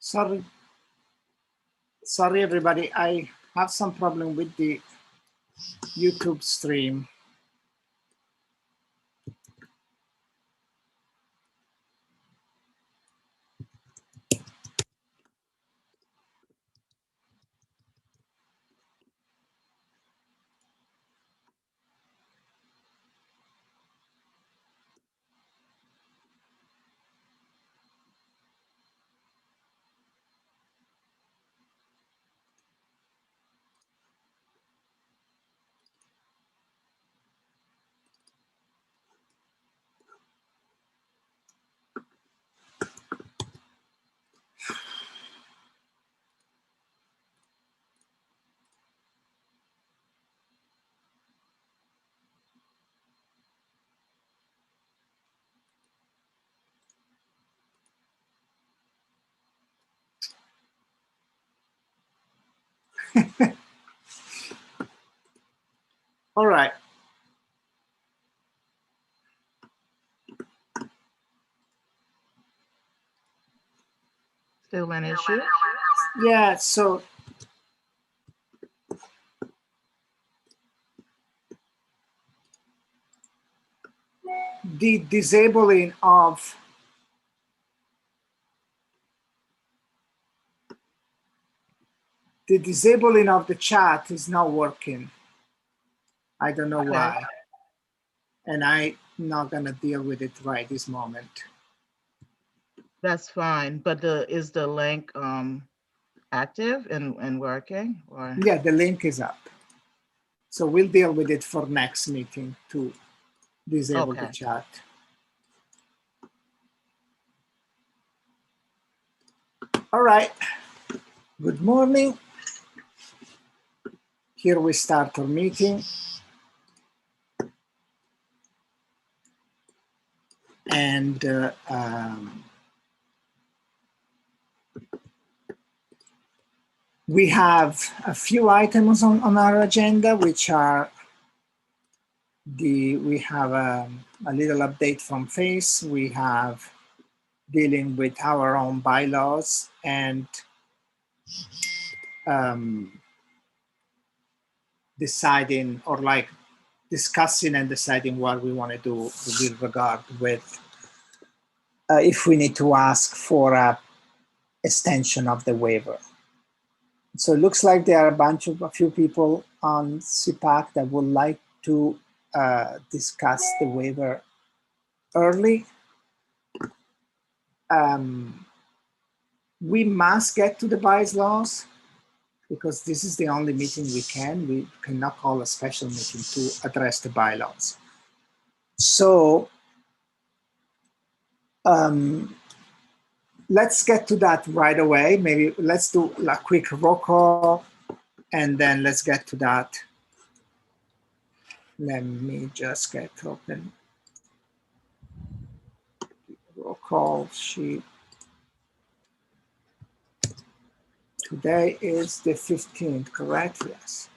Sorry, everybody. I have some problem with the YouTube stream. All right. Still an issue? Yeah, so the disabling of the chat is not working. I don't know why. And I'm not gonna deal with it right this moment. That's fine, but is the link active and working? Or Yeah, the link is up. So we'll deal with it for next meeting to disable the chat. All right. Good morning. Here we start our meeting. And we have a few items on our agenda, which are we have a little update from FACE. We have dealing with our own bylaws and deciding or like discussing and deciding what we want to do with regard with if we need to ask for a extension of the waiver. So it looks like there are a few people on CPAC that would like to discuss the waiver early. We must get to the bylaws because this is the only meeting we cannot call a special meeting to address the bylaws. So let's get to that right away. Maybe let's do a quick roll call and then let's get to that. Let me just get open roll call sheet. Today is the 15th, correct? Yes.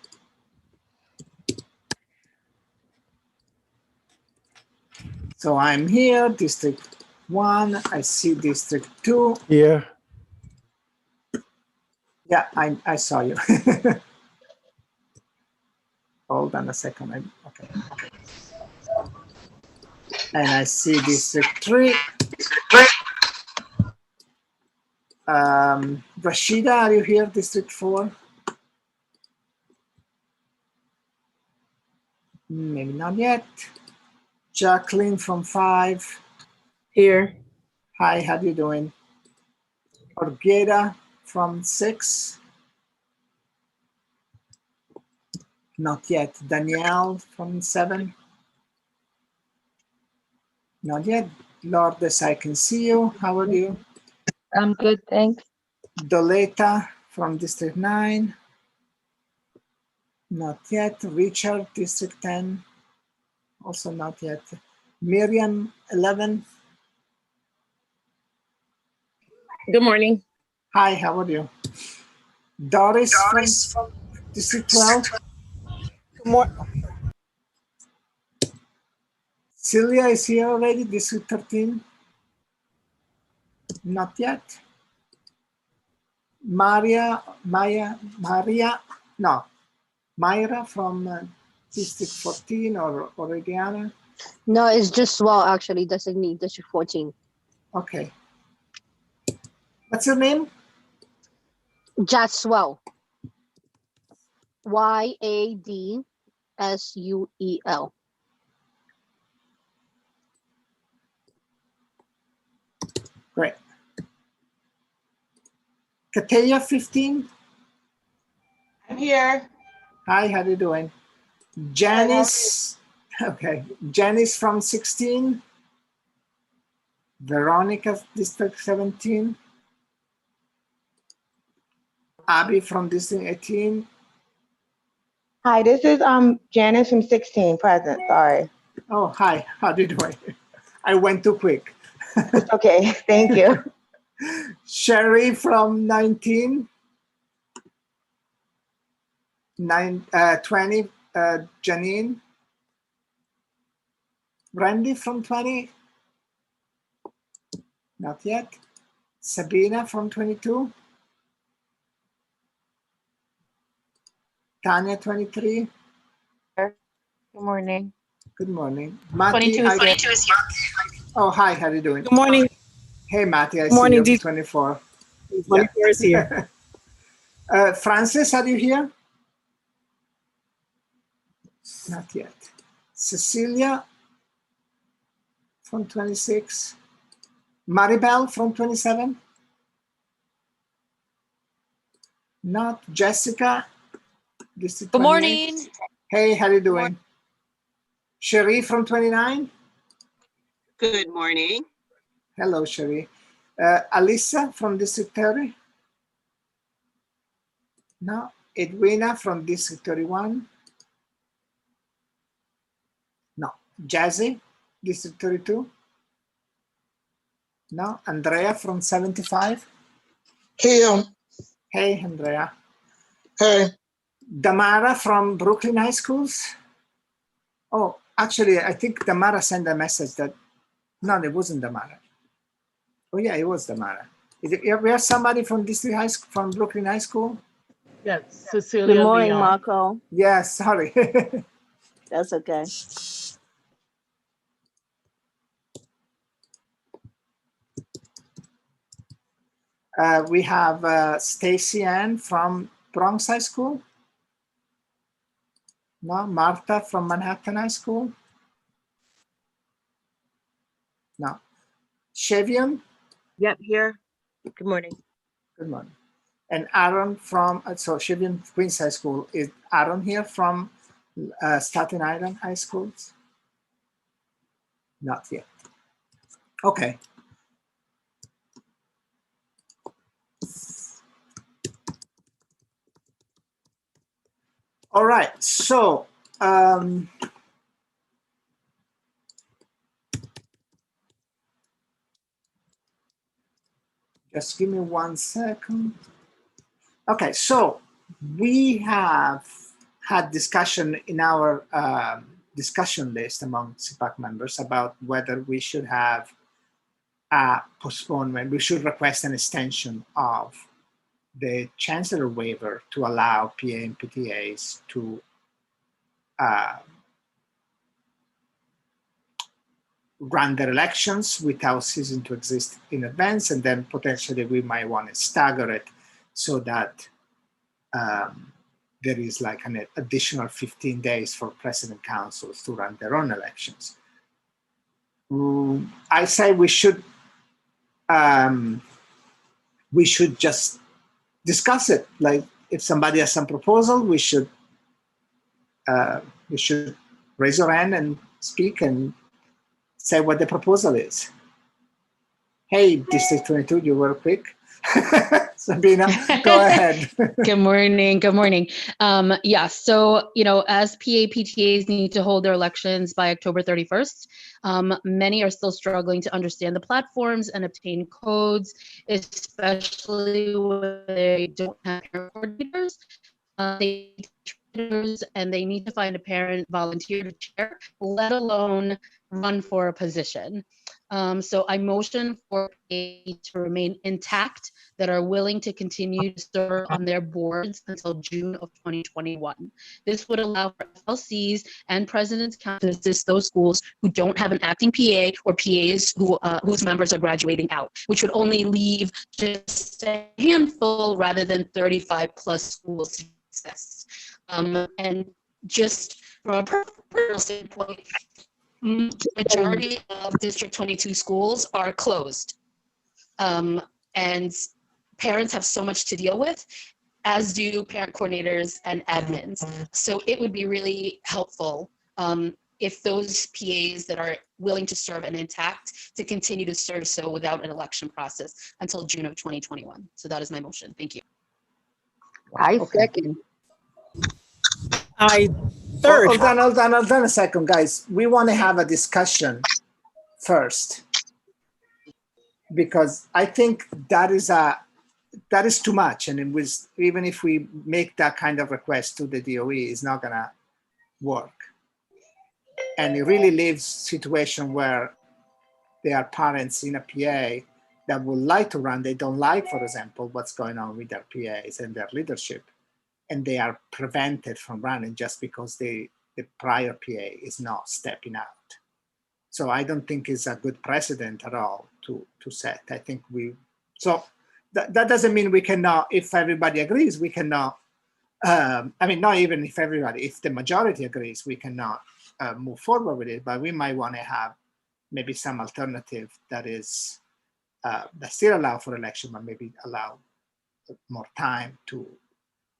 So I'm here, District 1. I see District 2. Here. Yeah, I saw you. Hold on a second. Okay. And I see District 3. Rashida, are you here, District 4? Maybe not yet. Jacqueline from 5. Here. Hi, how you doing? Orgueda from 6. Not yet. Danielle from 7. Not yet. Lourdes, I can see you. How are you? I'm good, thanks. Doleta from District 9. Not yet. Richard, District 10. Also not yet. Miriam, 11. Good morning. Hi, how are you? Doris from District 12. Good morning. Celia is here already, District 13. Not yet. Maria from District 14 or Oregana? No, it's just Swell actually, designate District 14. Okay. What's your name? Jaswell. YADSUEL. Great. Kateya 15. I'm here. Hi, how you doing? Janice. Okay. Janice from 16. Veronica, District 17. Abby from District 18. Hi, this is Janice from 16, present, sorry. Oh, hi, how you doing? I went too quick. It's okay, thank you. Sherry from 19. 20, Janine. Randy from 20. Not yet. Sabina from 22. Tanya, 23. Good morning. Good morning. Mati, 22 is here. oh, hi, how you doing? Good morning. Hey, Mati, I Good morning, see you. D- 24. 24 is here. Francis, are you here? Not yet. Cecilia from 26. Maribel from 27. Not Jessica. District Good 28. morning. Hey, how you doing? Cherie from 29. Good morning. Hello, Cherie. Alyssa from District 30. No. Edwina from District 31. No. Jazzy, District 32. No. Andrea from 75. Here. Hey, Andrea. Hey. Damara from Brooklyn High Schools. Oh, actually, I think Damara sent a message that, no, it wasn't Damara. Oh yeah, it was Damara. We have somebody from District High School, from Brooklyn High School? Yes, Cecilia Good morning, Leon. Marco. Yeah, sorry. That's okay. We have Stacy Ann from Bronx High School. No, Martha from Manhattan High School. No. Chevion, Yep, here. Good morning. good morning. And Aaron from, so Chevion Queens High School. Is Aaron here from Staten Island High Schools? Not yet. Okay. All right, so just give me 1 second. Okay, so we have had discussion in our discussion list among CPAC members about whether we should have a postponement, we should request an extension of the Chancellor waiver to allow PA and PTAs to run their elections without ceasing to exist in advance, and then potentially we might want to stagger it so that there is like an additional 15 days for president councils to run their own elections. I say we should just discuss it. Like if somebody has some proposal, we should raise your hand and speak and say what the proposal is. Hey, District 22, you were quick. Sabina, go ahead. Good morning. Good morning. Yeah, so, as PA PTAs need to hold their elections by October 31st, many are still struggling to understand the platforms and obtain codes, especially when they don't have parent coordinators. And they need to find a parent volunteer to chair, let alone run for a position. So I motion for PA to remain intact that are willing to continue to serve on their boards until June of 2021. This would allow for FLCs and President's Council to assist those schools who don't have an acting PA or PAs whose members are graduating out, which would only leave just a handful rather than 35 plus schools to access. And just from a personal standpoint, majority of District 22 schools are closed. And parents have so much to deal with, as do parent coordinators and admins. So it would be really helpful if those PAs that are willing to serve and intact to continue to serve so without an election process until June of 2021. So that is my motion. Thank you. I Okay. second. I third. Hold on a second, guys. We want to have a discussion first, because I think that is too much, and it was, even if we make that kind of request to the DOE, it's not gonna work. And it really leaves situation where there are parents in a PA that would like to run, they don't like, for example, what's going on with their PAs and their leadership, and they are prevented from running just because the prior PA is not stepping out. So I don't think it's a good precedent at all to set. I think that doesn't mean we cannot, if everybody agrees, we cannot, I mean, not even if everybody, if the majority agrees, we cannot move forward with it, but we might want to have maybe some alternative that is, that still allow for election, but maybe allow more time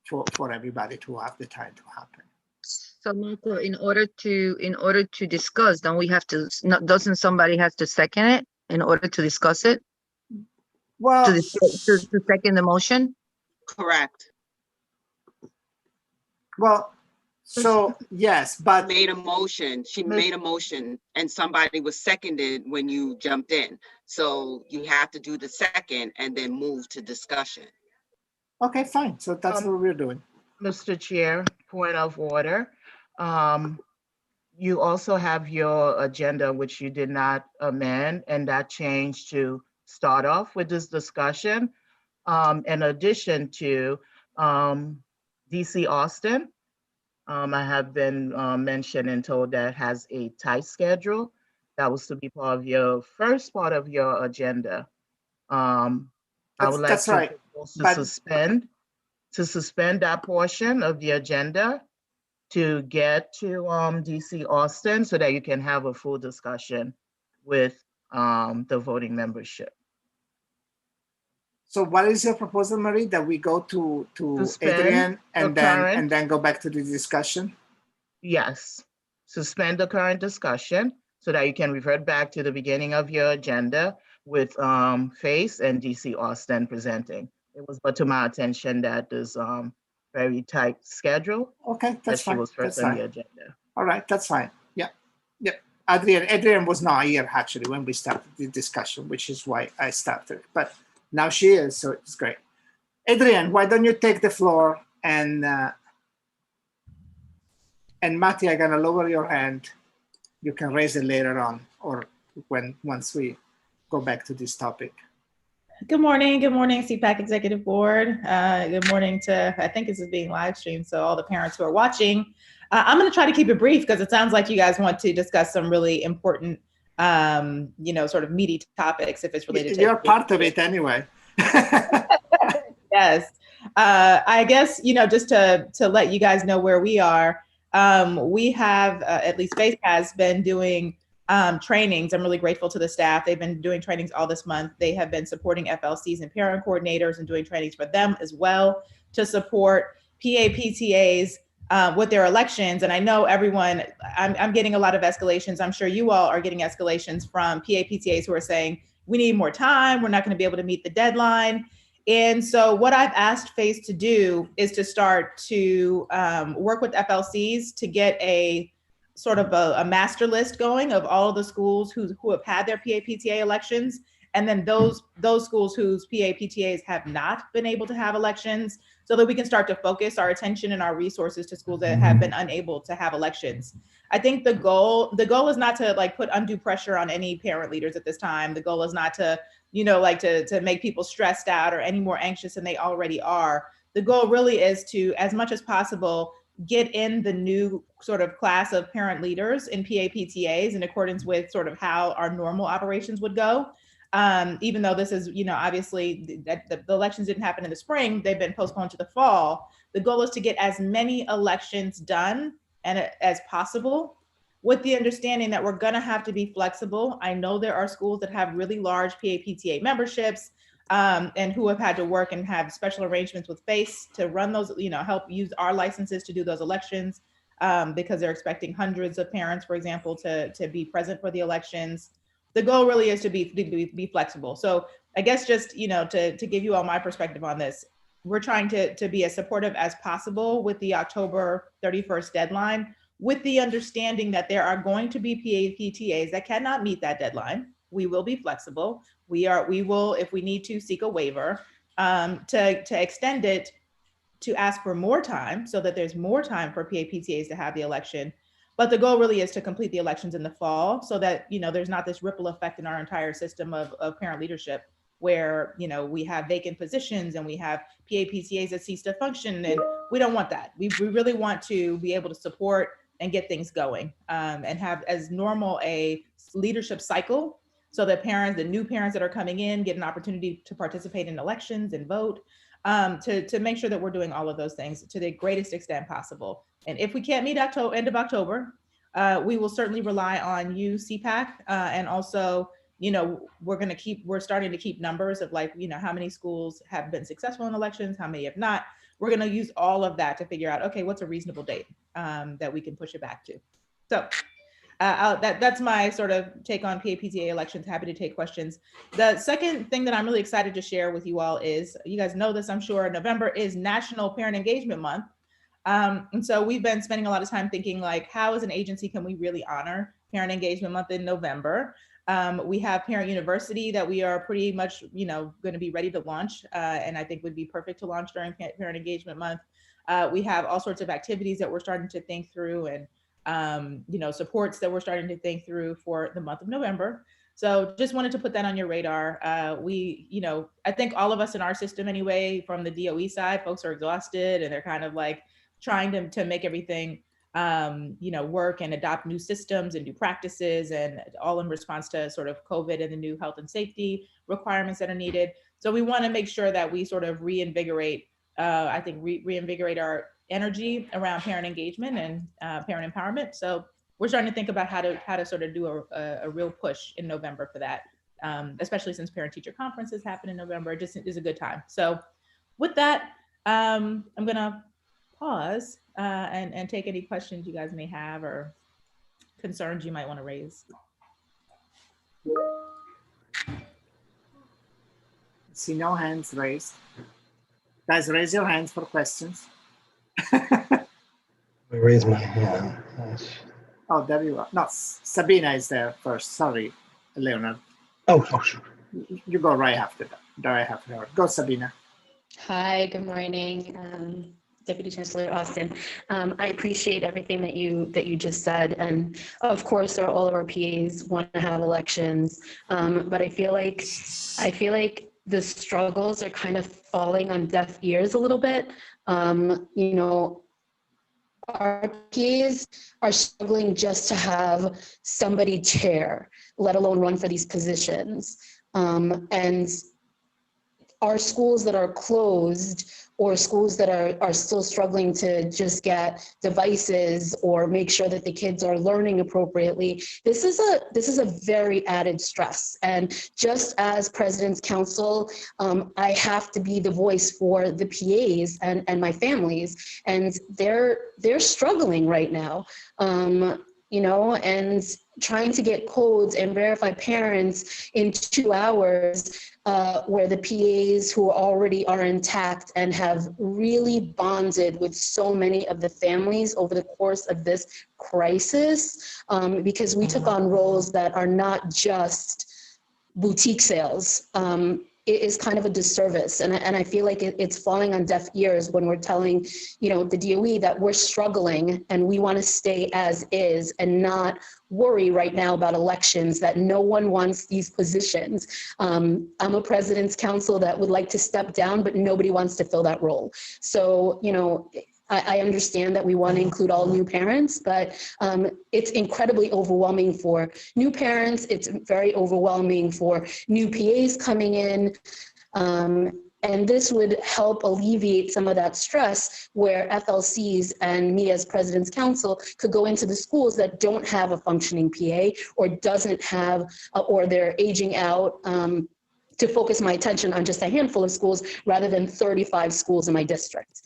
for everybody to have the time to happen. So Marco, in order to discuss, then we have to, doesn't somebody have to second it in order to discuss it? Well, To second the motion? Correct. well, so yes, but Made a motion. She made a motion and somebody was seconded when you jumped in. So you have to do the second and then move to discussion. okay, fine. So that's what we're doing. Mr. Chair, point of order. You also have your agenda, which you did not amend, and that changed to start off with this discussion. In addition to DC Austin, I have been mentioned and told that has a tight schedule. That was to be part of your first part of your agenda. I would like That's right. to But- suspend that portion of the agenda to get to DC Austin so that you can have a full discussion with the voting membership. So what is your proposal, Marie, that we go to Suspend Adrian and the current- then go back to the discussion? Yes, suspend the current discussion so that you can revert back to the beginning of your agenda with FACE and DC Austin presenting. It was brought to my attention that there's very tight schedule. Okay, That that's she fine. was That's first on the fine. agenda. All right, that's fine. Yeah, yeah. Adrian was not here actually when we started the discussion, which is why I started. But now she is, so it's great. Adrian, why don't you take the floor, and Matti, I'm gonna lower your hand. You can raise it later on, or once we go back to this topic. Good morning, CPAC Executive Board. Good morning to, I think this is being live streamed, so all the parents who are watching. I'm going to try to keep it brief because it sounds like you guys want to discuss some really important, sort of meaty topics if it's related to. You're part of it anyway. Yes. I guess, just to let you guys know where we are, we have, at least FACE has been doing trainings. I'm really grateful to the staff. They've been doing trainings all this month. They have been supporting FLCs and parent coordinators and doing trainings for them as well to support PAPTAs with their elections. And I know everyone, I'm getting a lot of escalations. I'm sure you all are getting escalations from PAPTAs who are saying, we need more time. We're not going to be able to meet the deadline. And so what I've asked FACE to do is to start to work with FLCs to get a sort of a master list going of all of the schools who have had their PAPTA elections and then those schools whose PAPTAs have not been able to have elections, so that we can start to focus our attention and our resources to schools that have been unable to have elections. I think the goal is not to like put undue pressure on any parent leaders at this time. The goal is not to, like to make people stressed out or any more anxious than they already are. The goal really is to, as much as possible, get in the new sort of class of parent leaders in PAPTAs in accordance with sort of how our normal operations would go. Even though this is, obviously the elections didn't happen in the spring, they've been postponed to the fall. The goal is to get as many elections done and as possible, with the understanding that we're gonna have to be flexible. I know there are schools that have really large PAPTA memberships and who have had to work and have special arrangements with FACE to run those, help use our licenses to do those elections because they're expecting hundreds of parents, for example, to be present for the elections. The goal really is to be flexible. So I guess just, to give you all my perspective on this, we're trying to be as supportive as possible with the October 31st deadline, with the understanding that there are going to be PAPTAs that cannot meet that deadline. We will be flexible. We will, if we need to, seek a waiver to extend it, to ask for more time so that there's more time for PAPTAs to have the election. But the goal really is to complete the elections in the fall so that, there's not this ripple effect in our entire system of parent leadership where, we have vacant positions and we have PAPTAs that cease to function, and we don't want that. We really want to be able to support and get things going and have as normal a leadership cycle so that the new parents that are coming in get an opportunity to participate in elections and vote, to make sure that we're doing all of those things to the greatest extent possible. And if we can't meet end of October, we will certainly rely on you, CPAC, and also, we're starting to keep numbers of like, how many schools have been successful in elections, how many have not. We're going to use all of that to figure out, okay, what's a reasonable date that we can push it back to. So that's my sort of take on PAPTA elections. Happy to take questions. The second thing that I'm really excited to share with you all is, you guys know this, I'm sure, November is National Parent Engagement Month. And so we've been spending a lot of time thinking like, how as an agency can we really honor Parent Engagement Month in November? We have Parent University that we are pretty much, going to be ready to launch, and I think would be perfect to launch during Parent Engagement Month. We have all sorts of activities that we're starting to think through, and supports that we're starting to think through for the month of November. So just wanted to put that on your radar. I think all of us in our system anyway, from the DOE side, folks are exhausted and they're kind of like trying to make everything work and adopt new systems and new practices, and all in response to sort of COVID and the new health and safety requirements that are needed. So we want to make sure that we sort of reinvigorate our energy around parent engagement and parent empowerment. So we're starting to think about how to sort of do a real push in November for that, especially since parent teacher conferences happen in November. It just is a good time. So with that, I'm gonna pause and take any questions you guys may have or concerns you might want to raise. See no hands raised. Guys, raise your hands for questions. I raise my hand. Yes. Oh, there you are. No, Sabina is there first. Sorry, Leonard. Oh, sure. You go right after that. Right after her. Go, Sabina. Hi, good morning, Deputy Chancellor Austin. I appreciate everything that you just said, and of course, all of our PAs want to have elections, but I feel like the struggles are kind of falling on deaf ears a little bit. Our PAs are struggling just to have somebody chair, let alone run for these positions, and our schools that are closed or schools that are still struggling to just get devices or make sure that the kids are learning appropriately. This is a very added stress. And just as President's Council, I have to be the voice for the PAs and my families, and they're struggling right now. And trying to get codes and verify parents in 2 hours, where the PAs who already are intact and have really bonded with so many of the families over the course of this crisis, because we took on roles that are not just boutique sales is kind of a disservice. And I feel like it's falling on deaf ears when we're telling, the DOE that we're struggling and we want to stay as is and not worry right now about elections, that no one wants these positions. I'm a president's counsel that would like to step down, but nobody wants to fill that role. So, I understand that we want to include all new parents, but it's incredibly overwhelming for new parents. It's very overwhelming for new PAs coming in. And this would help alleviate some of that stress where FLCs and me as President's Counsel could go into the schools that don't have a functioning PA or doesn't have, or they're aging out, to focus my attention on just a handful of schools rather than 35 schools in my district.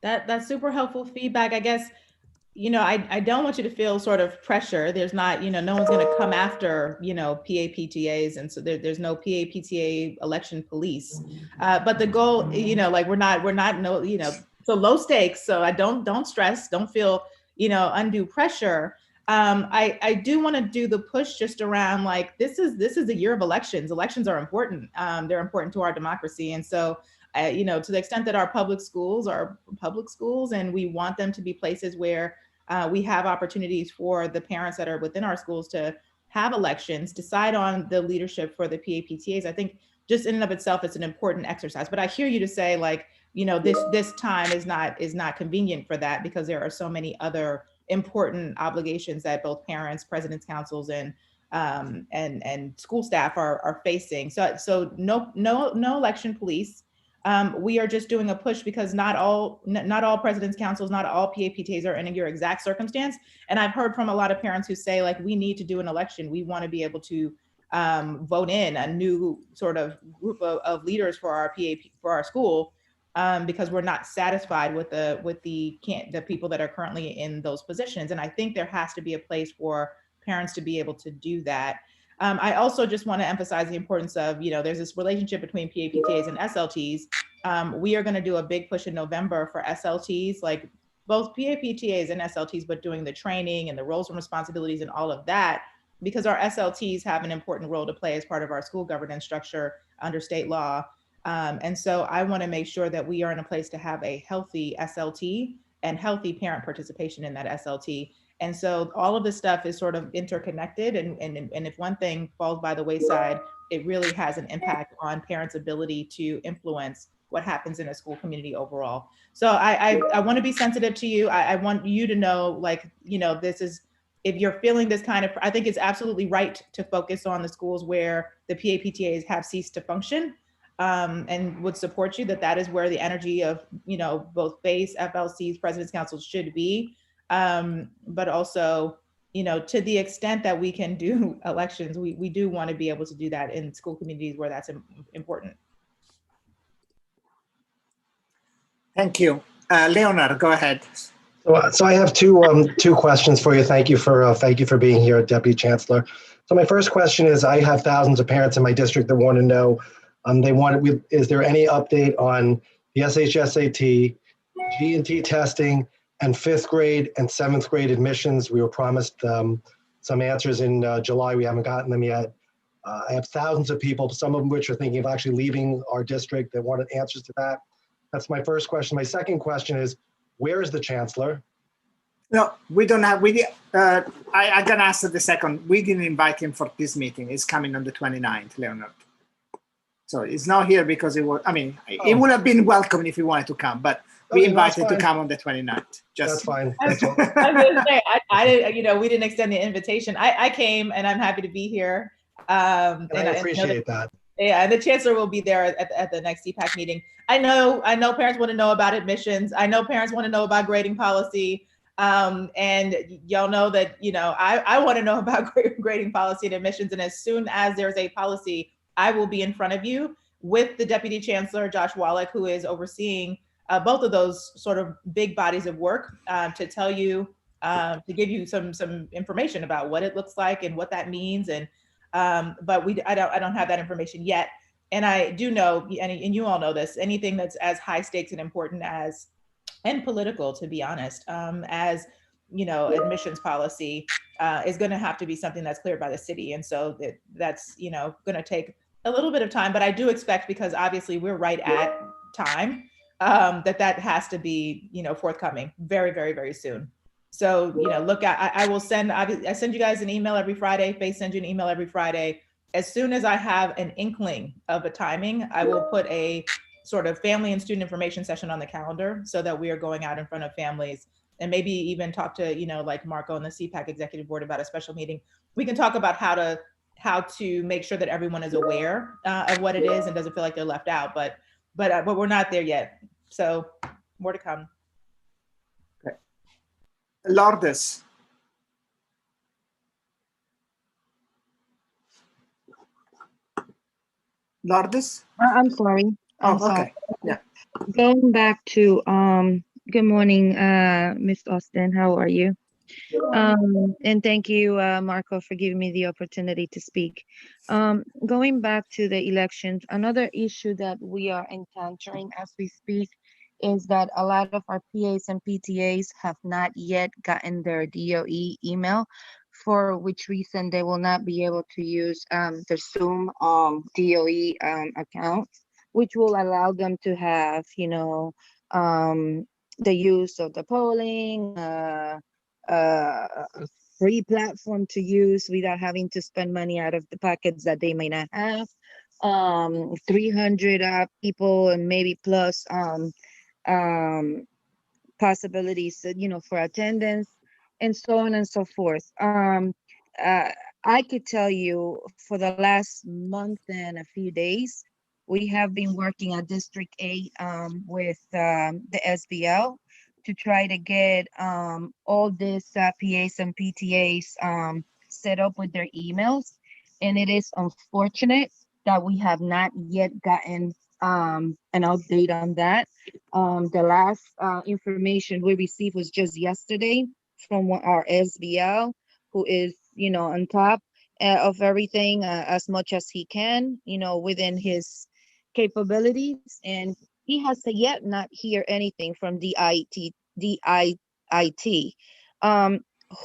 That's super helpful feedback. I guess, I don't want you to feel sort of pressure. There's not, no one's going to come after, PAPTAs. And so there's no PAPTA election police. But the goal, so low stakes. So I don't stress, don't feel, undue pressure. I do want to do the push just around this is a year of elections. Elections are important. They're important to our democracy. And so to the extent that our public schools are public schools and we want them to be places where we have opportunities for the parents that are within our schools to have elections, decide on the leadership for the PAPTAs, I think just in and of itself, it's an important exercise. But I hear you to say this time is not convenient for that because there are so many other important obligations that both parents, president's councils, and school staff are facing. So no election police. We are just doing a push because not all president's councils, not all PAPTAs are in your exact circumstance. And I've heard from a lot of parents who say we need to do an election. We want to be able to vote in a new sort of group of leaders for our school because we're not satisfied with the people that are currently in those positions. And I think there has to be a place for parents to be able to do that. I also just want to emphasize the importance of, there's this relationship between PAPTAs and SLTs. We are going to do a big push in November for SLTs, both PAPTAs and SLTs, but doing the training and the roles and responsibilities and all of that, because our SLTs have an important role to play as part of our school governance structure under state law. And so I want to make sure that we are in a place to have a healthy SLT and healthy parent participation in that SLT. And so all of this stuff is sort of interconnected. And if one thing falls by the wayside, it really has an impact on parents' ability to influence what happens in a school community overall. So I want to be sensitive to you. I want you to know, this is, if you're feeling this kind of, I think it's absolutely right to focus on the schools where the PAPTAs have ceased to function, and would support you that is where the energy of, both base, FLCs, President's Councils should be. But also, to the extent that we can do elections, we do want to be able to do that in school communities where that's important. Thank you. Leonard, go ahead. So I have two questions for you. Thank you for being here, Deputy Chancellor. So my first question is, I have thousands of parents in my district that want to know, is there any update on the SHSAT, G&T testing, and 5th grade and 7th grade admissions? We were promised some answers in July. We haven't gotten them yet. I have thousands of people, some of them which are thinking of actually leaving our district, that wanted answers to that. That's my first question. My second question is, where is the chancellor? No, we don't have, I can answer the second. We didn't invite him for this meeting. He's coming on the 29th, Leonard. So he's not here because he would have been welcome if he wanted to come, but we invited him to come on the 29th. That's fine. I was gonna say, I we didn't extend the invitation. I came and I'm happy to be here. And I appreciate that. Yeah, and the chancellor will be there at the next CPAC meeting. I know parents want to know about admissions. I know parents want to know about grading policy. And y'all know that, I want to know about grading policy and admissions. And as soon as there's a policy, I will be in front of you with the Deputy Chancellor, Josh Wallach, who is overseeing both of those sort of big bodies of work, to tell you, to give you some information about what it looks like and what that means. And but I don't have that information yet. And I do know, and you all know this, anything that's as high stakes and important and political, to be honest, as admissions policy is going to have to be something that's cleared by the city. And so that's, going to take a little bit of time, but I do expect, because obviously we're right at time, that has to be, forthcoming very, very, very soon. So, look, I send you guys an email every Friday. Faith sends you an email every Friday. As soon as I have an inkling of a timing, I will put a sort of family and student information session on the calendar so that we are going out in front of families, and maybe even talk to, like Marco and the CPAC executive board about a special meeting. We can talk about how to make sure that everyone is aware of what it is and doesn't feel like they're left out, but we're not there yet. So more to come. Okay. Lourdes. Lourdes? I'm sorry. I'm Oh, sorry. okay. Yeah. Going back to, good morning, Ms. Austin, how are you? And thank you, Marco, for giving me the opportunity to speak. Going back to the elections, another issue that we are encountering as we speak is that a lot of our PAs and PTAs have not yet gotten their DOE email, for which reason they will not be able to use the Zoom DOE account, which will allow them to have, the use of the polling, free platform to use without having to spend money out of the pockets that they may not have. 300 people and maybe plus possibilities, for attendance and so on and so forth. I could tell you for the last month and a few days, we have been working at District 8 with the SBL to try to get all these PAs and PTAs set up with their emails. And it is unfortunate that we have not yet gotten an update on that. The last information we received was just yesterday from our SBL, who is, on top of everything as much as he can, within his capabilities. And he has yet not hear anything from DIT.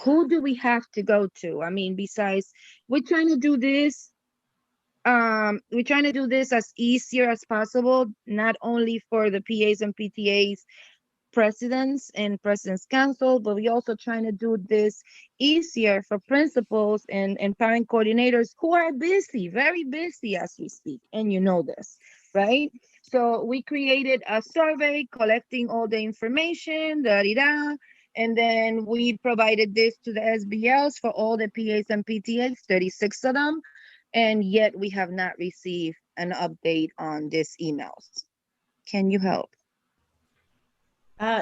Who do we have to go to? I mean, besides, we're trying to do this. We're trying to do this as easier as possible, not only for the PAs and PTAs, presidents and president's council, but we also trying to do this easier for principals and parent coordinators who are busy, very busy as we speak. And this, right? So we created a survey collecting all the information, and then we provided this to the SBLs for all the PAs and PTAs, 36 of them. And yet we have not received an update on these emails. Can you help?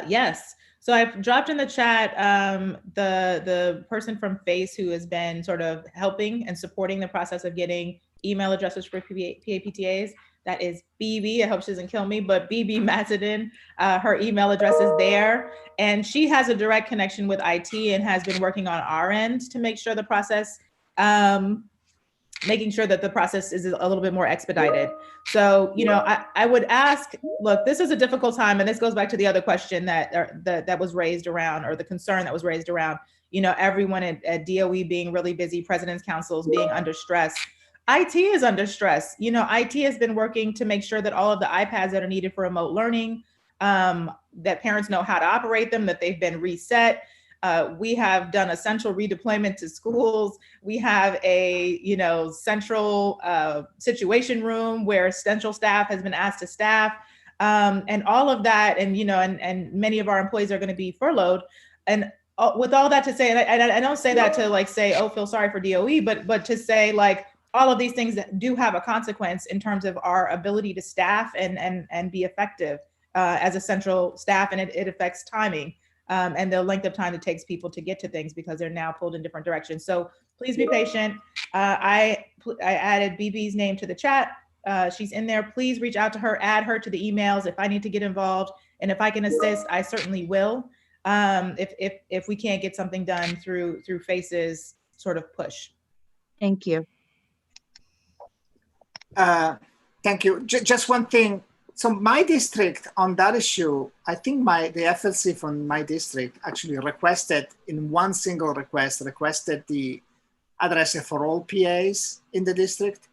Yes. So I've dropped in the chat the person from FACE who has been sort of helping and supporting the process of getting email addresses for PAPTAs. That is BB. I hope she doesn't kill me, but BB Macedon. Her email address is there. And she has a direct connection with IT and has been working on our end to make sure the process, making sure that the process is a little bit more expedited. So, I would ask, look, this is a difficult time, and this goes back to the other question that was raised around, or the concern that was raised around, everyone at DOE being really busy, president's councils being under stress. IT is under stress. IT has been working to make sure that all of the iPads that are needed for remote learning, that parents know how to operate them, that they've been reset. We have done a central redeployment to schools. We have a, central situation room where central staff has been asked to staff, and all of that. And, and many of our employees are going to be furloughed. And with all that to say, and I don't say that to say, oh, feel sorry for DOE, but to say all of these things that do have a consequence in terms of our ability to staff and be effective as a central staff, and it affects timing. And the length of time it takes people to get to things because they're now pulled in different directions. So please be patient. I added BB's name to the chat. She's in there. Please reach out to her, add her to the emails if I need to get involved. And if I can assist, I certainly will. If we can't get something done through FACE's sort of push. Thank you. Thank you. Just one thing. So my district on that issue, I think the FLC from my district actually requested in one single requested the addresses for all PAs in the district,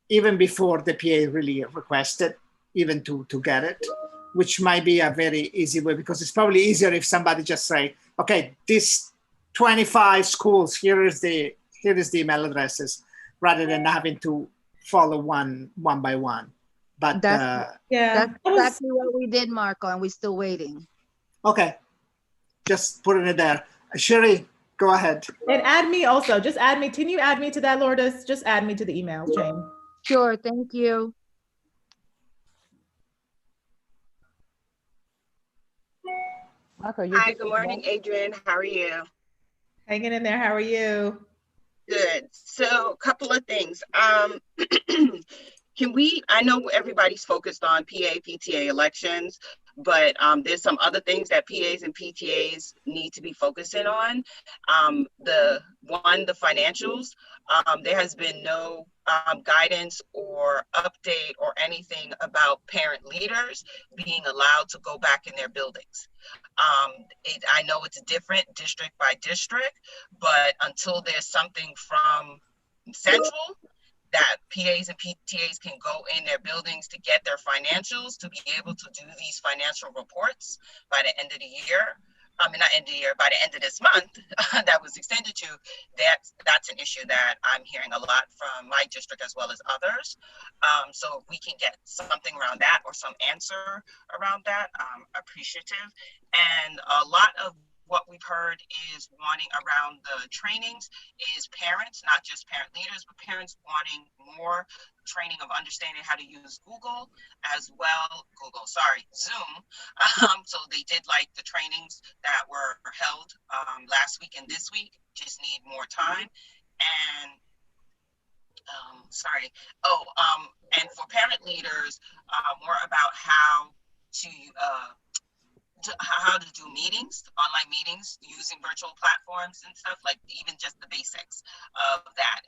even before the PA really requested, even to get it, which might be a very easy way, because it's probably easier if somebody just say, okay, this 25 schools, here is the email addresses, rather than having to follow one by one. But That's Yeah. exactly what we did, Marco, and we're still waiting. okay, just putting it there. Sherry, go ahead. And add me also. Just add me. Can you add me to that, Lourdes? Just add me to the email chain. Sure, thank you. Marco, you're Hi, good morning, Adrian. How are you? hanging in there. How are you? Good. So, a couple of things. I know everybody's focused on PA, PTA elections, but there's some other things that PAs and PTAs need to be focusing on. The financials, there has been no guidance or update or anything about parent leaders being allowed to go back in their buildings. I know it's different district by district, but until there's something from central that PAs and PTAs can go in their buildings to get their financials, to be able to do these financial reports by the end of the year. Not end of the year, by the end of this month, that was extended to, that's an issue that I'm hearing a lot from my district as well as others. So if we can get something around that or some answer around that, appreciative. And a lot of what we've heard is wanting around the trainings is parents, not just parent leaders, but parents wanting more training of understanding how to use Zoom. So they did like the trainings that were held last week and this week, just need more time. And and for parent leaders, more about how to do meetings, online meetings, using virtual platforms and stuff, like even just the basics of that.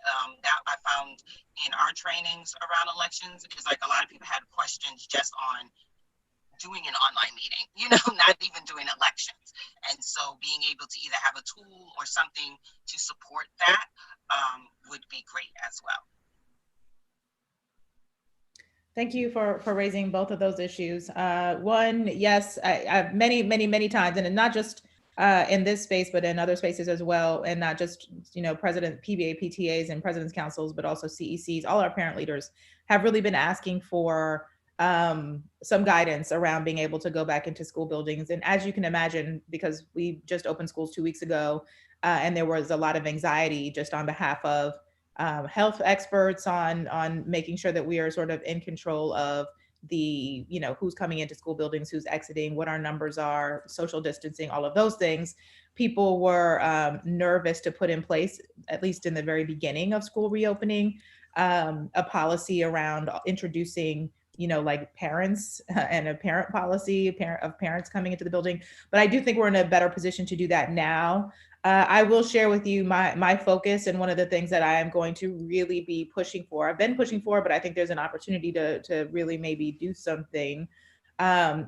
That I found in our trainings around elections is like a lot of people had questions just on doing an online meeting, not even doing elections. And so being able to either have a tool or something to support that would be great as well. Thank you for raising both of those issues. One, yes, I've many times, and not just in this space, but in other spaces as well, and not just president PBA, PTAs, and presidents' councils, but also CECs. All our parent leaders have really been asking for some guidance around being able to go back into school buildings. And as you can imagine, because we just opened schools 2 weeks ago, and there was a lot of anxiety just on behalf of health experts on making sure that we are sort of in control of the, who's coming into school buildings, who's exiting, what our numbers are, social distancing, all of those things. People were nervous to put in place, at least in the very beginning of school reopening, a policy around introducing like parents and a parent policy of parents coming into the building. But I do think we're in a better position to do that now. I will share with you my focus, and one of the things that I am going to really be pushing for, I've been pushing for, but I think there's an opportunity to really maybe do something,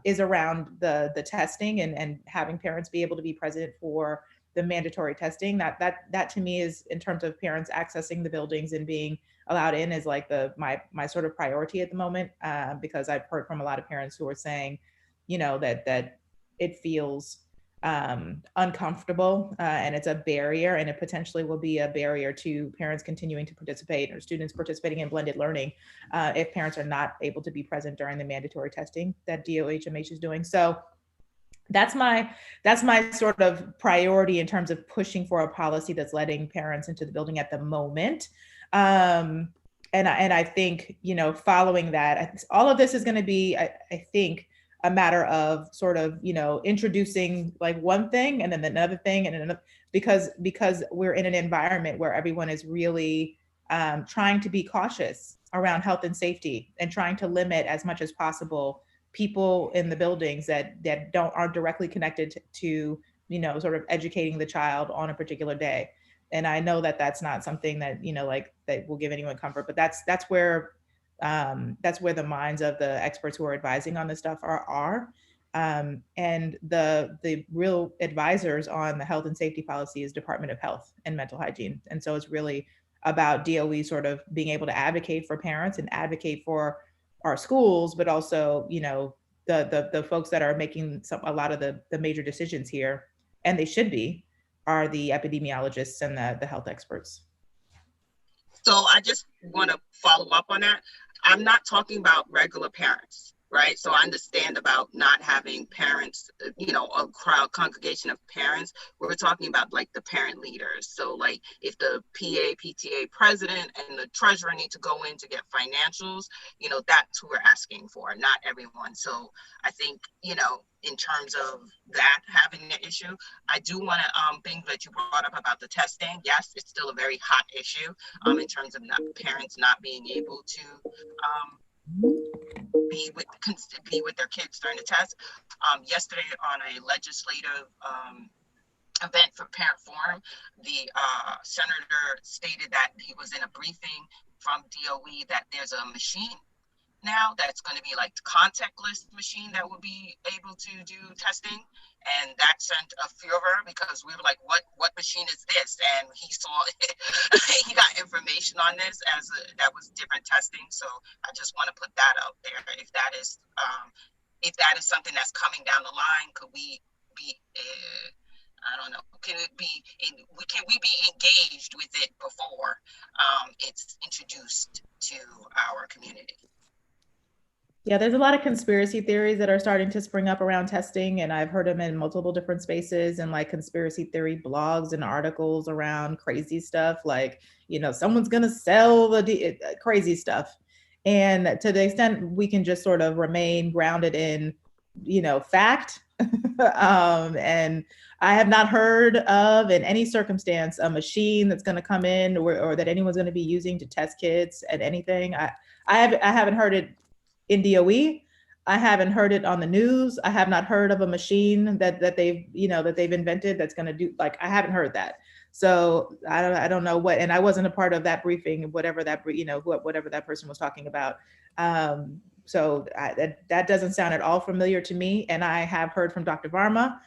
is around the testing and having parents be able to be present for the mandatory testing. That to me is, in terms of parents accessing the buildings and being allowed in, is like my sort of priority at the moment, because I've heard from a lot of parents who are saying, that it feels uncomfortable, and it's a barrier, and it potentially will be a barrier to parents continuing to participate, or students participating in blended learning, if parents are not able to be present during the mandatory testing that DOHMH is doing. So that's my sort of priority in terms of pushing for a policy that's letting parents into the building at the moment. And I think, following that, all of this is going to be, I think, a matter of sort of, introducing like one thing and then another thing and another, because we're in an environment where everyone is really trying to be cautious around health and safety, and trying to limit as much as possible people in the buildings that aren't directly connected to, sort of educating the child on a particular day. And I know that that's not something that, that will give anyone comfort, but that's where That's where the minds of the experts who are advising on this stuff are. And the real advisors on the health and safety policy is Department of Health and Mental Hygiene. And so it's really about DOE sort of being able to advocate for parents and advocate for our schools, but also, you know, the folks that are making a lot of the major decisions here, and they should be, are the epidemiologists and the health experts. So I just want to follow up on that. I'm not talking about regular parents, right? So I understand about not having parents, you know, a crowd congregation of parents. We're talking about like the parent leaders. So like if the PTA president and the treasurer need to go in to get financials, you know, that's who we're asking for, not everyone. So I think, you know, in terms of that having an issue, I do want to think that you brought up about the testing. Yes, it's still a very hot issue in terms of parents not being able to be with their kids during the test. Yesterday on a legislative event for Parent Forum, the senator stated that he was in a briefing from DOE that there's a machine now that's going to be like the contactless machine that will be able to do testing, and that sent a furor because we were like, what machine is this? And he saw he got information on this as that was different testing. So I just want to put that out there. If that is something that's coming down the line, could we be I don't know, can we be engaged with it before it's introduced to our community? Yeah, there's a lot of conspiracy theories that are starting to spring up around testing, and I've heard them in multiple different spaces and like conspiracy theory blogs and articles around crazy stuff, like, you know, someone's gonna sell the crazy stuff. And to the extent we can just sort of remain grounded in, you know, fact, and I have not heard of in any circumstance a machine that's gonna come in or that anyone's gonna be using to test kids at anything. I haven't heard it in DOE. I haven't heard it on the news. I have not heard of a machine that they've invented that's going to do, like, I haven't heard that. So I don't know what, and I wasn't a part of that briefing, whatever that person was talking about. So that doesn't sound at all familiar to me. And I have heard from Dr. Varma,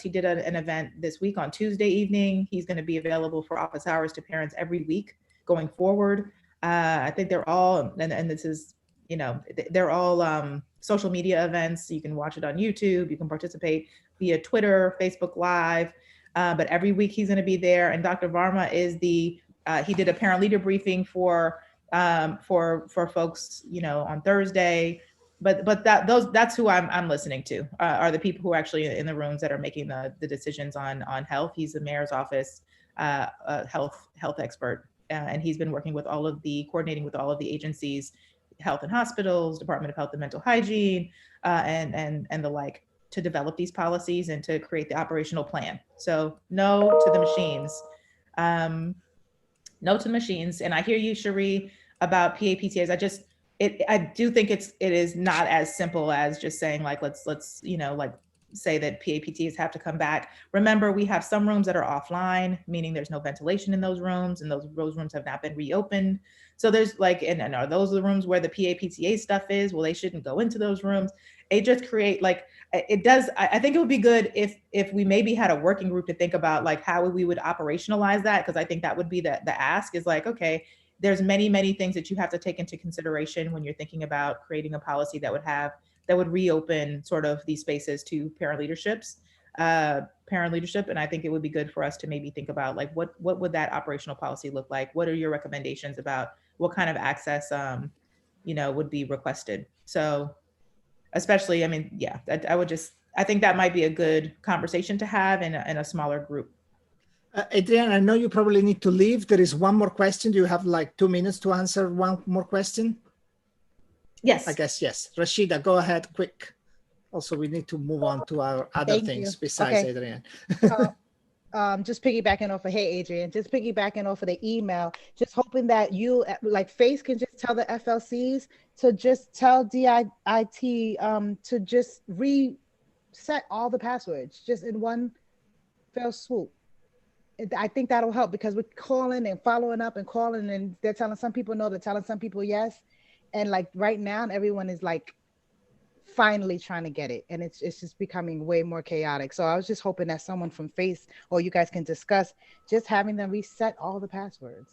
he did an event this week on Tuesday evening. He's going to be available for office hours to parents every week going forward. I think they're all, and this is, you know, they're all social media events. You can watch it on YouTube. You can participate via Twitter, Facebook Live. But every week he's going to be there. And Dr. Varma is he did a parent leader briefing for folks, you know, on Thursday. But that's who I'm listening to, are the people who are actually in the rooms that are making the decisions on health. He's the mayor's office health expert. And he's been coordinating with all of the agencies, health and hospitals, Department of Health and Mental Hygiene, and the like, to develop these policies and to create the operational plan. So no to the machines. No to the machines. And I hear you, Cherie, about PAPTAs. I do think it is not as simple as just saying like, let's, you know, like say that PAPTAs have to come back. Remember, we have some rooms that are offline, meaning there's no ventilation in those rooms, and those rooms have not been reopened. So there's like, and are those the rooms where the PAPTA stuff is? Well, they shouldn't go into those rooms. It just create like, it does. I think it would be good if we maybe had a working group to think about like how we would operationalize that, because I think that would be the ask is like, okay, there's many things that you have to take into consideration when you're thinking about creating a policy that would reopen sort of these spaces to parent leadership. And I think it would be good for us to maybe think about like, what would that operational policy look like? What are your recommendations about what kind of access, you know, would be requested? So especially, I mean, yeah, I think that might be a good conversation to have in a smaller group. Adrienne, I know you probably need to leave. There is one more question. Do you have like 2 minutes to answer one more question? Yes. I guess, yes. Rashida, go ahead, quick. Also, we need to move on to our other things besides Adrienne. Just piggybacking off of, hey, Adrienne, just piggybacking off of the email, just hoping that you, like FACE, can just tell the FLCs to just tell DIT to just reset all the passwords just in one fell swoop. I think that'll help because we're calling and following up and calling, and they're telling some people no, they're telling some people yes. And like right now, everyone is like finally trying to get it, and it's just becoming way more chaotic. So I was just hoping that someone from Face or you guys can discuss just having them reset all the passwords.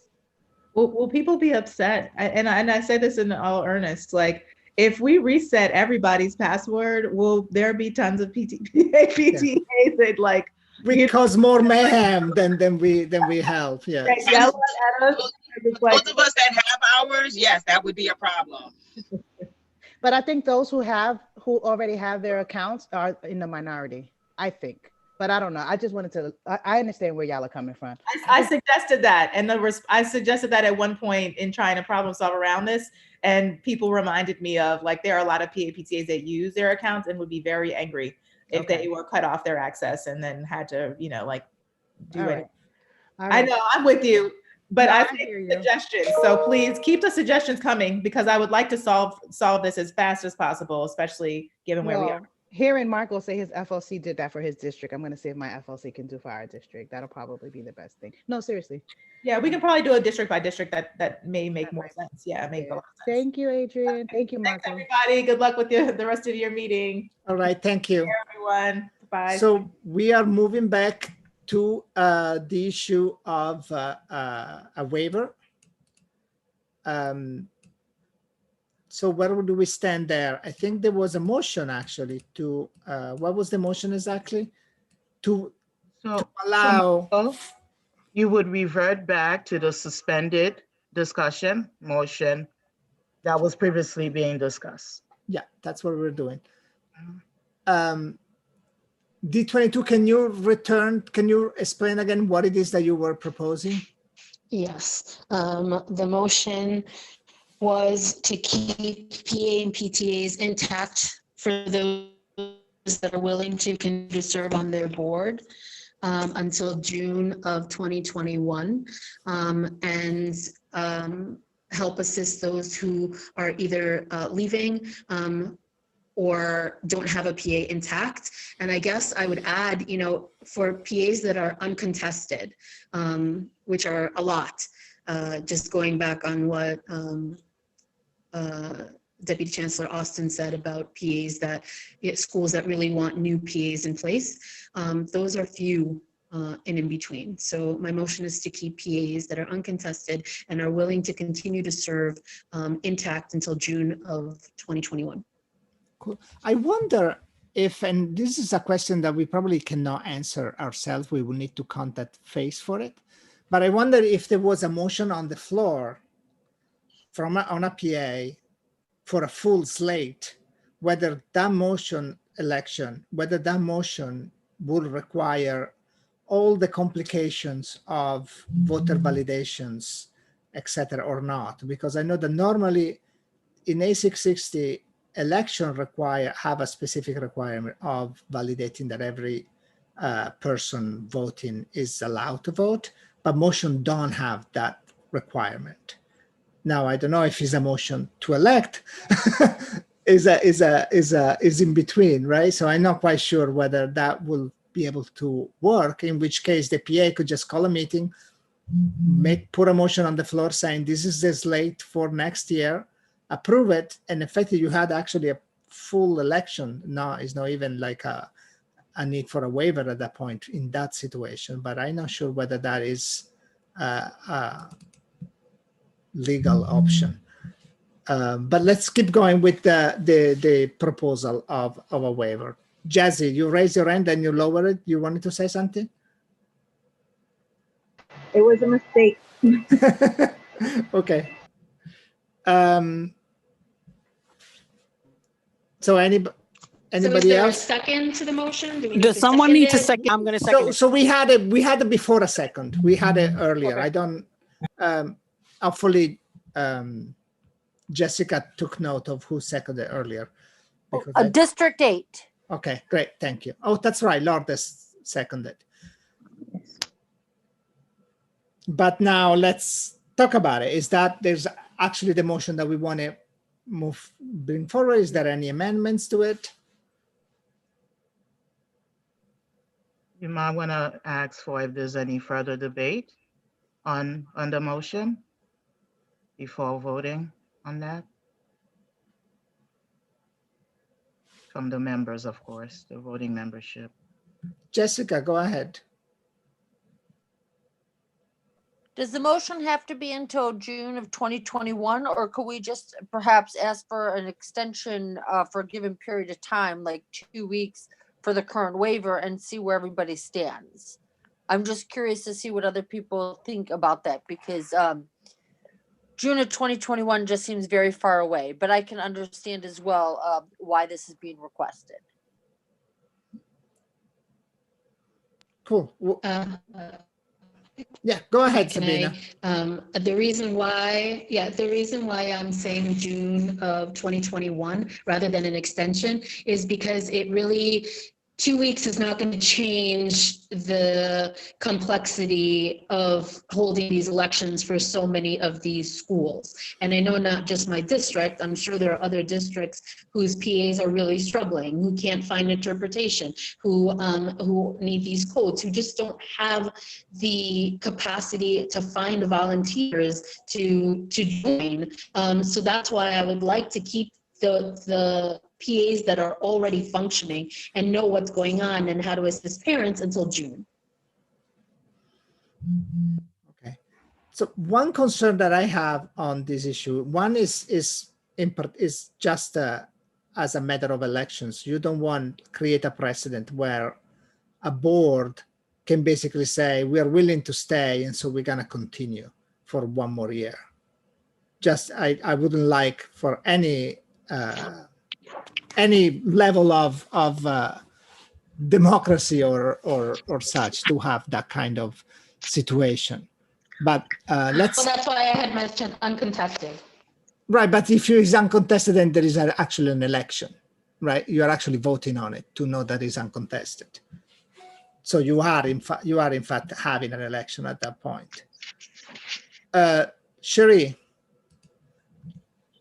Will people be upset? And I say this in all earnest, like if we reset everybody's password, will there be tons of PTAs that like We cause more mayhem than we help. Yeah. yell at us? It's like, Those of us that have ours, yes, that would be a problem. But I think those who already have their accounts are in the minority, I think. But I don't know. I just wanted to, I understand where y'all are coming from. I suggested that, and I suggested that at one point in trying to problem solve around this, and people reminded me of like there are a lot of PAPTAs that use their accounts and would be very angry if they were cut off their access and then had to, you know, like do it. I know, I'm with you, but I think suggestions. So please keep the suggestions coming because I would like to solve this as fast as possible, especially given where we are. Hearing Marco say his FLC did that for his district, I'm going to see if my FLC can do for our district. That'll probably be the best thing. No, seriously. Yeah, we can probably do a district by district that may make more sense. Yeah, make a lot of sense. Thank you, Adrian. Thank you, Marco. Thanks, everybody. Good luck with the rest of your meeting. All right, thank you. Take care, everyone. Bye. So we are moving back to the issue of a waiver. So where do we stand there? I think there was a motion actually to, what was the motion exactly? To allow. You would revert back to the suspended discussion motion that was previously being discussed. Yeah, that's what we're doing. D22, can you explain again what it is that you were proposing? Yes, the motion was to keep PA and PTAs intact for those that are willing to continue to serve on their board until June of 2021, and help assist those who are either leaving or don't have a PA intact. And I guess I would add, you know, for PAs that are uncontested, which are a lot, just going back on what Deputy Chancellor Austin said about PAs schools that really want new PAs in place. Those are few and in between. So my motion is to keep PAs that are uncontested and are willing to continue to serve intact until June of 2021. Cool. I wonder if, and this is a question that we probably cannot answer ourselves, we will need to contact FACE for it. But I wonder if there was a motion on the floor on a PA for a full slate, whether that motion would require all the complications of voter validations, etc., or not. Because I know that normally in A660, election have a specific requirement of validating that every person voting is allowed to vote, but motion don't have that requirement. Now, I don't know if it's a motion to elect is in between, right? So I'm not quite sure whether that will be able to work, in which case the PA could just call a meeting, put a motion on the floor saying this is the slate for next year, approve it, and effectively you had actually a full election. No, it's not even like a need for a waiver at that point in that situation, but I'm not sure whether that is a legal option. But let's keep going with the proposal of a waiver. Jazzy, you raise your hand and you lower it. You wanted to say something? It was a mistake. Okay. So anybody is there else? A second to the motion? Does someone need to second? I'm going to second. So we had it before a second. We had it earlier. Okay. I don't. Hopefully, Jessica took note of who seconded earlier. District 8. Okay, great. Thank you. Oh, that's right. Lourdes seconded. But now let's talk about it. Is that there's actually the motion that we want to bring forward? Is there any amendments to it? You might want to ask for if there's any further debate on the motion before voting on that. From the members, of course, the voting membership. Jessica, go ahead. Does the motion have to be until June of 2021, or could we just perhaps ask for an extension for a given period of time, like 2 weeks for the current waiver, and see where everybody stands? I'm just curious to see what other people think about that, because June of 2021 just seems very far away, but I can understand as well why this is being requested. Cool. Yeah, go ahead, Can Sabina. The reason why I'm saying June of 2021 rather than an extension is because it really, 2 weeks is not going to change the complexity of holding these elections for so many of these schools. And I know not just my district, I'm sure there are other districts whose PAs are really struggling, who can't find interpretation, who need these codes, who just don't have the capacity to find volunteers to join. So that's why I would like to keep the PAs that are already functioning and know what's going on and how to assist parents until June. Okay. So one concern that I have on this issue, one is just as a matter of elections. You don't want to create a precedent where a board can basically say, we are willing to stay, and so we're going to continue for one more year. Just, I wouldn't like for any level of democracy or such to have that kind of situation. But Well, that's why I had mentioned uncontested. Right, but if it is uncontested, then there is actually an election, right? You are actually voting on it to know that it's uncontested. So you are in fact having an election at that point. Cherie.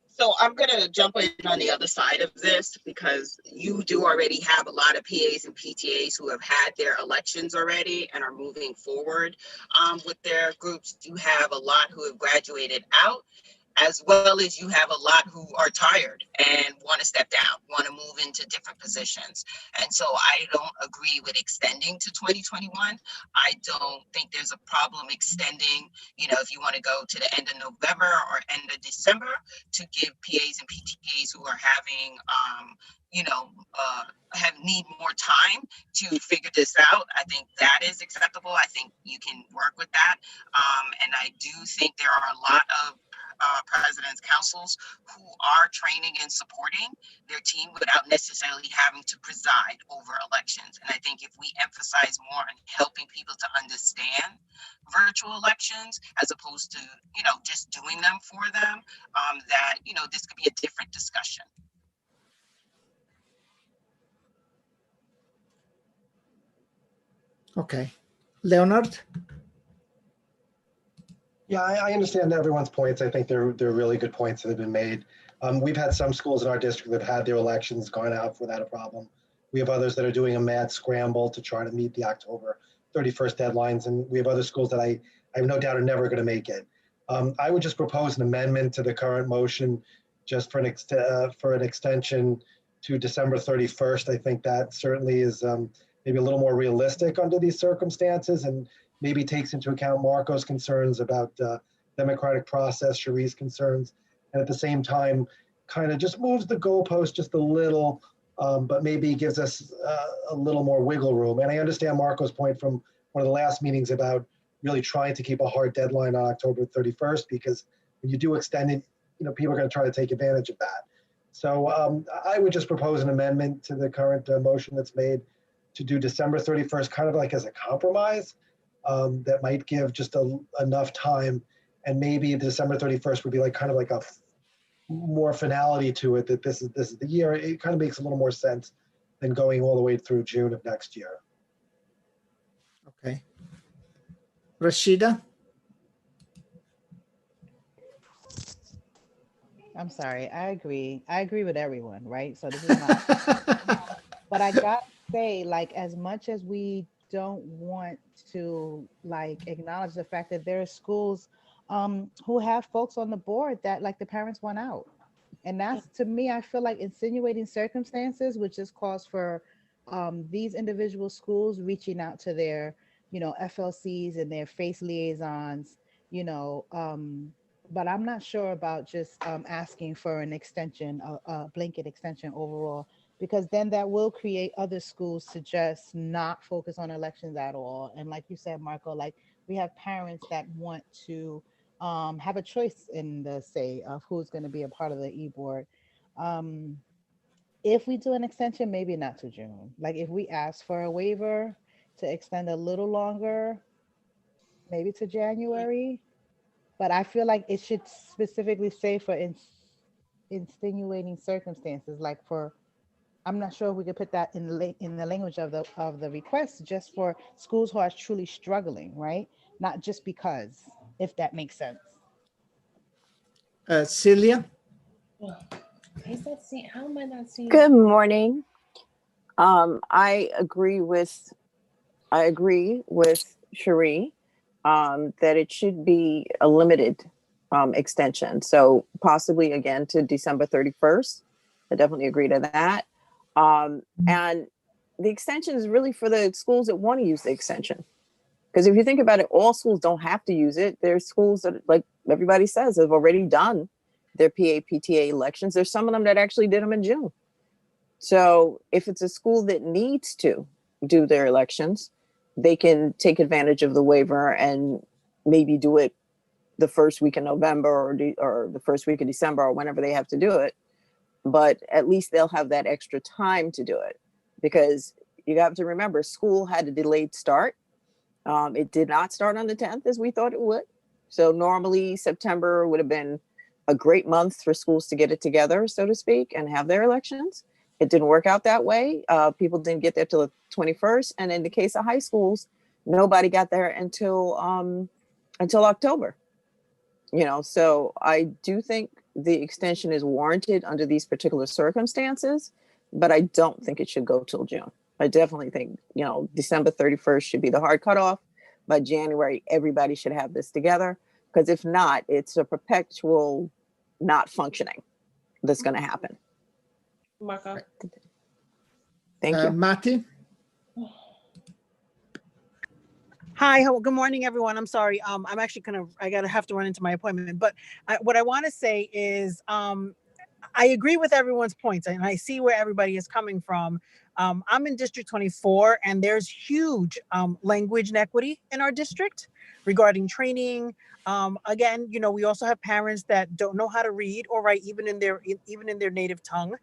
So I'm going to jump in on the other side of this, because you do already have a lot of PAs and PTAs who have had their elections already and are moving forward with their groups. You have a lot who have graduated out, as well as you have a lot who are tired and want to step down, want to move into different positions. And so I don't agree with extending to 2021. I don't think there's a problem extending, if you want to go to the end of November or end of December, to give PAs and PTAs who are having, need more time to figure this out. I think that is acceptable. I think you can work with that. And I do think there are a lot of president's councils who are training and supporting their team without necessarily having to preside over elections. And I think if we emphasize more on helping people to understand virtual elections as opposed to, just doing them for them, that, this could be a different discussion. Okay. Leonard? Yeah, I understand everyone's points. I think they're really good points that have been made. We've had some schools in our district that have had their elections gone out without a problem. We have others that are doing a mad scramble to try to meet the October 31st deadlines. And we have other schools that I have no doubt are never going to make it. I would just propose an amendment to the current motion just for an extension to December 31st. I think that certainly is maybe a little more realistic under these circumstances, and maybe takes into account Marco's concerns about democratic process, Cherie's concerns, and at the same time, kind of just moves the goalpost just a little, but maybe gives us a little more wiggle room. And I understand Marco's point from one of the last meetings about really trying to keep a hard deadline on October 31st, because when you do extend it, people are going to try to take advantage of that. So I would just propose an amendment to the current motion that's made to do December 31st, kind of like as a compromise. That might give just enough time, and maybe December 31st would be kind of like a more finality to it, that this is the year. It kind of makes a little more sense than going all the way through June of next year. Okay. Rashida? I'm sorry. I agree. I agree with everyone, right? So this is not, but I got to say, as much as we don't want to like acknowledge the fact that there are schools who have folks on the board that like the parents want out. And that's, to me, I feel like insinuating circumstances, which is cause for these individual schools reaching out to their, FLCs and their face liaisons, but I'm not sure about just asking for an extension, a blanket extension overall, because then that will create other schools to just not focus on elections at all. And like you said, Marco, like we have parents that want to have a choice in the say of who's going to be a part of the e-board. If we do an extension, maybe not to June. Like if we ask for a waiver to extend a little longer, maybe to January. But I feel like it should specifically say for insinuating circumstances, like for, I'm not sure if we could put that in the language of the request, just for schools who are truly struggling, right? Not just because, if that makes sense. Celia? How am I not seeing? Good morning. I agree with Cherie that it should be a limited extension. So possibly again to December 31st. I definitely agree to that. And the extension is really for the schools that want to use the extension. Because if you think about it, all schools don't have to use it. There's schools that, like everybody says, have already done their PA-PTA elections. There's some of them that actually did them in June. So if it's a school that needs to do their elections, they can take advantage of the waiver and maybe do it the first week in November or the first week of December or whenever they have to do it. But at least they'll have that extra time to do it, because you have to remember school had a delayed start. It did not start on the 10th as we thought it would. So normally September would have been a great month for schools to get it together, so to speak, and have their elections. It didn't work out that way. People didn't get there till the 21st. And in the case of high schools, nobody got there until October. So I do think the extension is warranted under these particular circumstances, but I don't think it should go till June. I definitely think, December 31st should be the hard cutoff. By January, everybody should have this together, because if not, it's a perpetual not functioning that's going to happen. Marco. Thank you. Matti? Hi, good morning, everyone. I'm sorry. I'm actually have to run into my appointment. But what I want to say is I agree with everyone's points, and I see where everybody is coming from. I'm in District 24, and there's huge language inequity in our district regarding training. Again, we also have parents that don't know how to read or write, even in their native tongue.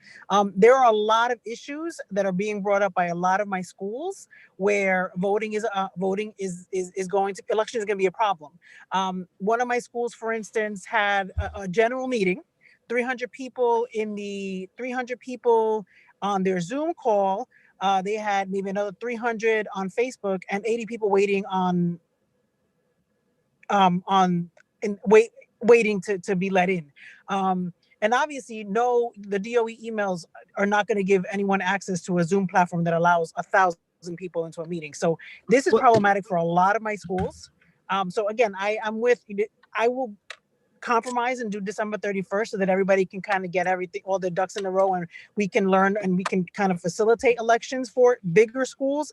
There are a lot of issues that are being brought up by a lot of my schools where election is going to be a problem. One of my schools, for instance, had a general meeting, 300 people on their Zoom call. They had maybe another 300 on Facebook and 80 people waiting waiting to be let in. And obviously, the DOE emails are not going to give anyone access to a Zoom platform that allows 1,000 people into a meeting. So this is problematic for a lot of my schools. So again, I will compromise and do December 31st so that everybody can kind of get all the ducks in a row, and we can learn and we can kind of facilitate elections for bigger schools.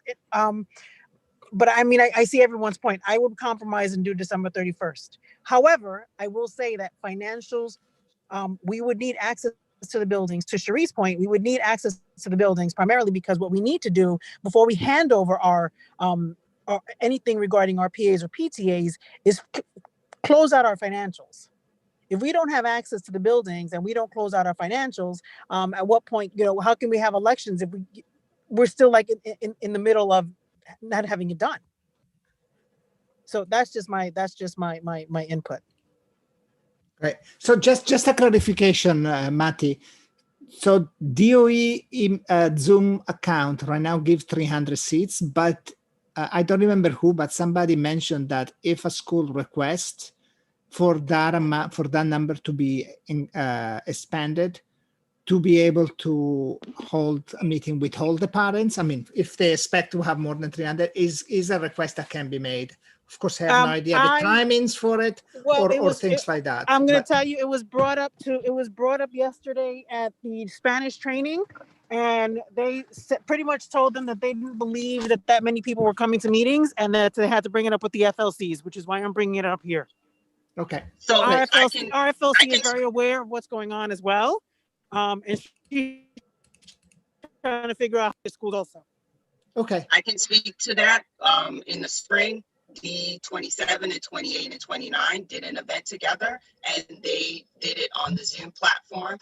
But I mean, I see everyone's point. I would compromise and do December 31st. However, I will say that financials, we would need access to the buildings. To Cherie's point, we would need access to the buildings primarily because what we need to do before we hand over our anything regarding our PAs or PTAs is close out our financials. If we don't have access to the buildings and we don't close out our financials, at what point, how can we have elections if we're still like in the middle of not having it done? So that's just my input. Right. So just a clarification, Matti. So DOE Zoom account right now gives 300 seats, but I don't remember who, but somebody mentioned that if a school requests for that number to be expanded, to be able to hold a meeting with all the parents? I mean, if they expect to have more than 300, is a request that can be made. Of course, I have no idea the timings for it, or things like that. I'm going to but- tell you, it was brought up yesterday at the Spanish training, and they pretty much told them that they didn't believe that many people were coming to meetings, and that they had to bring it up with the FLCs, which is why I'm bringing it up here. Okay. So Our FLC is very aware of what's going on as well, and she's trying to figure out the schools also. Okay. I can speak to that. In the spring, the 27 and 28 and 29 did an event together, and they did it on the Zoom platform,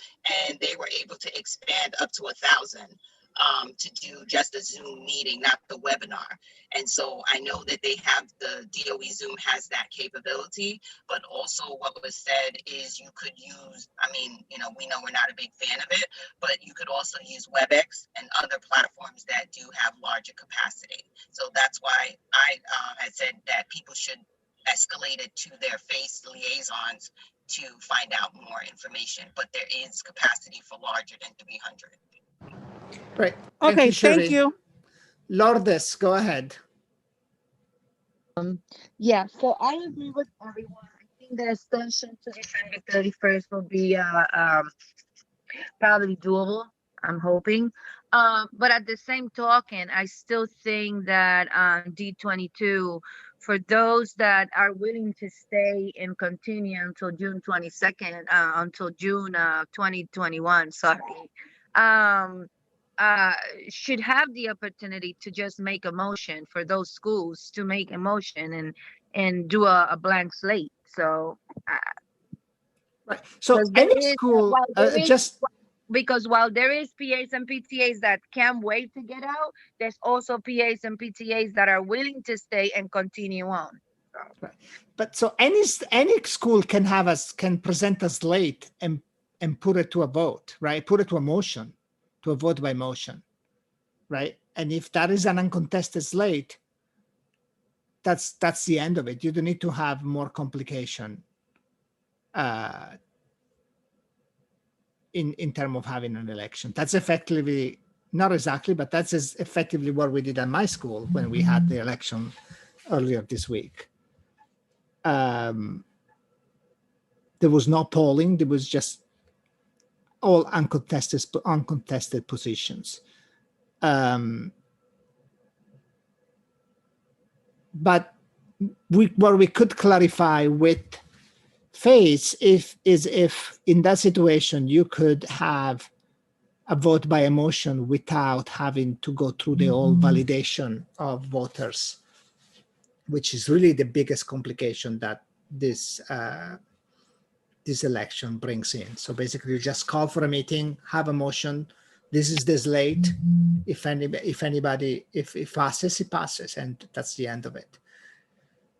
and they were able to expand up to 1,000 to do just a Zoom meeting, not the webinar. And so I know that they have the DOE Zoom has that capability, but also what was said is you could use, I mean, you know, we know we're not a big fan of it, but you could also use WebEx and other platforms that do have larger capacity. So that's why I had said that people should escalate it to their FACE liaisons to find out more information, but there is capacity for larger than 300. Right. Okay, thank Shirley. you. Lourdes, go ahead. Yeah, so I agree with everyone. I think the extension to December 31st will be probably doable, I'm hoping. But at the same token, I still think that D22, for those that are willing to stay and continue until June 22nd, until June 2021, should have the opportunity to just make a motion for those schools to make a motion and do a blank slate. So, Right. So any school, because while there is PAs and PTAs that can't wait to get out, there's also PAs and PTAs that are willing to stay and continue on. Right. But so any school can present a slate and put it to a vote, right? Put it to a motion, to a vote by motion, right? And if that is an uncontested slate, that's the end of it. You don't need to have more complication in terms of having an election. That's effectively, not exactly, but that's effectively what we did at my school when we had the election earlier this week. There was no polling. There was just all uncontested positions. But what we could clarify with FACE is if in that situation you could have a vote by emotion without having to go through the whole validation of voters, which is really the biggest complication that this election brings in. So basically, you just call for a meeting, have a motion. This is the slate. If it passes, it passes, and that's the end of it.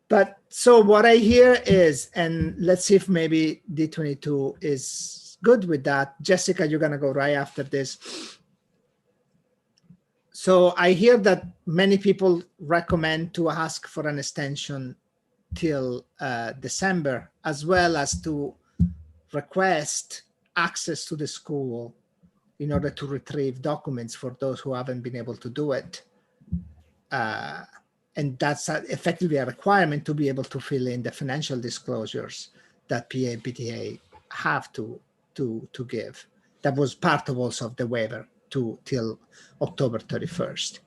But so what I hear is, and let's see if maybe D22 is good with that. Jessica, you're gonna go right after this. So I hear that many people recommend to ask for an extension till December, as well as to request access to the school in order to retrieve documents for those who haven't been able to do it. And that's effectively a requirement to be able to fill in the financial disclosures that PA and PTA have to give. That was part of also of the waiver till October 31st.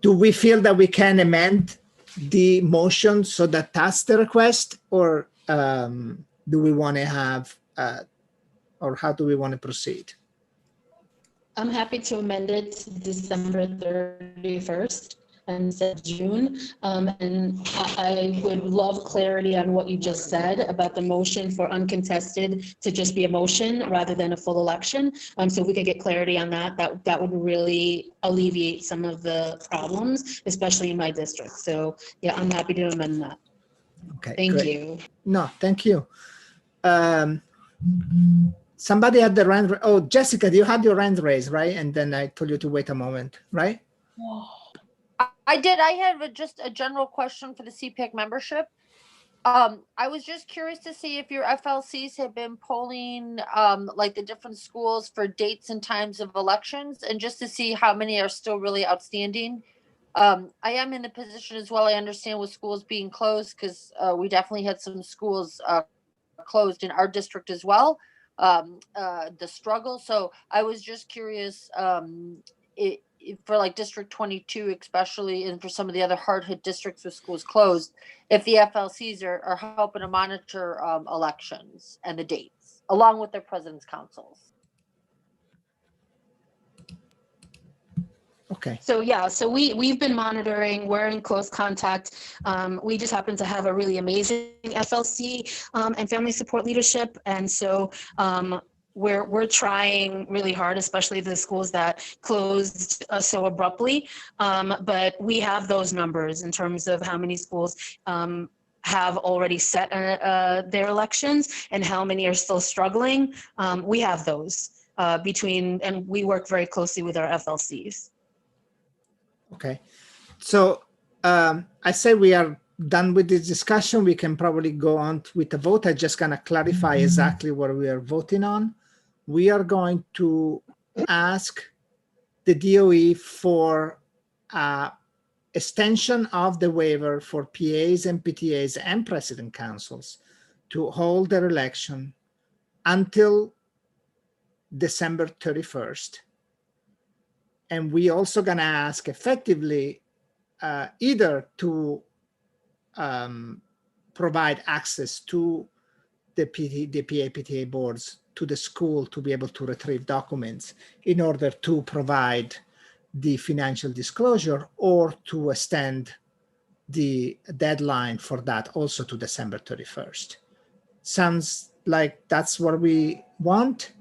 Do we feel that we can amend the motion so that that's the request, or do we want to have, or how do we want to proceed? I'm happy to amend it to December 31st instead of June. And I would love clarity on what you just said about the motion for uncontested to just be a motion rather than a full election. So if we could get clarity on that would really alleviate some of the problems, especially in my district. So yeah, I'm happy to amend that. Okay, Thank great. you. No, thank you. Somebody had the hand. Oh, Jessica, you had your hand raised, right? And then I told you to wait a moment, right? I did. I have just a general question for the CPAC membership. I was just curious to see if your FLCs have been polling, like the different schools for dates and times of elections, and just to see how many are still really outstanding. I am in a position as well. I understand with schools being closed, because we definitely had some schools closed in our district as well. The struggle. So I was just curious, for like District 22, especially, and for some of the other hard hit districts with schools closed, if the FLCs are helping to monitor elections and the dates, along with their president's councils. Okay. So yeah, so we've been monitoring. We're in close contact. We just happen to have a really amazing FLC and family support leadership, and so we're trying really hard, especially the schools that closed so abruptly. But we have those numbers in terms of how many schools have already set their elections and how many are still struggling. We have those and we work very closely with our FLCs. Okay, so I say we are done with this discussion. We can probably go on with the vote. I'm just gonna clarify exactly what we are voting on. We are going to ask the DOE for extension of the waiver for PAs and PTAs and president councils to hold their election until December 31st. And we also gonna ask effectively either to provide access to the PA PTA boards to the school to be able to retrieve documents in order to provide the financial disclosure, or to extend the deadline for that also to December 31st. Sounds like that's what we want.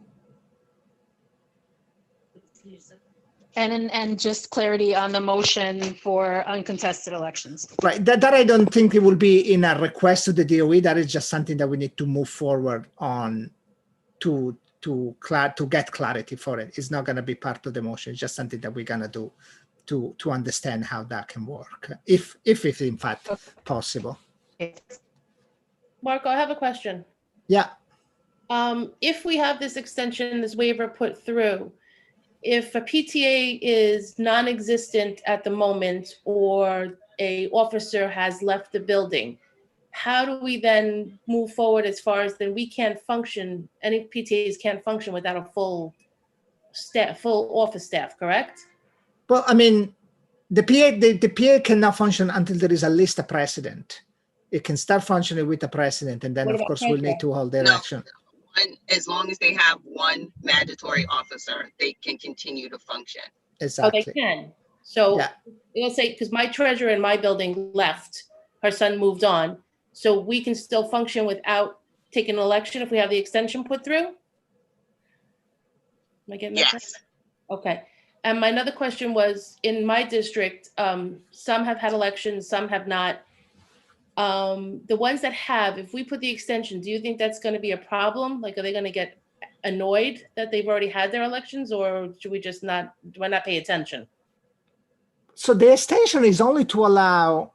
And just clarity on the motion for uncontested elections. Right, that I don't think it will be in a request to the DOE. That is just something that we need to move forward on to get clarity for it. It's not going to be part of the motion. It's just something that we're going to do to understand how that can work, if it's in fact possible. Marco, I have a question. Yeah. If we have this extension, this waiver put through, if a PTA is non-existent at the moment, or a officer has left the building, how do we then move forward as far as then we can't function, any PTAs can't function without a full office staff, correct? Well, I mean, the PA cannot function until there is at least a president. It can start functioning with a president, and then of course we'll need to hold the election. As long as they have one mandatory officer, they can continue to function. Exactly. Oh, they can. So yeah. Let's say, because my treasurer in my building left, her son moved on, so we can still function without taking an election if we have the extension put through? Am I getting that? Yes. Okay. And my another question was, in my district, some have had elections, some have not. The ones that have, if we put the extension, do you think that's going to be a problem? Like, are they going to get annoyed that they've already had their elections, or should we just not, do I not pay attention? So the extension is only to allow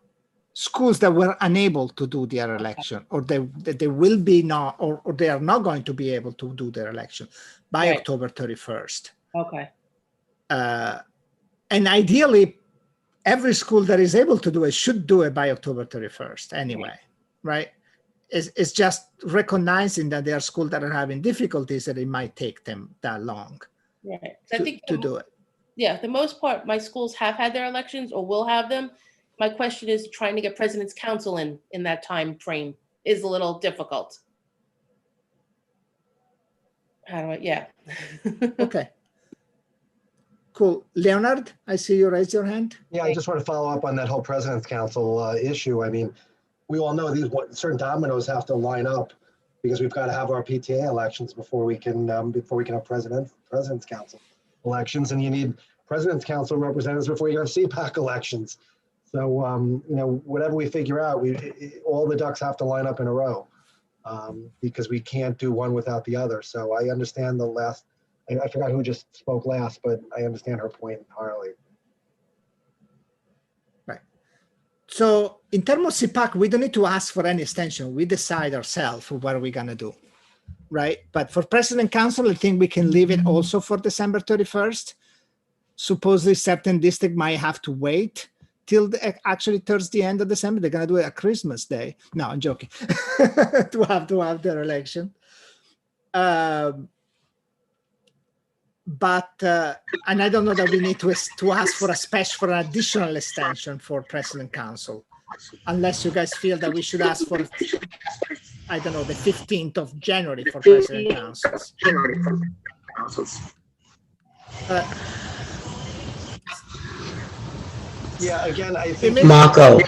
schools that were unable to do their election, or they will be not, or they are not going to be able to do their election by Right. October 31st. Okay. And ideally, every school that is able to do it should do it by October 31st anyway, right? It's just recognizing that there are schools that are having difficulties, that it might take them that long Right. to do it. Yeah, the most part, my schools have had their elections or will have them. My question is trying to get President's Council in that time frame is a little difficult. How do I, yeah. Okay. Cool. Leonard, I see you raised your hand. Yeah, I just want to follow up on that whole President's Council issue. I mean, we all know these certain dominoes have to line up, because we've got to have our PTA elections before we can have President's Council elections, and you need President's Council representatives before you have CPAC elections. So you know, whatever we figure out, all the ducks have to line up in a row, because we can't do one without the other. So I understand I forgot who just spoke last, but I understand her point entirely. Right. So in terms of CPAC, we don't need to ask for any extension. We decide ourselves what we're gonna do, right? But for President Council, I think we can leave it also for December 31st. Supposedly certain district might have to wait till actually towards the end of December. They're gonna do it at Christmas Day. No, I'm joking. to have their election. But and I don't know that we need to ask for an additional extension for President Council, unless you guys feel that we should ask for, I don't know, the 15th of January for President Councils. Yeah, again, I think Marco.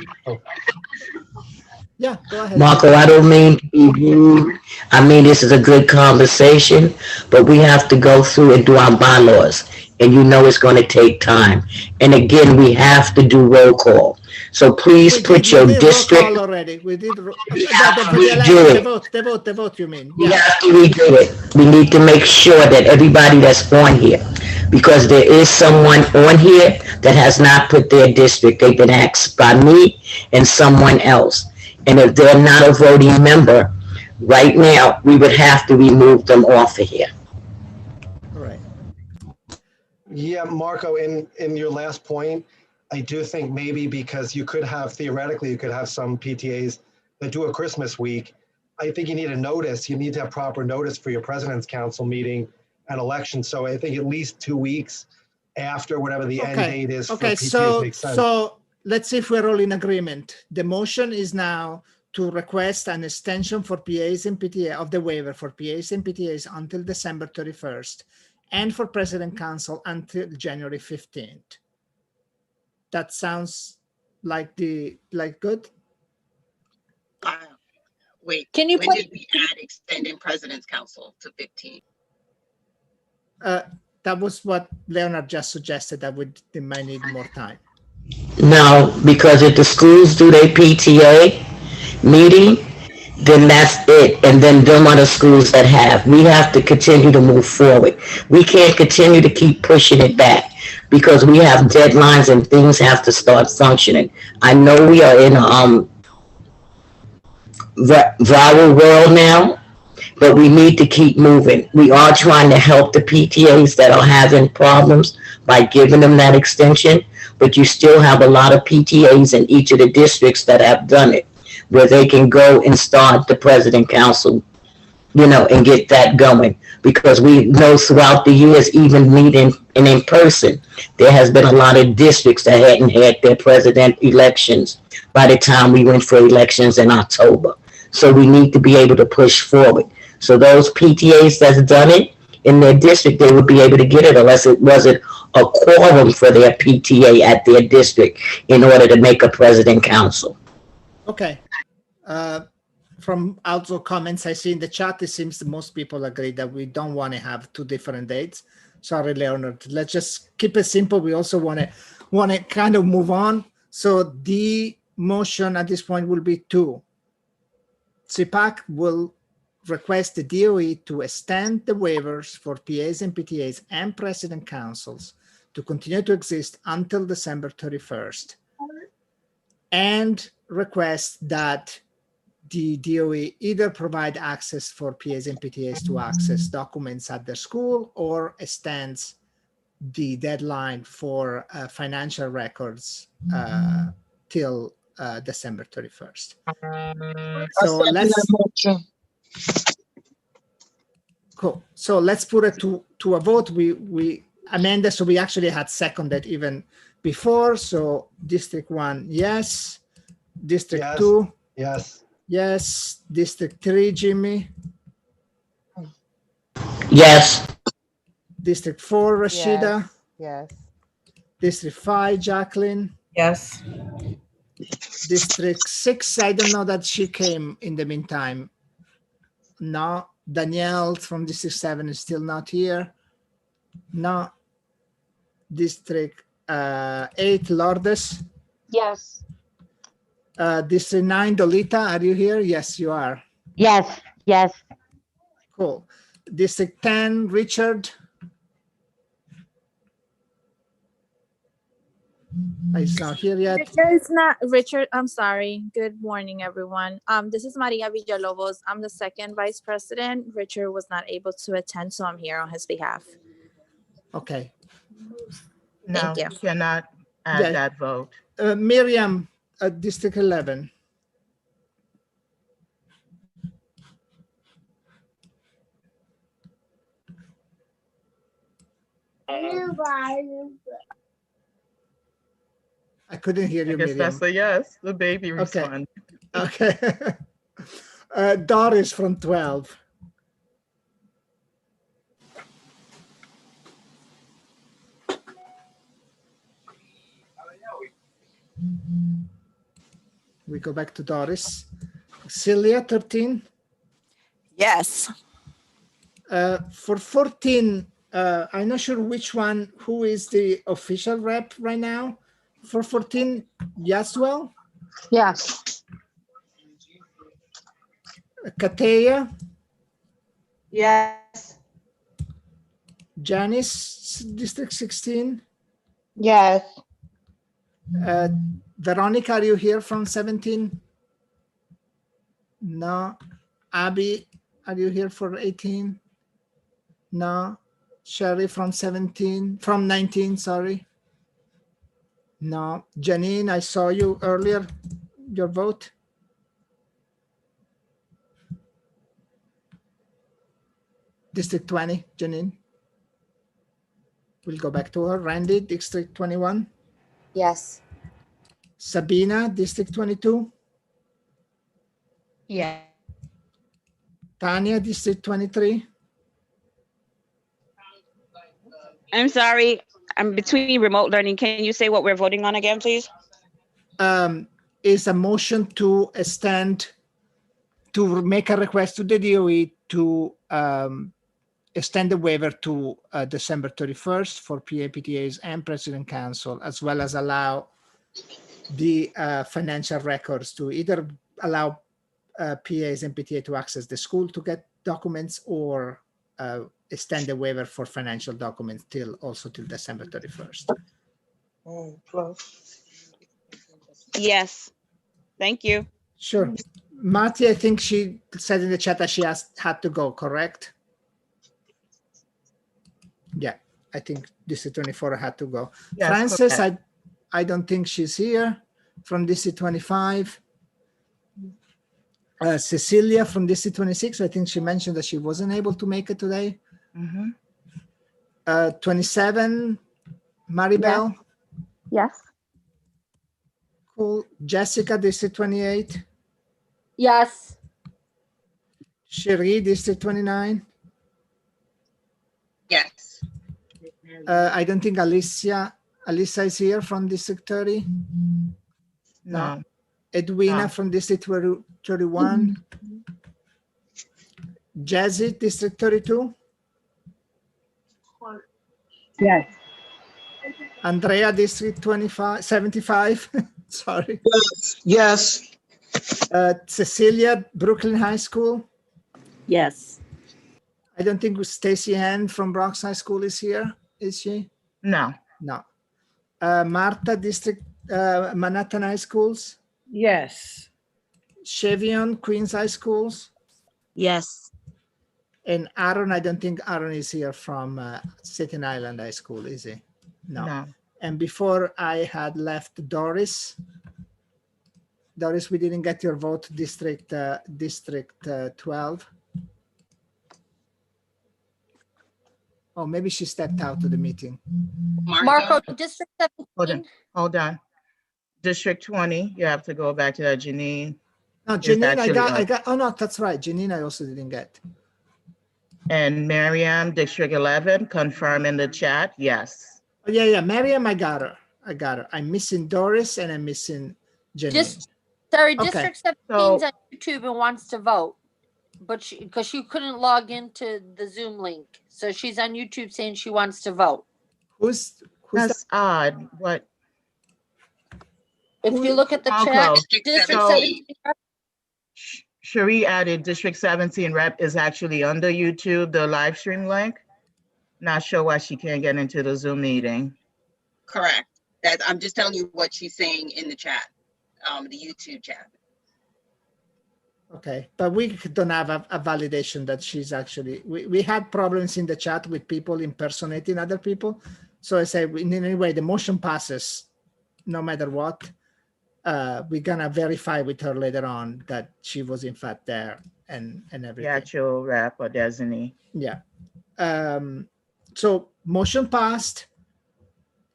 Yeah, go ahead. Marco, I don't mean to be rude. I mean, this is a good conversation, but we have to go through and do our bylaws. And you know it's going to take time. And again, we have to do roll call. So please put your district. Roll call already. We did The vote, you mean? We have to redo it. We need to make sure that everybody that's on here, because there is someone on here that has not put their district. They've been asked by me and someone else. And if they're not a voting member, right now, we would have to remove them off of here. Right. Yeah, Marco, in your last point, I do think maybe because you could have, theoretically, you could have some PTAs that do a Christmas week. I think you need a notice. You need to have proper notice for your President's Council meeting and election. So I think at least 2 weeks after whatever the end date is for PTAs makes sense. So let's see if we're all in agreement. The motion is now to request an extension for PAs and PTA of the waiver for PAs and PTAs until December 31st and for President Council until January 15th. That sounds like good? Wait, can you when did we add extending President's Council to 15? That was what Leonard just suggested, that they might need more time. No, because if the schools do their PTA meeting, then that's it. And then them are the schools that have. We have to continue to move forward. We can't continue to keep pushing it back because we have deadlines and things have to start functioning. I know we are in a viral world now, but we need to keep moving. We are trying to help the PTAs that are having problems by giving them that extension, but you still have a lot of PTAs in each of the districts that have done it, where they can go and start the President Council, and get that going. Because we know throughout the years, even meeting and in person, there has been a lot of districts that hadn't had their president elections by the time we went for elections in October. So we need to be able to push forward. So those PTAs that's done it in their district, they would be able to get it unless it wasn't a quorum for their PTA at their district in order to make a President Council. Okay. From also comments I see in the chat, it seems that most people agree that we don't want to have 2 different dates. Sorry, Leonard. Let's just keep it simple. We also want to kind of move on. So the motion at this point will be 2. CPAC will request the DOE to extend the waivers for PAs and PTAs and President Councils to continue to exist until December 31st, and request that the DOE either provide access for PAs and PTAs to access documents at their school or extends the deadline for financial records till December 31st. So cool. So let's put it to a vote. We amended, so we actually had seconded even before. So District 1, yes. District 2, yes. Yes. District 3, Jimmy. Yes. District 4, Rashida. Yes. District 5, Jacqueline. Yes. District 6, I don't know that she came in the meantime. No. Danielle from District 7 is still not here. No. District 8, Lourdes. Yes. District 9, Dolita, are you here? Yes, you are. Yes. Yes. Cool. District 10, Richard. He's not here yet. Richard is not Richard. I'm sorry. Good morning, everyone. This is Maria Villalobos. I'm the second vice president. Richard was not able to attend, so I'm here on his behalf. Okay. No, Thank you. you cannot add that vote. Miriam, District 11. I couldn't hear you, I guess Miriam. that's a yes. The baby responded. Okay. Doris from 12. We go back to Doris. Celia, 13. Yes. For 14, I'm not sure who is the official rep right now. For 14, Yaswell? Yes. Kateya? Yes. Janice, District 16? Yes. Veronica, are you here from 17? No. Abby, are you here for 18? No. Sherry from 19, sorry. No. Janine, I saw you earlier, your vote. District 20, Janine. We'll go back to her. Randy, District 21. Yes. Sabina, District 22. Yeah. Tanya, District 23. I'm sorry, I'm between remote learning. Can you say what we're voting on again, please? Is a motion to extend, to make a request to the DOE to extend the waiver to December 31st for PAPTAs and President Council, as well as allow the financial records to either allow PAs and PTA to access the school to get documents, or extend the waiver for financial documents till December 31st. Yes, thank you. Sure. Marty, I think she said in the chat that she had to go, correct? Yeah, I think District 24 had to go. Yes, Frances, correct. I don't think she's here from District 25. Cecilia from District 26, I think she mentioned that she wasn't able to make it today. 27, Maribel. Yes. Cool. Jessica, District 28. Yes. Cherie, District 29. Yes. I don't think Alyssa is here from District 30. No. Edwina No. from District 31. Jazzy, District 32. Yes. Andrea, District 75. Sorry. Yes. Cecilia, Brooklyn High School. Yes. I don't think Stacy Ann from Bronx High School is here, is she? No. No. Martha, District Manhattan High Schools. Yes. Chevion, Queens High Schools. Yes. And Aaron, I don't think Aaron is here from Staten Island High School, is he? No. And before I had left Doris. Doris, we didn't get your vote, District 12. Oh, maybe she stepped out of the meeting. Marco, District 17. Hold on. District 20, you have to go back to that, Janine. No, Is Janine, actually I up. got, oh no, that's right. Janine, I also didn't get. And Miriam, District 11, confirm in the chat, yes. Oh, yeah, Miriam, I got her. I'm missing Doris and I'm missing Janine. Sorry, Okay. District 17 is on YouTube and wants to vote, but because she couldn't log into the Zoom link, so she's on YouTube saying she wants to vote. Who's That's odd. What? If you look at the Marco. chat, District So- 17. Cherie added District 17 rep is actually under YouTube, the live stream link. Not sure why she can't get into the Zoom meeting. Correct. That I'm just telling you what she's saying in the chat, the YouTube chat. Okay, but we don't have a validation that she's actually, we had problems in the chat with people impersonating other people. So I say, in any way, the motion passes no matter what. We're gonna verify with her later on that she was in fact there and everything. The actual rep or designee. Yeah. So motion passed,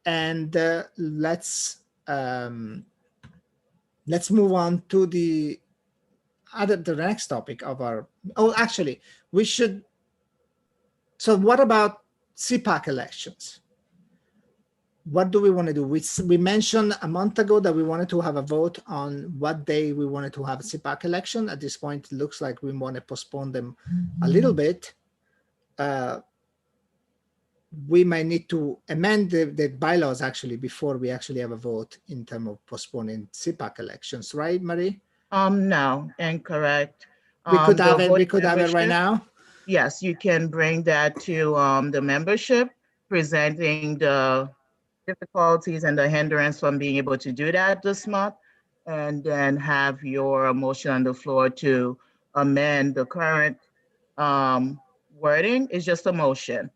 and let's move on to the next topic of our. Oh, actually, we should. So what about CPAC elections? What do we want to do? We mentioned a month ago that we wanted to have a vote on what day we wanted to have a CPAC election. At this point, it looks like we want to postpone them a little bit. We might need to amend the bylaws actually before we actually have a vote in terms of postponing CPAC elections, right, Marie? No, incorrect. We could have it. The We could have it right membership, now. Yes, you can bring that to the membership, presenting the difficulties and the hindrance from being able to do that this month, and then have your motion on the floor to amend the current wording. Is just a motion,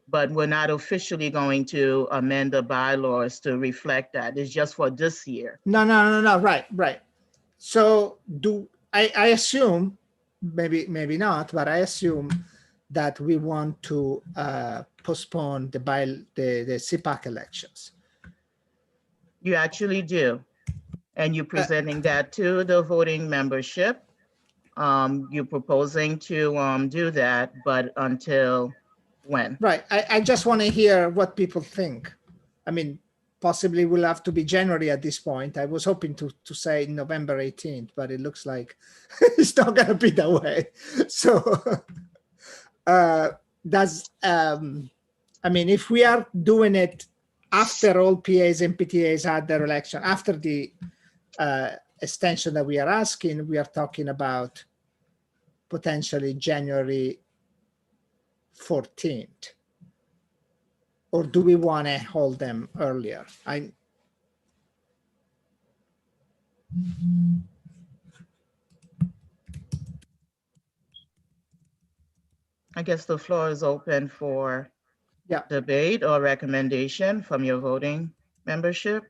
but we're not officially going to amend the bylaws to reflect that. It's just for this year. No. Right. So I assume, maybe not, but I assume that we want to postpone the CPAC elections. You actually do. And you're presenting that to the voting membership. You're proposing to do that, but until when? Right. I just want to hear what people think. I mean, possibly will have to be January at this point. I was hoping to say November 18th, but it looks like it's not going to be that way. So I mean, if we are doing it after all PAs and PTAs had their election, after the extension that we are asking, we are talking about potentially January 14th. Or do we want to hold them earlier? I guess the floor is open for debate or recommendation from your voting membership.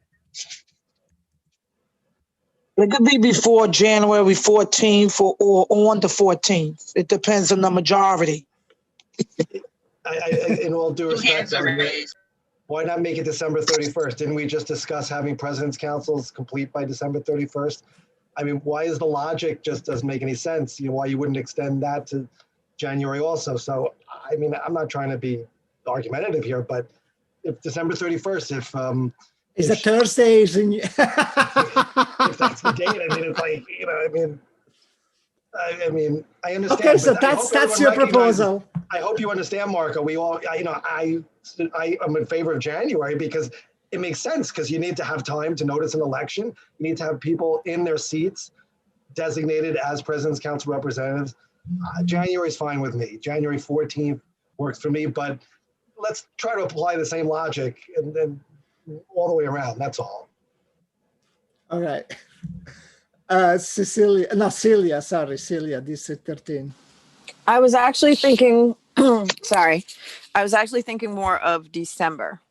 It could be before January 14th or on the 14th. It depends on the majority. In all due respect, why not make it December 31st? Didn't we just discuss having president's councils complete by December 31st? I mean, why is the logic just doesn't make any sense? You know, why you wouldn't extend that to January also? So, I mean, I'm not trying to be argumentative here, but if December 31st, is a Thursday? If that's the date, I mean, it's like, you know, I mean, I understand. Okay, so that's your proposal. I hope you understand, Marco. We all, you know, I am in favor of January because it makes sense because you need to have time to notice an election. You need to have people in their seats designated as President's Council representatives. January is fine with me. January 14th works for me, but let's try to apply the same logic and then all the way around. That's all. All right. Celia, District 13. I was actually thinking, sorry, I was actually thinking more of December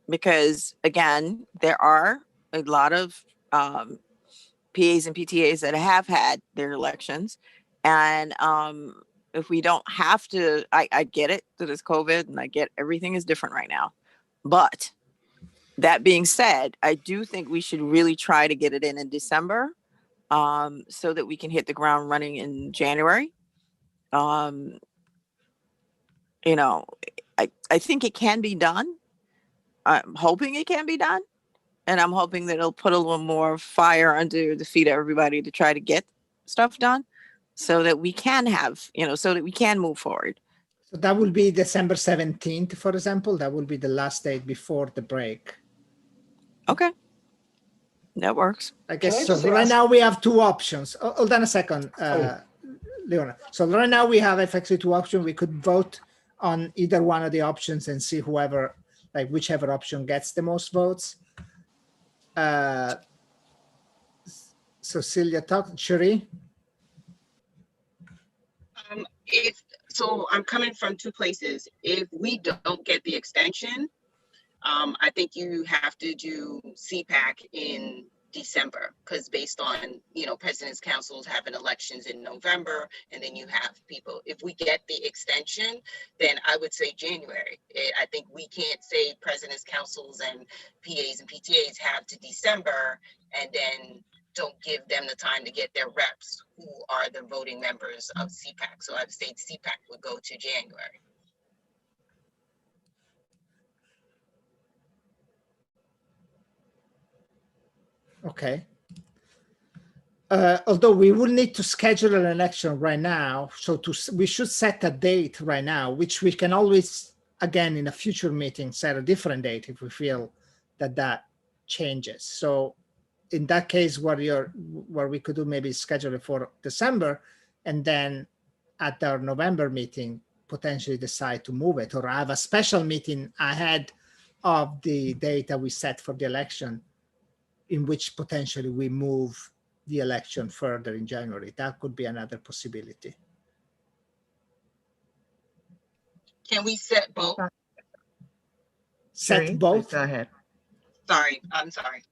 because, again, there are a lot of PAs and PTAs that have had their elections. And if we don't have to, I get it that it's COVID and I get everything is different right now. But that being said, I do think we should really try to get it in December so that we can hit the ground running in January. You know, I think it can be done. I'm hoping it can be done. And I'm hoping that it'll put a little more fire under the feet of everybody to try to get stuff done so that we can have, you know, so that we can move forward. So that will be December 17th, for example. That will be the last date before the break. Okay. That works. I guess so. Right now we have two options. Hold on a second, Leona. So right now we have effectively two options. We could vote on either one of the options and see whoever, like whichever option gets the most votes. So Celia talked, Cherie? So I'm coming from two places. If we don't get the extension, I think you have to do CPAC in December, because based on, President's Councils having elections in November, and then you have people. If we get the extension, then I would say January. I think we can't say President's Councils and PAs and PTAs have to December and then don't give them the time to get their reps who are the voting members of CPAC. So I'd say CPAC would go to January. Okay. Although we will need to schedule an election right now, so we should set a date right now, which we can always, again, in a future meeting, set a different date if we feel that changes. So in that case, what we could do, maybe schedule it for December, and then at our November meeting, potentially decide to move it, or have a special meeting ahead of the date that we set for the election, in which potentially we move the election further in January. That could be another possibility. Can we set both? Set both? Go ahead. Sorry, I'm sorry.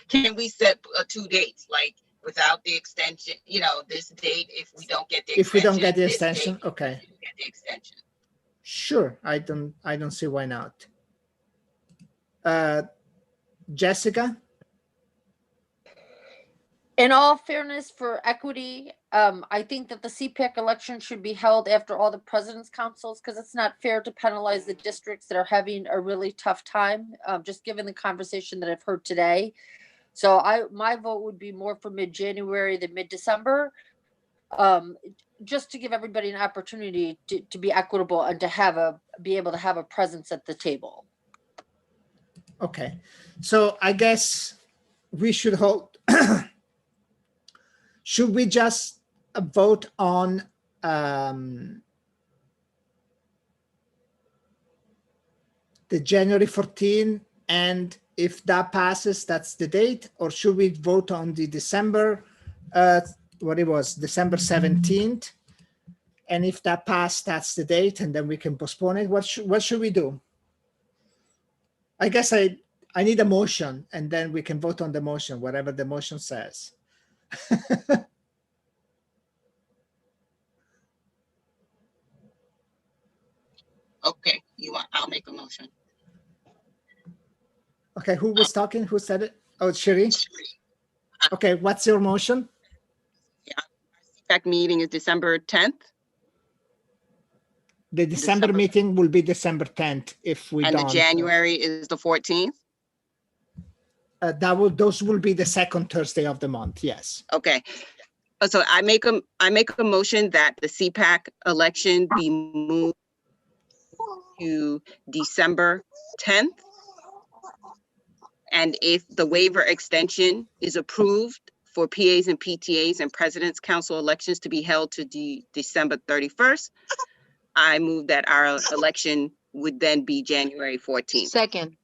Can we set 2 dates, like without the extension, this date, if we don't get the extension? If we don't get the extension, okay. Get the extension. Sure, I don't see why not. Jessica? In all fairness, for equity, I think that the CPAC election should be held after all the president's councils, because it's not fair to penalize the districts that are having a really tough time, just given the conversation that I've heard today. So my vote would be more for mid-January than mid-December, just to give everybody an opportunity to be equitable and to be able to have a presence at the table. Okay, so I guess we should hold. Should we just vote on the January 14, and if that passes, that's the date? Or should we vote on the December, December 17th? And if that passed, that's the date, and then we can postpone it. What should we do? I guess I need a motion, and then we can vote on the motion, whatever the motion says. Okay, I'll make a motion. Okay, who was talking? Who said it? Oh, Cherie. Okay, what's your motion? Yeah, our CPAC meeting is December 10th. The December meeting will be December 10th if we don't. And the January is the 14th? Those will be the second Thursday of the month, yes. Okay. So I make a motion that the CPAC election be moved to December 10th. And if the waiver extension is approved for PAs and PTAs and President's Council elections to be held to December 31st, I move that our election would then be January 14th. Second.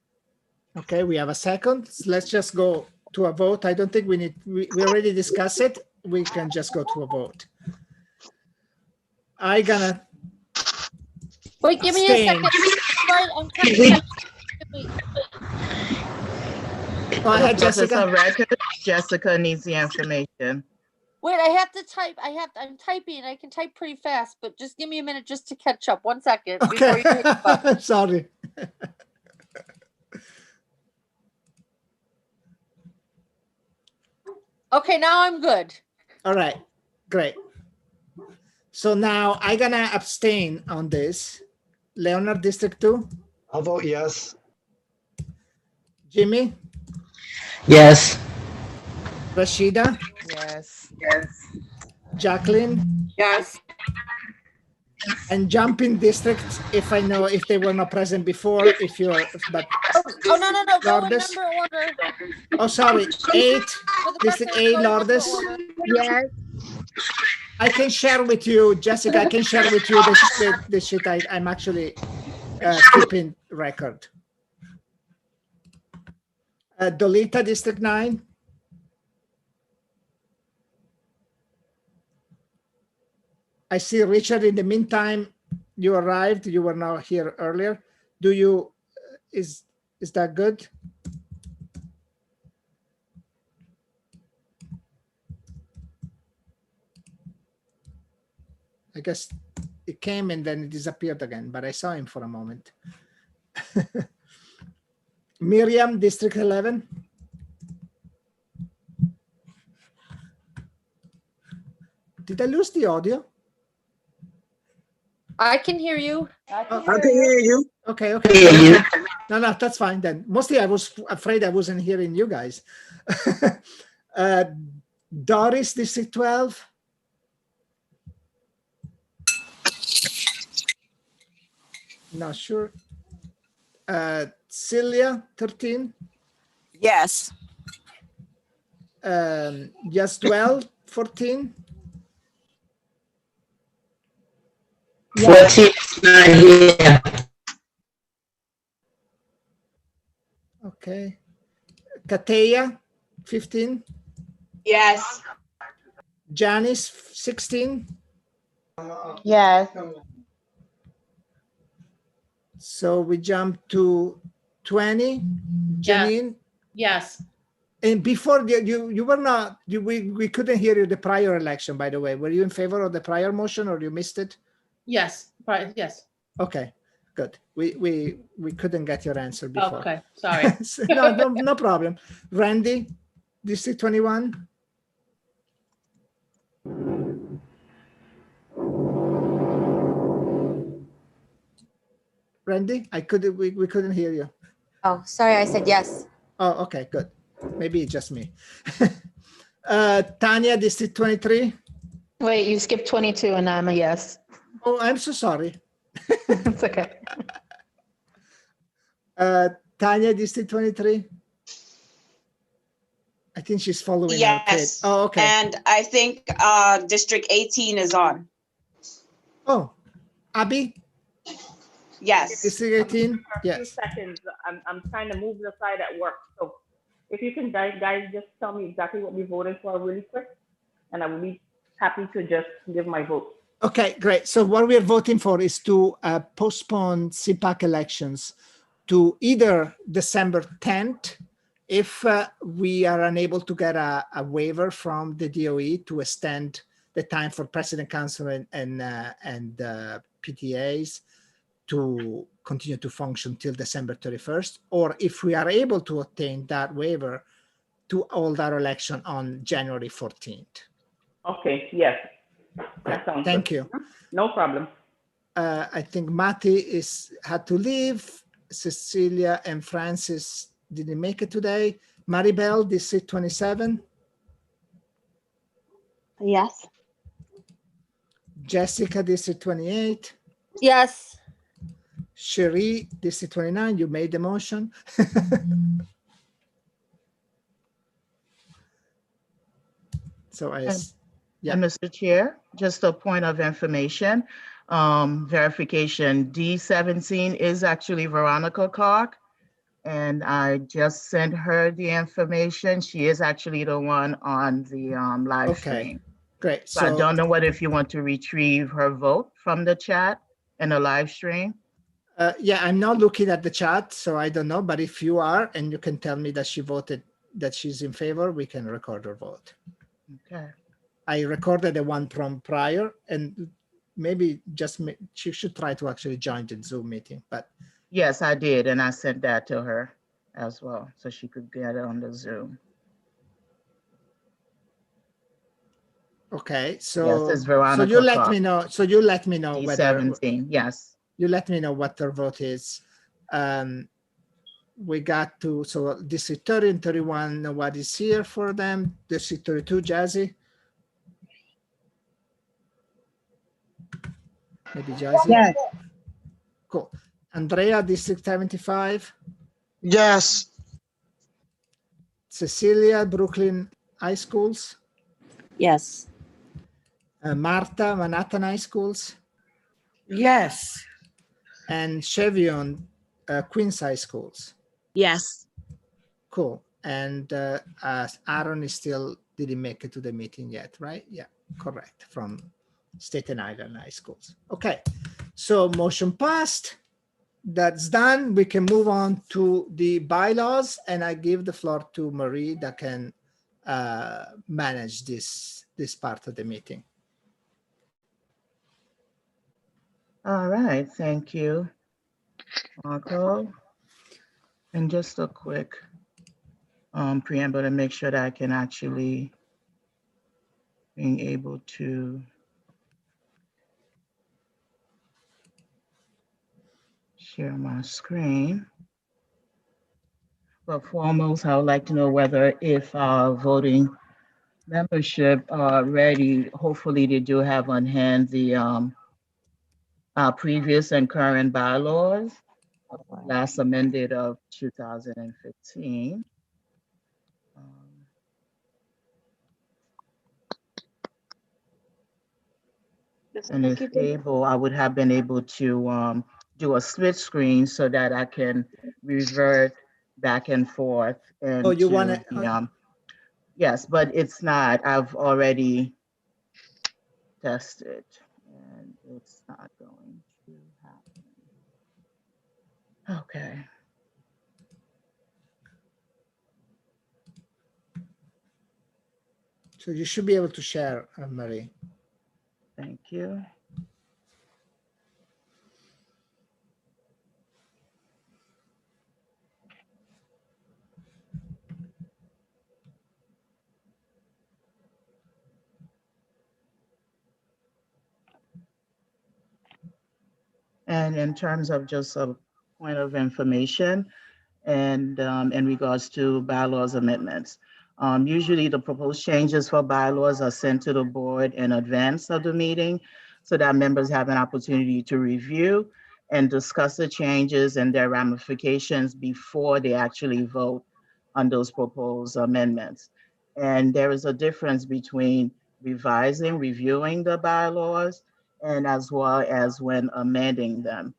Okay, we have a second. Let's just go to a vote. I don't think we need, we already discussed it. We can just go to a vote. Wait, give me a second. I'm Go ahead, Jessica. Jessica needs the information. Wait, I have to type. I'm typing. I can type pretty fast, but just give me a minute just to catch up. 1 second. Okay. I'm sorry. Okay, now I'm good. All right, great. So now I'm gonna abstain on this. Leonard, District 2? I'll vote yes. Jimmy? Yes. Rashida? Yes. Yes. Jacqueline? Yes. And jumping districts, if I know if they were not present before, if you're, but. Oh, no. Go in Lourdes? number order. Oh, sorry, 8, District 8, Lourdes? Yes. I can share with you, Jessica, I can share with you the sheet I'm actually keeping record. Dolita, District 9. I see Richard. In the meantime, you arrived. You were not here earlier. Do you, is that good? I guess it came and then it disappeared again, but I saw him for a moment. Miriam, District 11. Did I lose the audio? I can hear you. I can hear you. Okay, okay. No, that's fine then. Mostly I was afraid I wasn't hearing you guys. Doris, District 12. Not sure. Celia, 13. Yes. Just well, 14. 14 is not here. Okay. Kateya, 15. Yes. Janice, 16. Yes. So we jump to 20. Janine. Yes. And before you were not, we couldn't hear you the prior election, by the way. Were you in favor of the prior motion or you missed it? Yes. Right. Yes. Okay, good. We couldn't get your answer before. Okay. Sorry. No problem. Randy, District 21. Randy, we couldn't hear you. Oh, sorry, I said yes. Oh, okay, good. Maybe it's just me. Tanya, District 23. Wait, you skipped 22 and I'm a yes. Oh, I'm so sorry. It's okay. Tanya, District 23. I think she's following her kid. Yes. Oh, okay. And I think District 18 is on. Oh, Abby, Yes. District 18. Yes. Seconds. I'm trying to move aside at work. So if you can guys just tell me exactly what we voted for really quick, and I will be happy to just give my vote. Okay, great. So what we are voting for is to postpone CPAC elections to either December 10th, if we are unable to get a waiver from the DOE to extend the time for President Council and PTAs to continue to function till December 31st, or if we are able to obtain that waiver, to hold our election on January 14th. Okay, yes. That sounds Thank good. you. No problem. I think Matti had to leave. Cecilia and Francis didn't make it today. Maribel, District 27. Yes. Jessica, District 28. Yes. Cherie, District 29. You made the motion. So And Mr. Chair, just a point of information, verification, D17 is actually Veronica Clark. And I just sent her the information. She is actually the one on the live stream. Great. So I don't know if you want to retrieve her vote from the chat in the live stream. Yeah, I'm not looking at the chat, so I don't know. But if you are, and you can tell me that she voted, that she's in favor, we can record her vote. Okay. I recorded the one from prior, and maybe she should try to actually join the Zoom meeting. But yes, I did, and I sent that to her as well, so she could get it on the Zoom. okay, so Yes, it's Veronica you let Clark. me know. So you let me know whether D17. Yes. You let me know what their vote is. We got to District 30 and 31. Nobody's here for them. District 32, Jazzy. Maybe Jazzy. Yes. Cool. Andrea, District 75. Yes. Cecilia, Brooklyn High Schools. Yes. Marta, Manhattan High Schools. Yes. And Chevion, Queenside Schools. Yes. Cool. And Aaron is still didn't make it to the meeting yet, right? Yeah, correct. From Staten Island High Schools. Okay, so motion passed. That's done. We can move on to the bylaws, and I give the floor to Marie that can manage this part of the meeting. All right, thank you, Marco. And just a quick preamble to make sure that I can actually being able to share my screen. But foremost, I would like to know whether if our voting membership are ready, hopefully they do have on hand the our previous and current bylaws, last amended of 2015. And if able, I would have been able to do a split screen so that I can revert back and forth. And Oh, you want to, yes, but it's not. I've already tested, and it's not going to happen. Okay. So you should be able to share, Marie. Thank you. And in terms of just a point of information, and in regards to bylaws amendments. Usually the proposed changes for bylaws are sent to the board in advance of the meeting so that members have an opportunity to review and discuss the changes and their ramifications before they actually vote on those proposed amendments. And there is a difference between reviewing the bylaws, and as well as when amending them.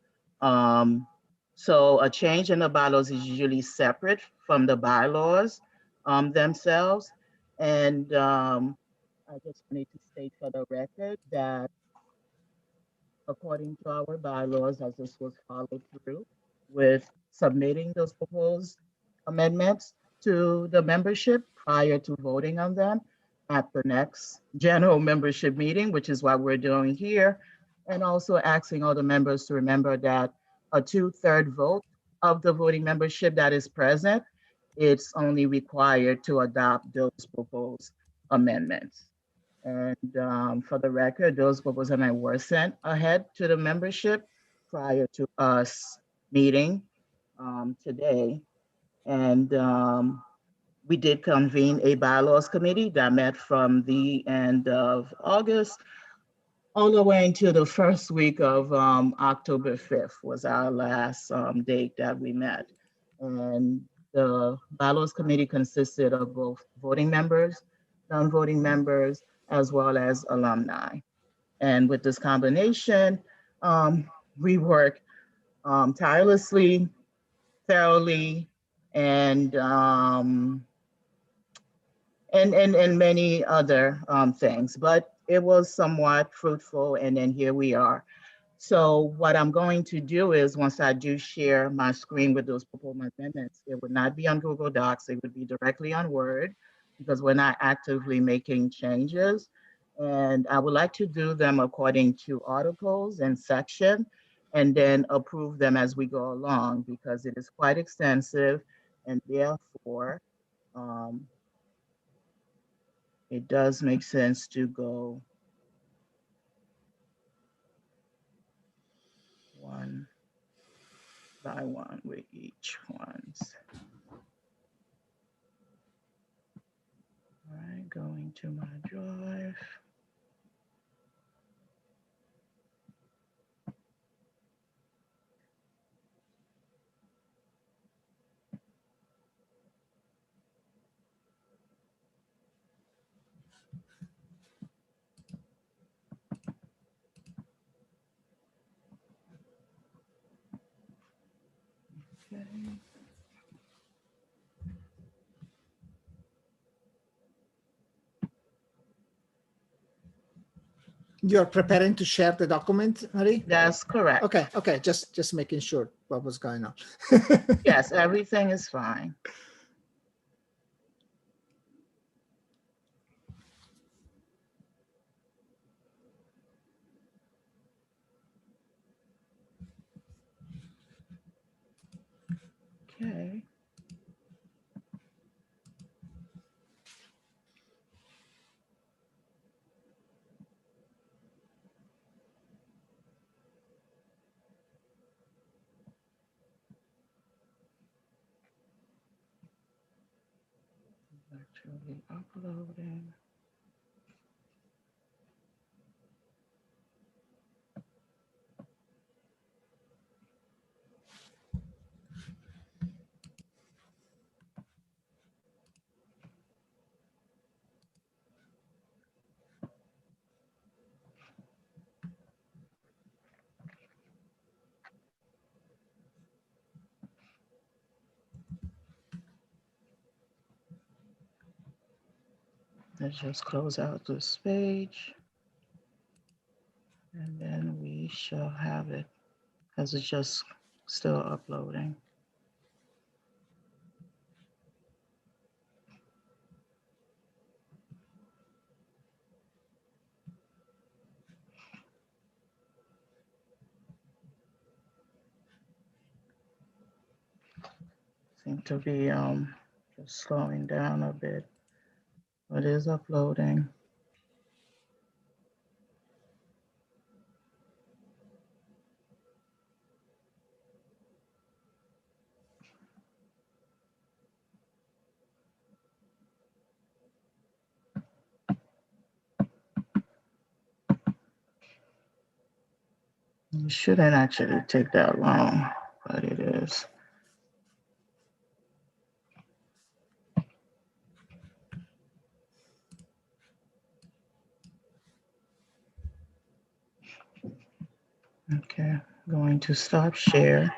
So a change in the bylaws is usually separate from the bylaws themselves. And I just need to state for the record that according to our bylaws, as this was followed through with submitting those proposed amendments to the membership prior to voting on them at the next general membership meeting, which is what we're doing here. And also asking all the members to remember that a 2/3 vote of the voting membership that is present, it's only required to adopt those proposed amendments. And for the record, those proposed amendments were sent ahead to the membership prior to us meeting today. And we did convene a bylaws committee that met from the end of August all the way into the first week of October 5th was our last date that we met. And the bylaws committee consisted of both voting members, non-voting members, as well as alumni. And with this combination, we work tirelessly, thoroughly, and many other things, but it was somewhat fruitful, and then here we are. So what I'm going to do is once I do share my screen with those proposed amendments, it would not be on Google Docs, it would be directly on Word because we're not actively making changes. And I would like to do them according to articles and section and then approve them as we go along because it is quite extensive and therefore it does make sense to go one by one with each ones. All right, going to my drive. You're preparing to share the document, Marie? That's correct. Okay, okay, just making sure what was going on. Yes, everything is fine. Okay. Actually uploading. Let's just close out this page. And then we shall have it, as it's just still uploading. Seem to be just slowing down a bit. It is uploading. It shouldn't actually take that long, but it is. Okay, going to stop share.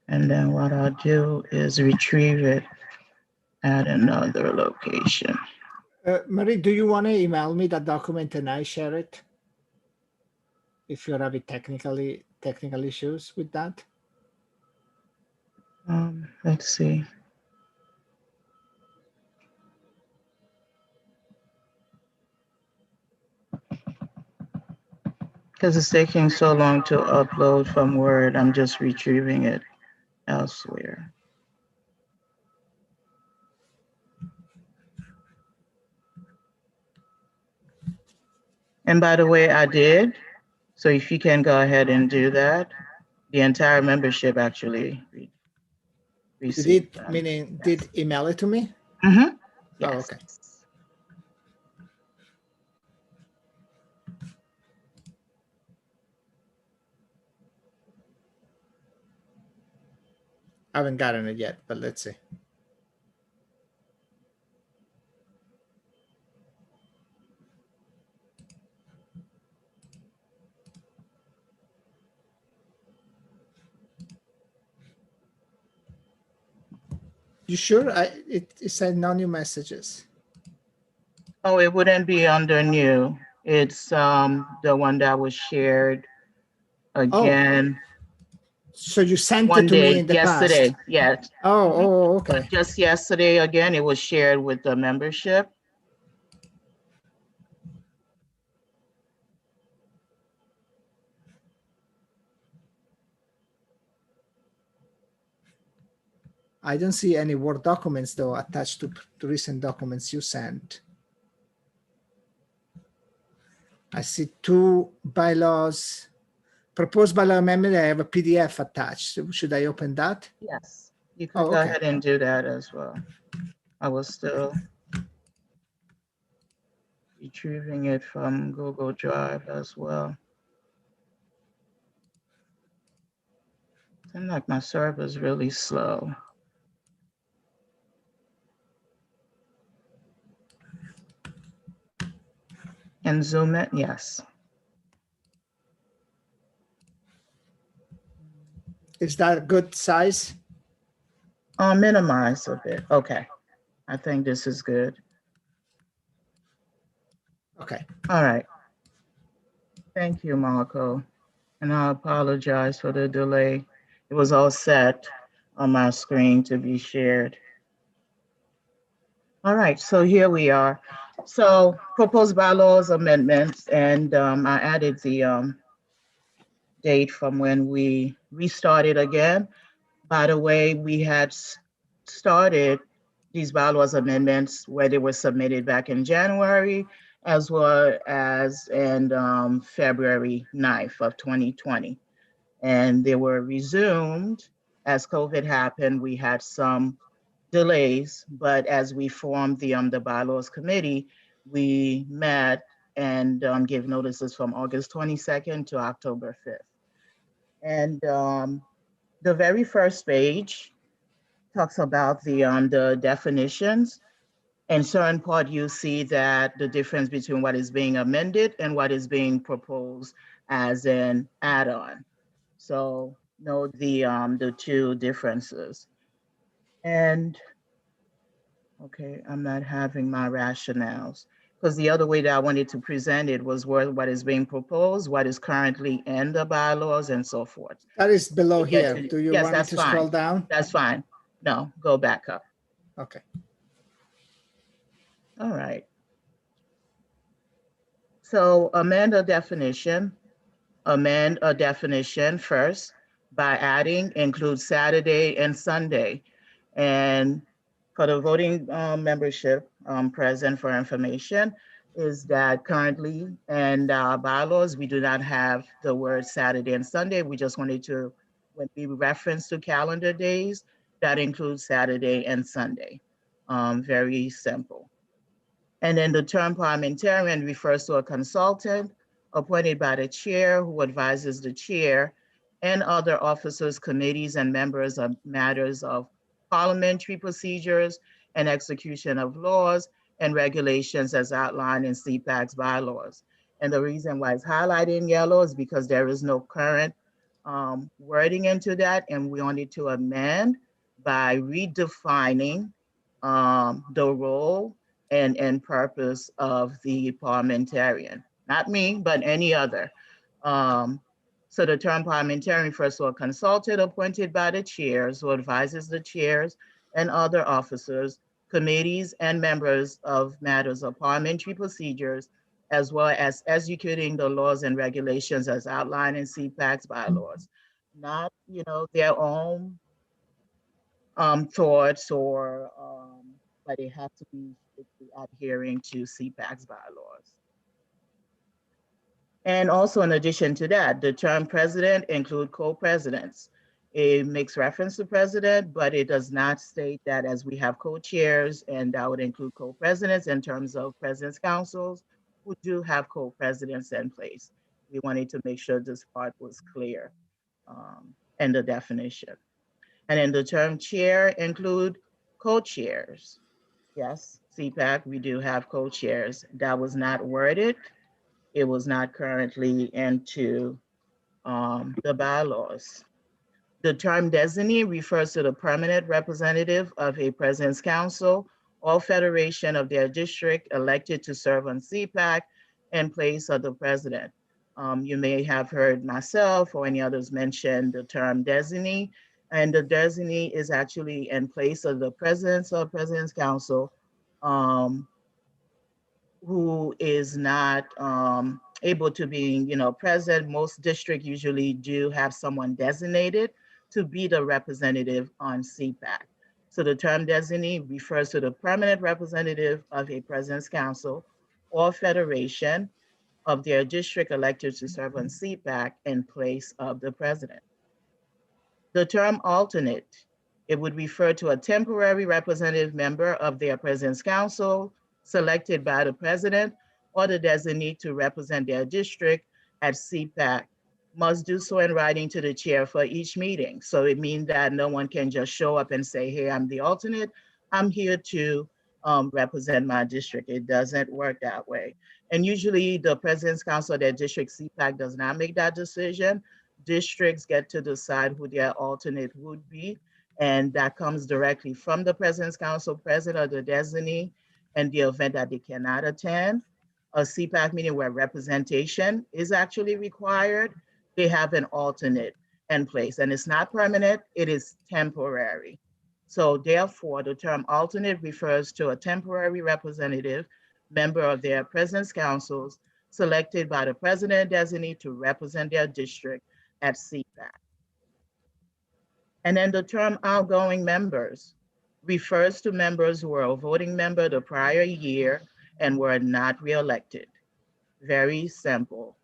And then what I'll do is retrieve it at another location. Marie, do you want to email me that document and I share it? If you're having technical issues with that? Let's see. Because it's taking so long to upload from Word, I'm just retrieving it elsewhere. And by the way, I did. So if you can go ahead and do that, the entire membership actually received them. Meaning, did email it to me? Mm-hmm. Yes. Oh, okay. I haven't gotten it yet, but let's see. You sure? It said no new messages. Oh, it wouldn't be under new. It's the one that was shared again. So you sent One it to day, me in the yesterday, past? yes. Oh, okay. But just yesterday, again, it was shared with the membership. I don't see any Word documents though attached to recent documents you sent. I see two bylaws, proposed bylaw amendment. I have a PDF attached. So should I open that? Yes, you can go ahead and do that as well. I was still retrieving it from Google Drive as well. Seems like my server's really slow. And zoom it, yes. Is that a good size? Minimize a bit. Okay. I think this is good. Okay. All right. Thank you, Marco. And I apologize for the delay. It was all set on my screen to be shared. All right, so here we are. So proposed bylaws amendments, and I added the date from when we restarted again. By the way, we had started these bylaws amendments where they were submitted back in January, as well as in February 9th of 2020. And they were resumed as COVID happened. We had some delays, but as we formed the bylaws committee, we met and gave notices from August 22nd to October 5th. And the very first page talks about the definitions. And certain part you see that the difference between what is being amended and what is being proposed as an add-on. So note the two differences. And okay, I'm not having my rationales because the other way that I wanted to present it was what is being proposed, what is currently in the bylaws, and so forth. That is below To get here. to- Do you yes, want me that's to fine. scroll down? That's fine. No, go back up. Okay. All right. So amend a definition first by adding include Saturday and Sunday. And for the voting membership present for information is that currently in bylaws, we do not have the word Saturday and Sunday. We just wanted to, when we reference to calendar days, that includes Saturday and Sunday. Very simple. And then the term parliamentarian refers to a consultant appointed by the chair who advises the chair and other officers, committees, and members of matters of parliamentary procedures and execution of laws and regulations as outlined in CPAC's bylaws. And the reason why it's highlighted in yellow is because there is no current wording into that, and we wanted to amend by redefining the role and purpose of the parliamentarian. Not me, but any other. So the term parliamentarian refers to a consultant appointed by the chairs who advises the chairs and other officers, committees, and members of matters of parliamentary procedures, as well as executing the laws and regulations as outlined in CPAC's bylaws. Not, their own thoughts or, but they have to be strictly adhering to CPAC's bylaws. And also in addition to that, the term president include co-presidents. It makes reference to president, but it does not state that as we have co-chairs, and that would include co-presidents in terms of president's councils who do have co-presidents in place. We wanted to make sure this part was clear in the definition. And then the term chair include co-chairs. Yes, CPAC, we do have co-chairs. That was not worded. It was not currently into the bylaws. The term designee refers to the permanent representative of a president's council or federation of their district elected to serve on CPAC in place of the president. You may have heard myself or any others mention the term designee, and the designee is actually in place of the president or president's council who is not able to be, present. Most districts usually do have someone designated to be the representative on CPAC. So the term designee refers to the permanent representative of a president's council or federation of their district elected to serve on CPAC in place of the president. The term alternate, it would refer to a temporary representative member of their president's council selected by the president or the designee to represent their district at CPAC, must do so in writing to the chair for each meeting. So it means that no one can just show up and say, hey, I'm the alternate. I'm here to represent my district. It doesn't work that way. And usually the president's council of their district, CPAC, does not make that decision. Districts get to decide who their alternate would be. And that comes directly from the President's Council, President or the designee, in the event that they cannot attend a CPAC meeting where representation is actually required, they have an alternate in place. And it's not permanent, it is temporary. So therefore, the term alternate refers to a temporary representative, member of their President's Councils, selected by the President designee to represent their district at CPAC. And then the term outgoing members refers to members who were a voting member the prior year and were not reelected. Very simple.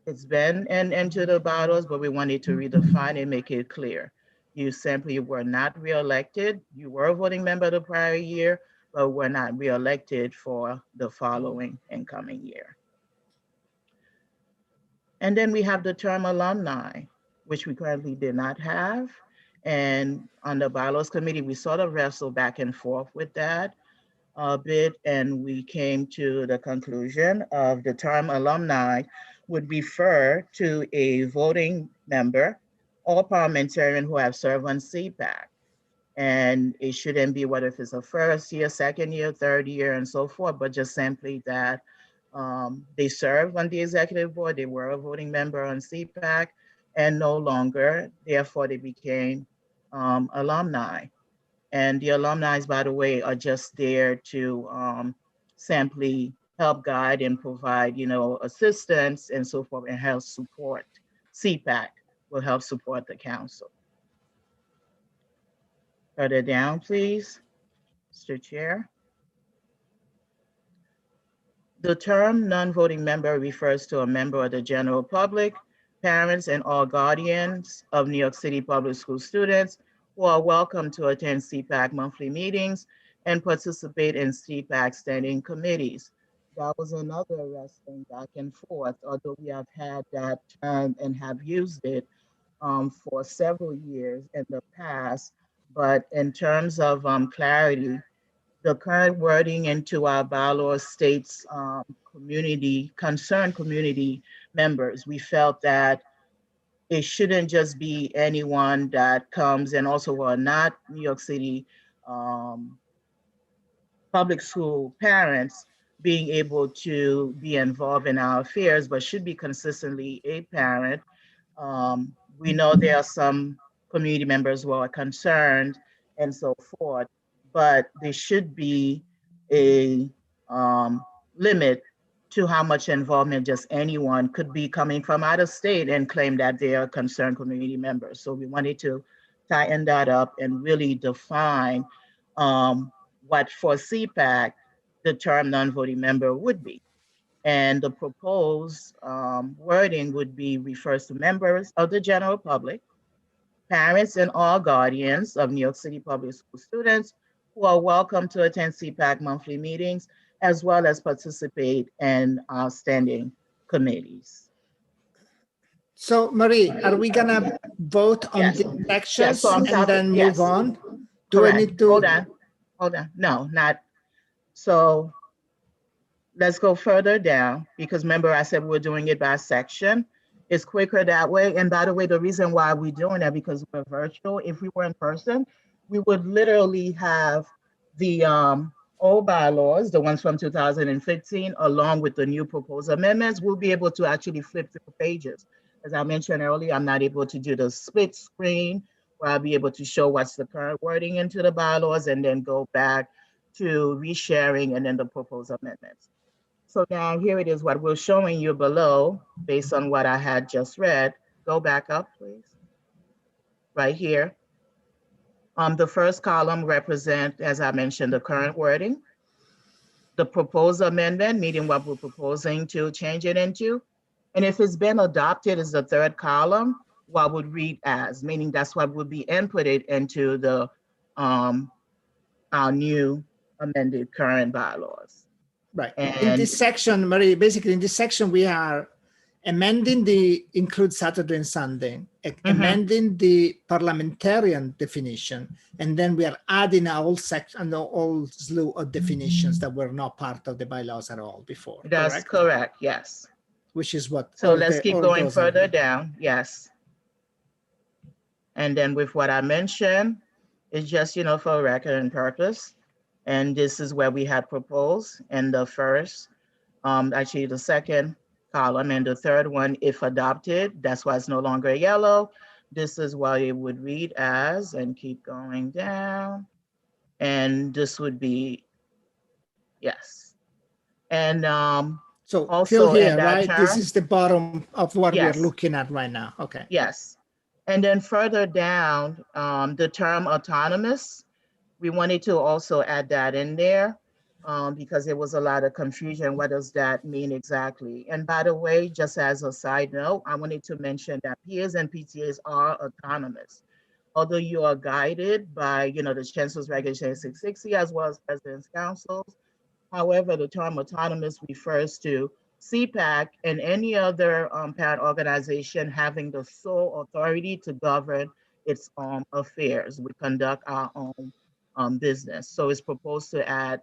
It's been into the bylaws, but we wanted to redefine and make it clear. You simply were not reelected. You were a voting member the prior year, but were not reelected for the following incoming year. And then we have the term alumni, which we currently did not have. And on the bylaws committee, we sort of wrestled back and forth with that a bit, and we came to the conclusion of the term alumni would refer to a voting member or parliamentarian who have served on CPAC. And it shouldn't be whether if it's a first year, second year, third year, and so forth, but just simply that they served on the executive board, they were a voting member on CPAC, and no longer, therefore they became alumni. And the alumni, by the way, are just there to simply help guide and provide, assistance and so forth, and help support. CPAC will help support the council. Further down, please, Mr. Chair. The term non-voting member refers to a member of the general public, parents, and all guardians of New York City public school students who are welcome to attend CPAC monthly meetings and participate in CPAC standing committees. That was another wrestling back and forth, although we have had that term and have used it for several years in the past. But in terms of clarity, the current wording into our bylaws states concerned community members. We felt that it shouldn't just be anyone that comes and also are not New York City public school parents being able to be involved in our affairs, but should be consistently a parent. We know there are some community members who are concerned and so forth, but there should be a limit to how much involvement just anyone could be coming from out of state and claim that they are concerned community members. So we wanted to tighten that up and really define what for CPAC the term non-voting member would be. And the proposed wording would be refers to members of the general public, parents and all guardians of New York City public school students who are welcome to attend CPAC monthly meetings, as well as participate in standing committees. So Marie, are we gonna vote on Yes. the sections Yes, so I'm and then yes. move on? Do I Correct. need to? Hold on, no, not. So let's go further down, because remember I said we're doing it by section. It's quicker that way. And by the way, the reason why we're doing that, because we're virtual. If we were in person, we would literally have the old bylaws, the ones from 2015, along with the new proposed amendments. We'll be able to actually flip through pages. As I mentioned earlier, I'm not able to do the split screen where I'll be able to show what's the current wording into the bylaws and then go back to resharing and then the proposed amendments. So now here it is, what we're showing you below, based on what I had just read. Go back up, please. Right here. The first column represents, as I mentioned, the current wording. The proposed amendment, meaning what we're proposing to change it into. And if it's been adopted, is the third column, what would read as, meaning that's what would be inputted into the our new amended current bylaws. Right. And in this section, Marie, basically in this section, we are amending the include Saturday and Sunday, amending the parliamentarian definition, and then we are adding a whole section, a whole slew of definitions that were not part of the bylaws at all before. That's correct, yes. Which is what. So let's keep going further down, yes. And then with what I mentioned, it's just, for record and purpose. And this is where we had proposed in the first, actually the second column, and the third one, if adopted, that's why it's no longer yellow. This is why it would read as, and keep going down. And this would be yes. And So also till here, in that right? This term, is the bottom of what we are yes, looking at right now. Okay. yes. And then further down, the term autonomous, we wanted to also add that in there because there was a lot of confusion. What does that mean exactly? And by the way, just as a side note, I wanted to mention that PAs and PTAs are autonomous. Although you are guided by, the Chancellor's Regulation 660 as well as President's Councils. However, the term autonomous refers to CPAC and any other parent organization having the sole authority to govern its own affairs. We conduct our own business. So it's proposed to add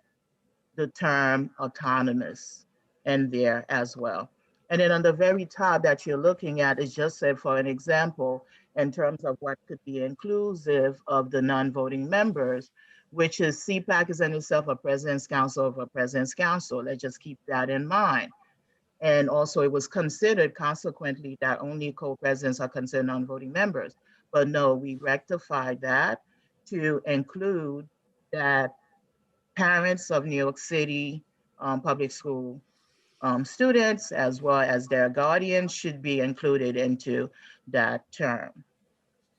the term autonomous in there as well. And then on the very top that you're looking at is just said for an example, in terms of what could be inclusive of the non-voting members, which is CPAC is in itself a President's Council of a President's Council. Let's just keep that in mind. And also it was considered consequently that only co-presidents are considered non-voting members. But no, we rectified that to include that parents of New York City public school students, as well as their guardians, should be included into that term.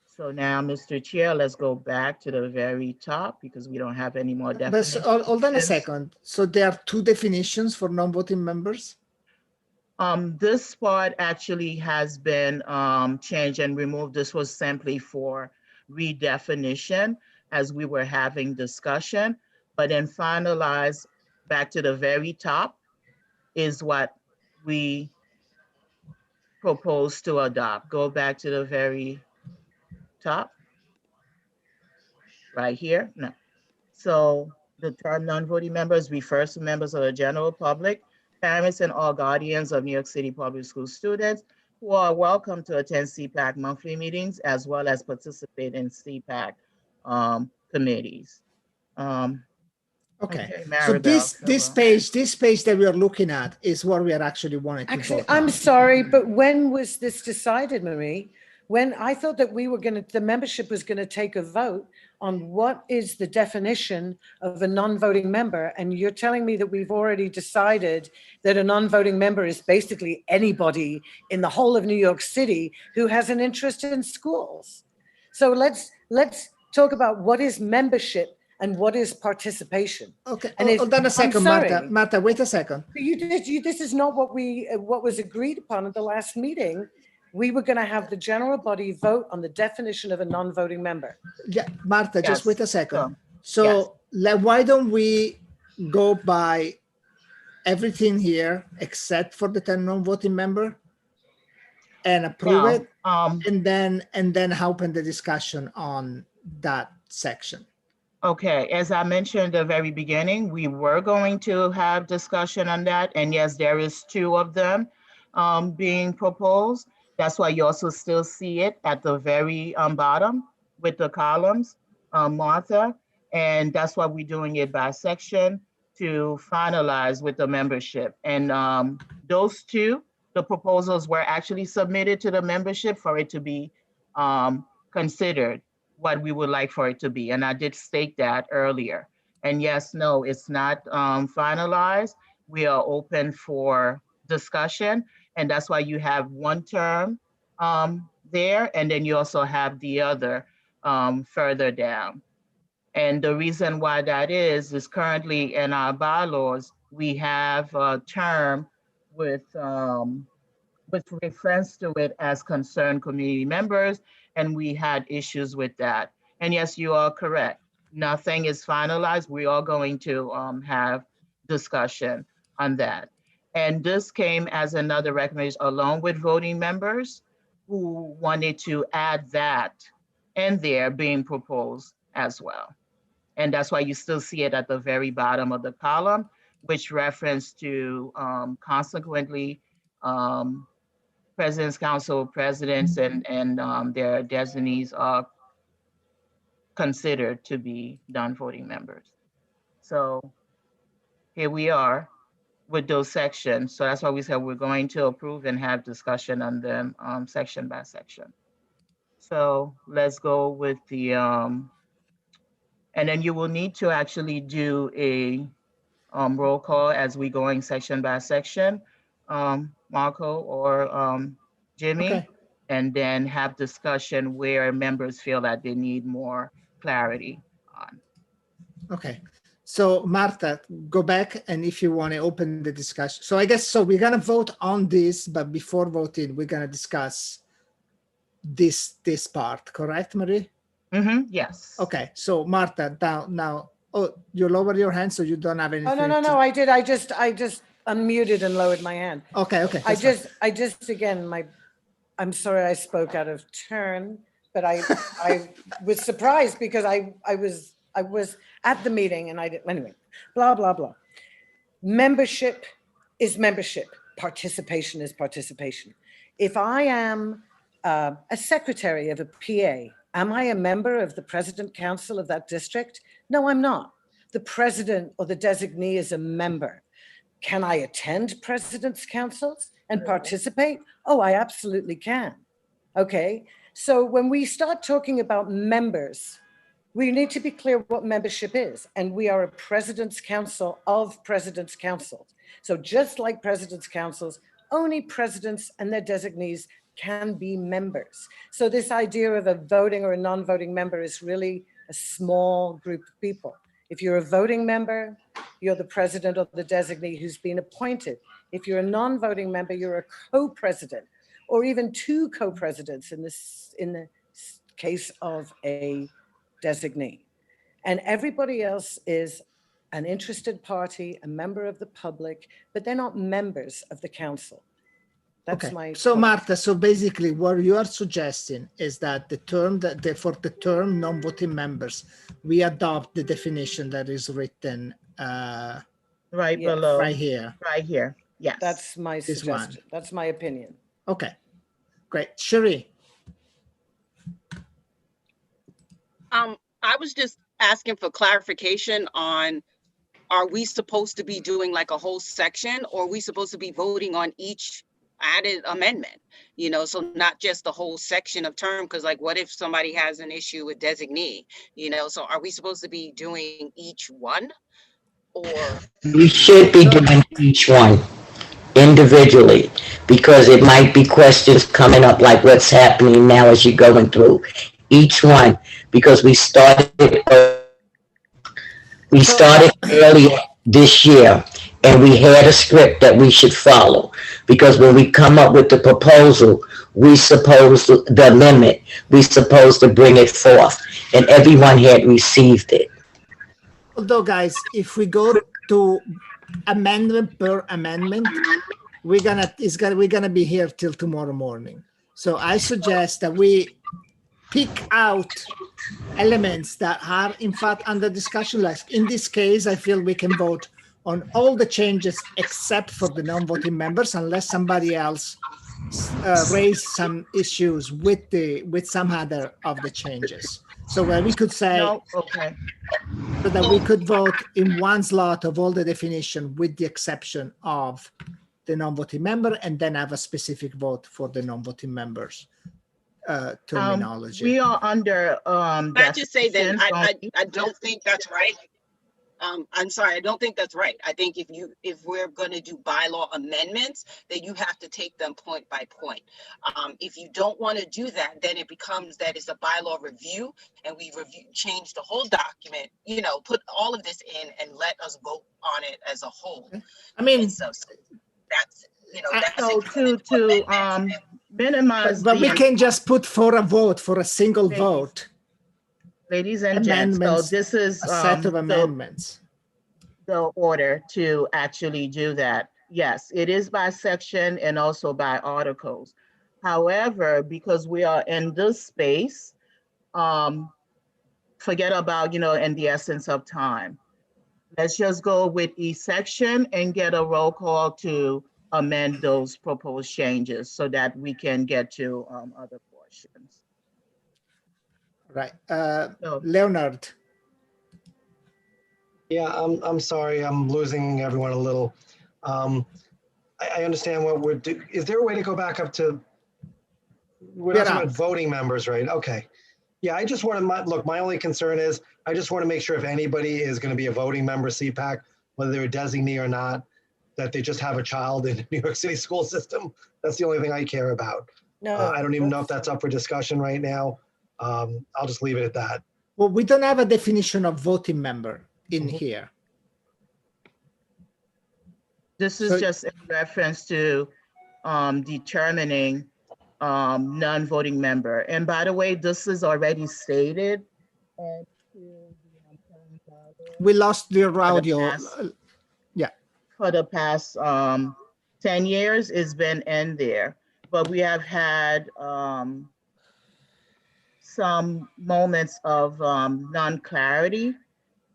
So now, Mr. Chair, let's go back to the very top because we don't have any more But definitions. hold on a second. So there are two definitions for non-voting members? This part actually has been changed and removed. This was simply for redefinition as we were having discussion, but then finalized back to the very top is what we propose to adopt. Go back to the very top, right here. No. So the term non-voting members refers to members of the general public, parents and all guardians of New York City public school students who are welcome to attend CPAC monthly meetings as well as participate in CPAC committees. Okay, Maribel, so this page that we are looking at is what we are actually wanting to Actually, vote on. I'm sorry, but when was this decided, Marie? When I thought that the membership was gonna take a vote on what is the definition of a non-voting member, and you're telling me that we've already decided that a non-voting member is basically anybody in the whole of New York City who has an interest in schools. So let's talk about what is membership and what is participation. Okay, and hold on a second, Martha. Martha, wait a second. This is not what was agreed upon at the last meeting. We were going to have the general body vote on the definition of a non-voting member. Yeah, Martha, just Yes. wait a second. Yes. So why don't we go by everything here except for the 10 non-voting member and approve Well, it, and then open the discussion on that section. Okay, as I mentioned at the very beginning, we were going to have discussion on that. And yes, there is 2 of them being proposed. That's why you also still see it at the very bottom with the columns, Martha. And that's why we're doing it by section to finalize with the membership. And those 2, the proposals were actually submitted to the membership for it to be considered what we would like for it to be. And I did state that earlier. And yes, no, it's not finalized. We are open for discussion. And that's why you have 1 term there. And then you also have the other further down. And the reason why that is currently in our bylaws, we have a term with reference to it as concerned community members, and we had issues with that. And yes, you are correct. Nothing is finalized. We are going to have discussion on that. And this came as another recommendation along with voting members who wanted to add that in there being proposed as well. And that's why you still see it at the very bottom of the column, which reference to consequently President's Council presidents and their designees are considered to be non-voting members. So here we are with those sections. So that's why we said we're going to approve and have discussion on them section by section. So let's go with the, and then you will need to actually do a roll call as we going section by section, Marco or Jimmy, Okay. and then have discussion where members feel that they need more clarity on. Okay. So Martha, go back, and if you want to open the discussion. So I guess, so we're going to vote on this, but before voting, we're going to discuss this part, correct, Marie? Yes. Okay. So Martha, now, oh, you lower your hand, so you don't have anything. Oh, no, I did. I just unmuted and lowered my hand. Okay. I just, again, I'm sorry I spoke out of turn, but I was surprised because I was at the meeting and I didn't, anyway, blah, blah, blah. Membership is membership. Participation is participation. If I am a secretary of a PA, am I a member of the President Council of that district? No, I'm not. The president or the designee is a member. Can I attend president's councils and participate? Oh, I absolutely can. Okay. So when we start talking about members, we need to be clear what membership is. And we are a president's council of president's councils. So just like president's councils, only presidents and their designees can be members. So this idea of a voting or a non-voting member is really a small group of people. If you're a voting member, you're the president or the designee who's been appointed. If you're a non-voting member, you're a co-president or even two co-presidents in the case of a designee. And everybody else is an interested party, a member of the public, but they're not members of the council. That's Okay. my So point. Martha, so basically what you are suggesting is that the term for the term non-voting members, we adopt the definition that is written Right Yes. below. right here. Right here. Yes. That's my This one. suggestion. That's my opinion. Okay, great. Cherie. I was just asking for clarification on, are we supposed to be doing like a whole section, or are we supposed to be voting on each added amendment? You know, so not just the whole section of term, because like, what if somebody has an issue with designee? You know, so are we supposed to be doing each one? Or We should be doing each one individually, because it might be questions coming up like what's happening now as you're going through each one, because we started earlier this year and we had a script that we should follow, because when we come up with the proposal, we supposed to, the amendment, we supposed to bring it forth, and everyone had received it. Although guys, if we go to amendment per amendment, we're gonna be here till tomorrow morning. So I suggest that we pick out elements that are in fact under discussion. Like in this case, I feel we can vote on all the changes except for the non-voting members, unless somebody else raised some issues with some other of the changes. So where we could say, No, okay. so that we could vote in one slot of all the definition with the exception of the non-voting member, and then have a specific vote for the non-voting members terminology. We are under I just say that definitions I don't think that's right. I'm sorry, I don't think that's right. I think if we're going to do bylaw amendments, then you have to take them point by point. If you don't want to do that, then it becomes that it's a bylaw review, and we change the whole document, you know, put all of this in and let us vote on it as a whole. I mean, and so that's, you know, that's So to minimize but we the- can just put for a vote, for a single vote. Ladies and gents, so Amendments, this is a set of the- amendments. the order to actually do that. Yes, it is by section and also by articles. However, because we are in this space, forget about, you know, in the essence of time. Let's just go with each section and get a roll call to amend those proposed changes so that we can get to other portions. Right. So, Leonard. Yeah, I'm sorry, I'm losing everyone a little. I understand what we're doing. Is there a way to go back up to, we're not talking about voting members, right? Okay. Yeah, I just want to, look, my only concern is, I just want to make sure if anybody is going to be a voting member CPAC, whether they're a designee or not, that they just have a child in the New York City school system. That's the only thing I care about. No, I don't even know if that's up for discussion right now. I'll just leave it at that. Well, we don't have a definition of voting member in here. this is just in reference to determining non-voting member. And by the way, this is already stated. We lost your audio. Yeah. For the past 10 years, it's been in there. But we have had some moments of non-clarity.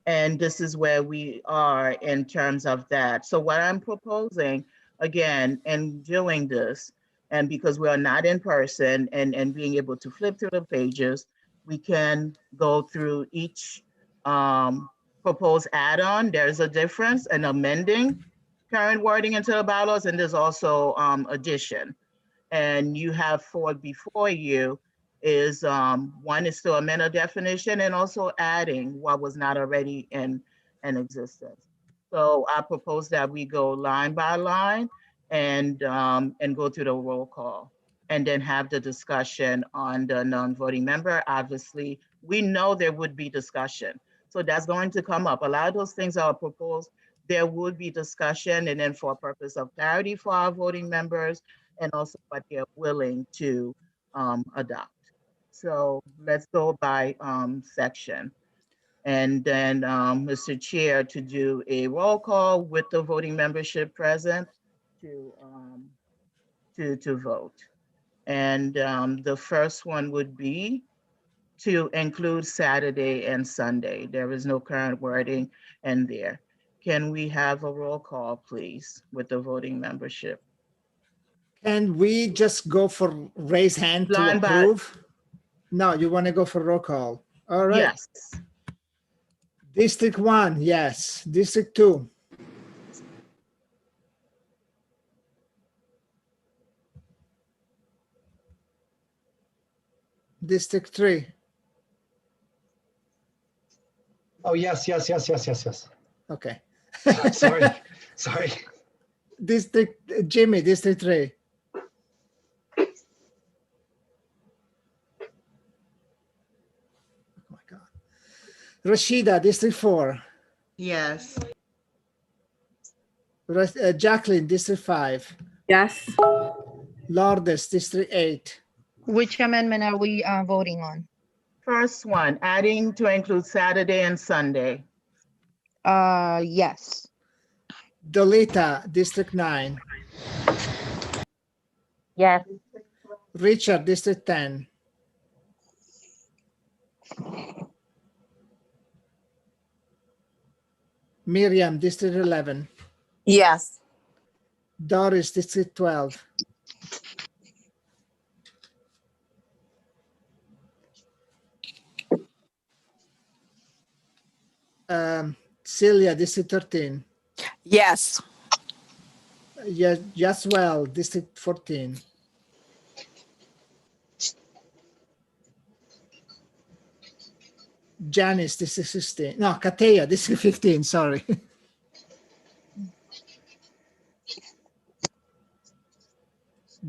And this is where we are in terms of that. So what I'm proposing, again, in doing this, and because we are not in person and being able to flip through the pages, we can go through each proposed add-on. There's a difference in amending current wording into the bylaws, and there's also addition. And you have four before you is one is to amend a definition and also adding what was not already in existence. So I propose that we go line by line and go through the roll call and then have the discussion on the non-voting member. Obviously, we know there would be discussion. So that's going to come up. A lot of those things are proposed. There would be discussion, and then for a purpose of clarity for our voting members and also what they're willing to adopt. So let's go by section. And then Mr. Chair, to do a roll call with the voting membership present to vote. And the first one would be to include Saturday and Sunday. There is no current wording in there. Can we have a roll call, please, with the voting membership? Can we just go for raise hand to Line by- approve? No, you want to go for roll call. All right. Yes. District 1, yes. District 2. District 3. Oh, yes. Okay. Sorry. District, Jimmy, District 3. Rashida, District 4. Yes. Jacqueline, District 5. Yes. Lourdes, District 8. Which amendment are we voting on? First one, adding to include Saturday and Sunday. Yes. Dolita, District 9. Yes. Richard, District 10. Miriam, District 11. Yes. Doris, District 12. Celia, District 13. Yes. Yeah, just well, District 14. Janice, District 16. No, Katea, District 15, sorry.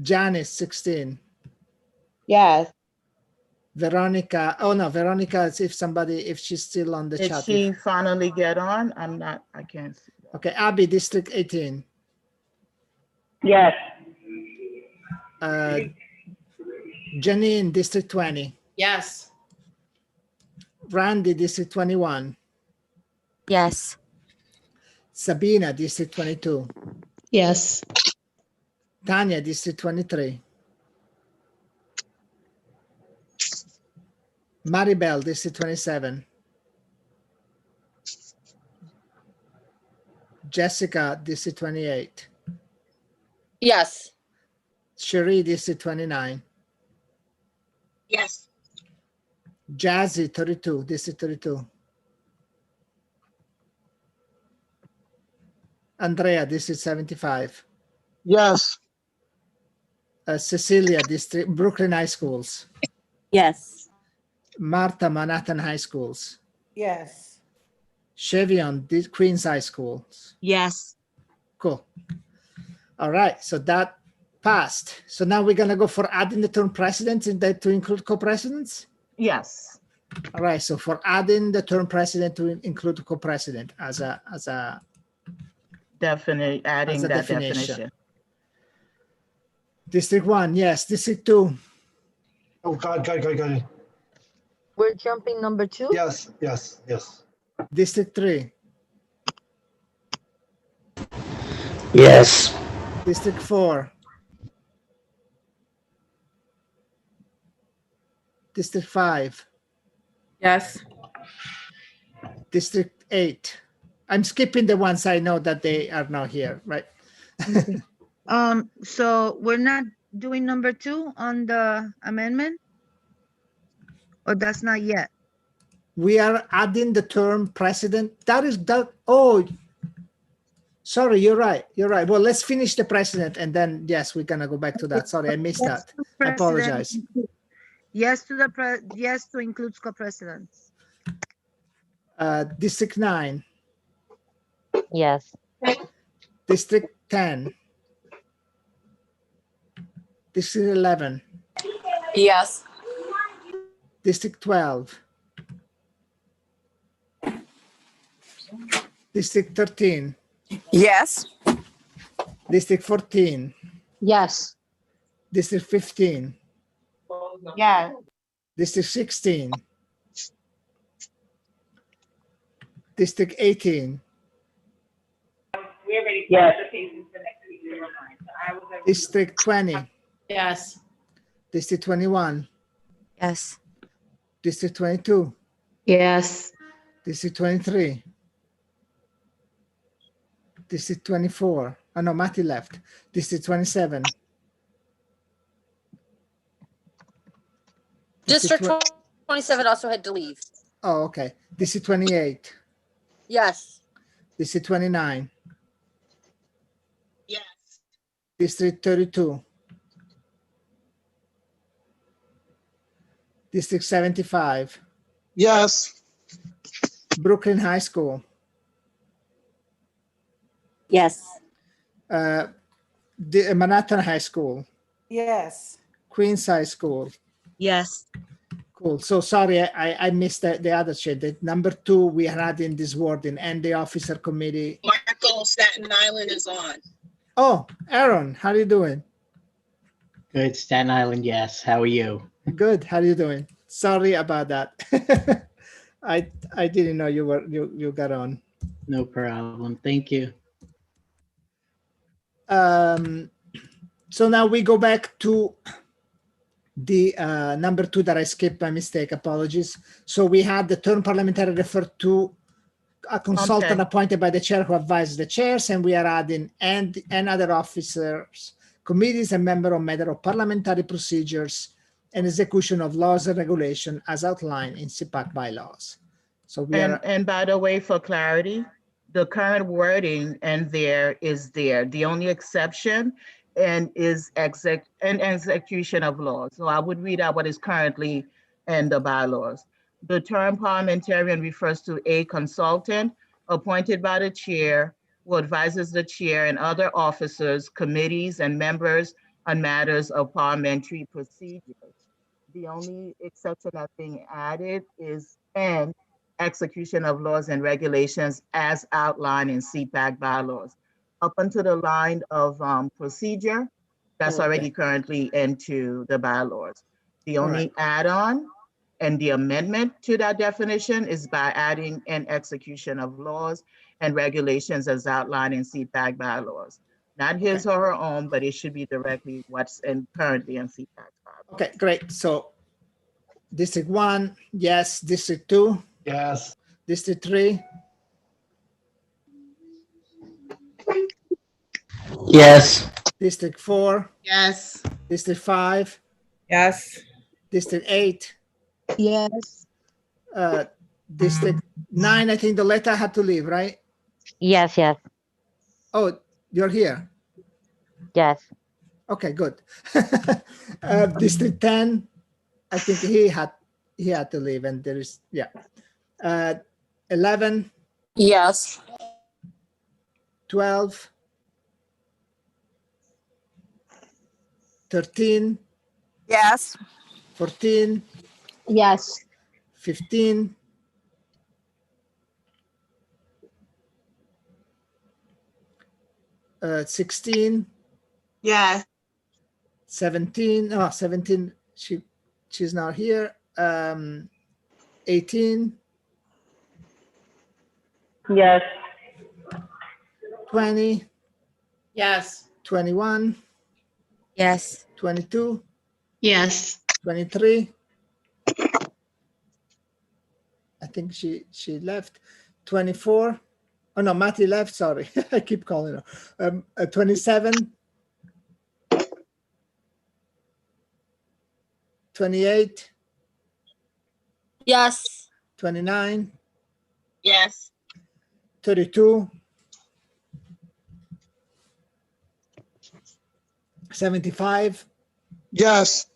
Janice, 16. Yes. Veronica, oh no, Veronica, if she's still on the Did chat. she finally get on? I can't see. Okay, Abby, District 18. Yes. Janine, District 20. Yes. Randy, District 21. Yes. Sabina, District 22. Yes. Tanya, District 23. Maribel, District 27. Jessica, District 28. Yes. Cherie, District 29. Yes. Jazzy, 32, District 32. Andrea, District 75. Yes. Cecilia, District Brooklyn High Schools. Yes. Martha, Manhattan High Schools. Yes. Chevion, Queens High Schools. Yes. Cool. All right, so that passed. So now we're gonna go for adding the term president in that to include co-presidents? Yes. All right, so for adding the term president to include co-president as a Definitely adding as a that definition. definition. District 1, yes. District 2. Oh, God. We're jumping number 2? Yes. District 3. Yes. District 4. District 5. Yes. District 8. I'm skipping the ones I know that they are not here, right? So we're not doing number 2 on the amendment? Or that's not yet? We are adding the term president. Oh, sorry, you're right. Well, let's finish the president and then, yes, we're gonna go back to that. Sorry, I missed that. I apologize. Yes to include co-presidents. District 9. Yes. District 10. District 11. Yes. District 12. District 13. Yes. District 14. Yes. District 15. Yeah. District 16. District 18. We already Yes. applications for next week. So I was like, District 20. Yes. District 21. Yes. District 22. Yes. District 23. District 24. Oh no, Matty left. District 27. District 27 also had to leave. Oh, okay. District 28. Yes. District 29. Yes. District 32. District 75. Yes. Brooklyn High School. Yes. Manhattan High School. Yes. Queens High School. Yes. Cool. So sorry, I missed the other shit. The number 2, we are adding this wording and the officer committee. Marco, Staten Island is on. Oh, Aaron, how are you doing? Good, Staten Island, yes. How are you? Good. How are you doing? Sorry about that. I didn't know you got on. No problem. Thank you. So now we go back to the number 2 that I skipped by mistake. Apologies. So we had the term parliamentary referred to a consultant appointed by the chair who advises the chairs, and we are adding and other officers, committees, and member of matter of parliamentary procedures and execution of laws and regulation as outlined in CPAC bylaws. So we are. And by the way, for clarity, the current wording and there is there. The only exception and is execution of laws. So I would read out what is currently in the bylaws. The term parliamentarian refers to a consultant appointed by the chair who advises the chair and other officers, committees, and members on matters of parliamentary procedures. The only exception that's being added is and execution of laws and regulations as outlined in CPAC bylaws. Up until the line of procedure, that's already currently into the bylaws. The only add-on and the amendment to that definition is by adding an execution of laws and regulations as outlined in CPAC bylaws. Not his or her own, but it should be directly what's currently in CPAC bylaws. Okay, great. So District 1, yes. District 2? Yes. District 3? Yes. District 4, Yes. District 5, Yes. District 8, Yes. District 9. I think the letter had to leave, right? Yes, yes, Oh, you're here. yes. Okay, good. District 10, I think he had to leave, and there is 11, Yes. 12, 13, Yes. 14, Yes. 15, 16, Yes. 17. Oh, 17. She's not here. 18, Yes. 20, Yes. 21, Yes. 22, Yes. 23. I think she left. 24. Oh no, Matty left. Sorry, I keep calling her. 27, 28, Yes. 29, Yes. 32, 75. Yes.